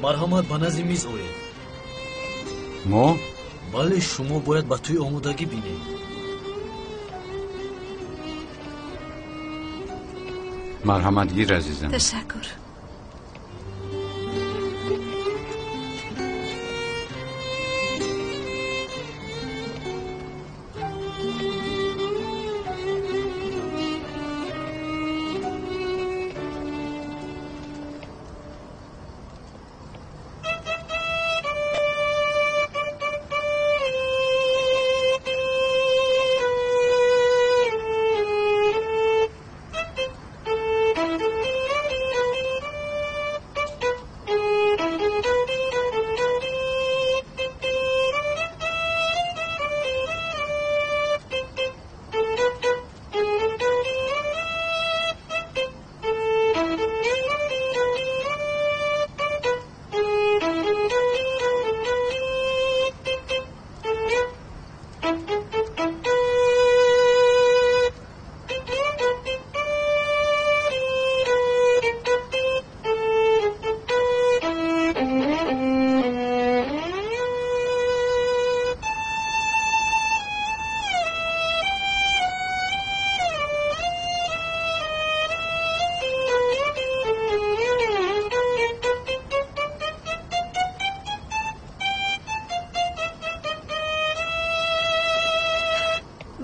مرحمت به نزد میز آیید. ما؟ بله شما باید به توی آمودگی بینید. مرحمت گیر عزیزم. تشکر.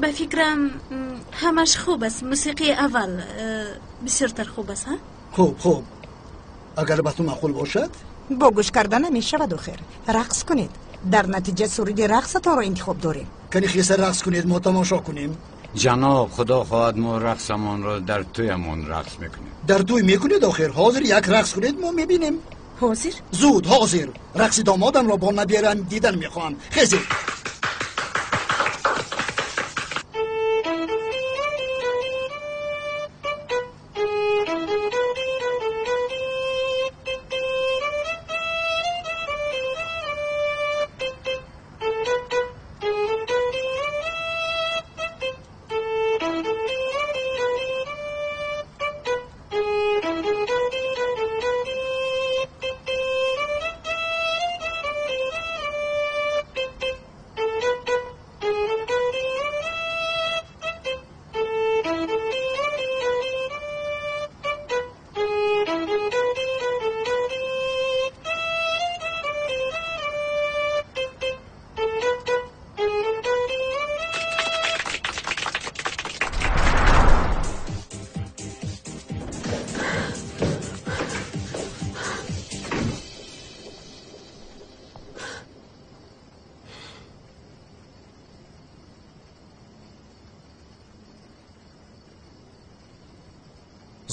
به فکرم همش خوب است. موسیقی اول بسیارتر خوب است. خوب اگر به تو معقول باشد با گوش کردن نمیشود آخر. رقص کنید در نتیجه سرود رقصتان را انتخاب داریم. کنی خیسه رقص کنید ما تماشا کنیم. جناب خدا خواهد ما رقصمان را در تویمون رقص میکنیم. در توی میکنید آخر حاضر یک رقص کنید ما میبینیم. حاضر؟ زود حاضر. رقص دامادم را با نبیرن دیدن میخوام. خیزید.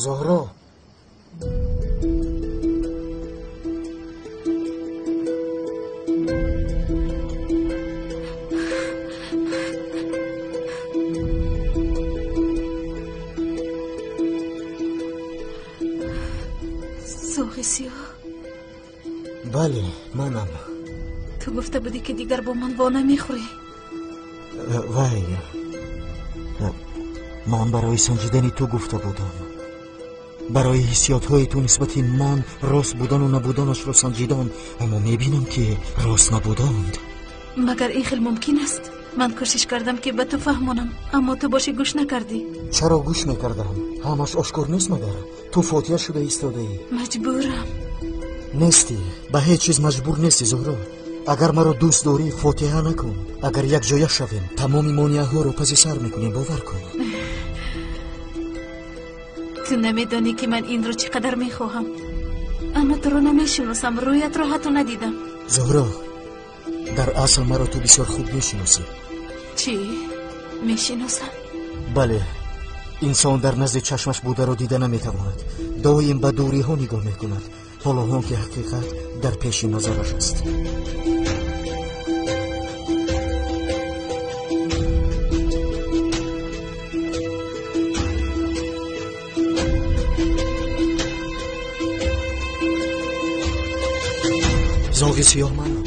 زهرا زوغ سیاه بله منم. تو گفته بودی که دیگر با من وا نمیخوری. وای من برای سنجیدن تو گفته بودم، برای حسیات های تو نسبت من راست بودن و نبودنش رو سنجیدم، اما میبینم که راست نبودند. مگر این خیلی ممکن است؟ من کوشش کردم که به تو فهمونم اما تو باشی گوش نکردی. چرا گوش میکردم؟ همش آشکار نیست مگر؟ تو فاتحه شده ایستاده ای. مجبورم. نیستی، به هیچ چیز مجبور نیستی زهرا. اگر مرا دوست داری فاتحه نکن. اگر یک جایه شویم تمام مانعه ها رو پس سر میکنیم، باور کن. تو نمیدانی که من این رو چقدر میخواهم، اما تو رو نمیشناسم، رویت رو حتی ندیدم. زهرا در اصل مرا تو بسیار خوب میشناسی. چی؟ میشناسم؟ بله، انسان در نزد چشمش بوده رو دیده نمیتواند، دایم به دوری ها نگاه میکند، حالا هم که حقیقت در پیش نظرش است. زاغ سیاه منم.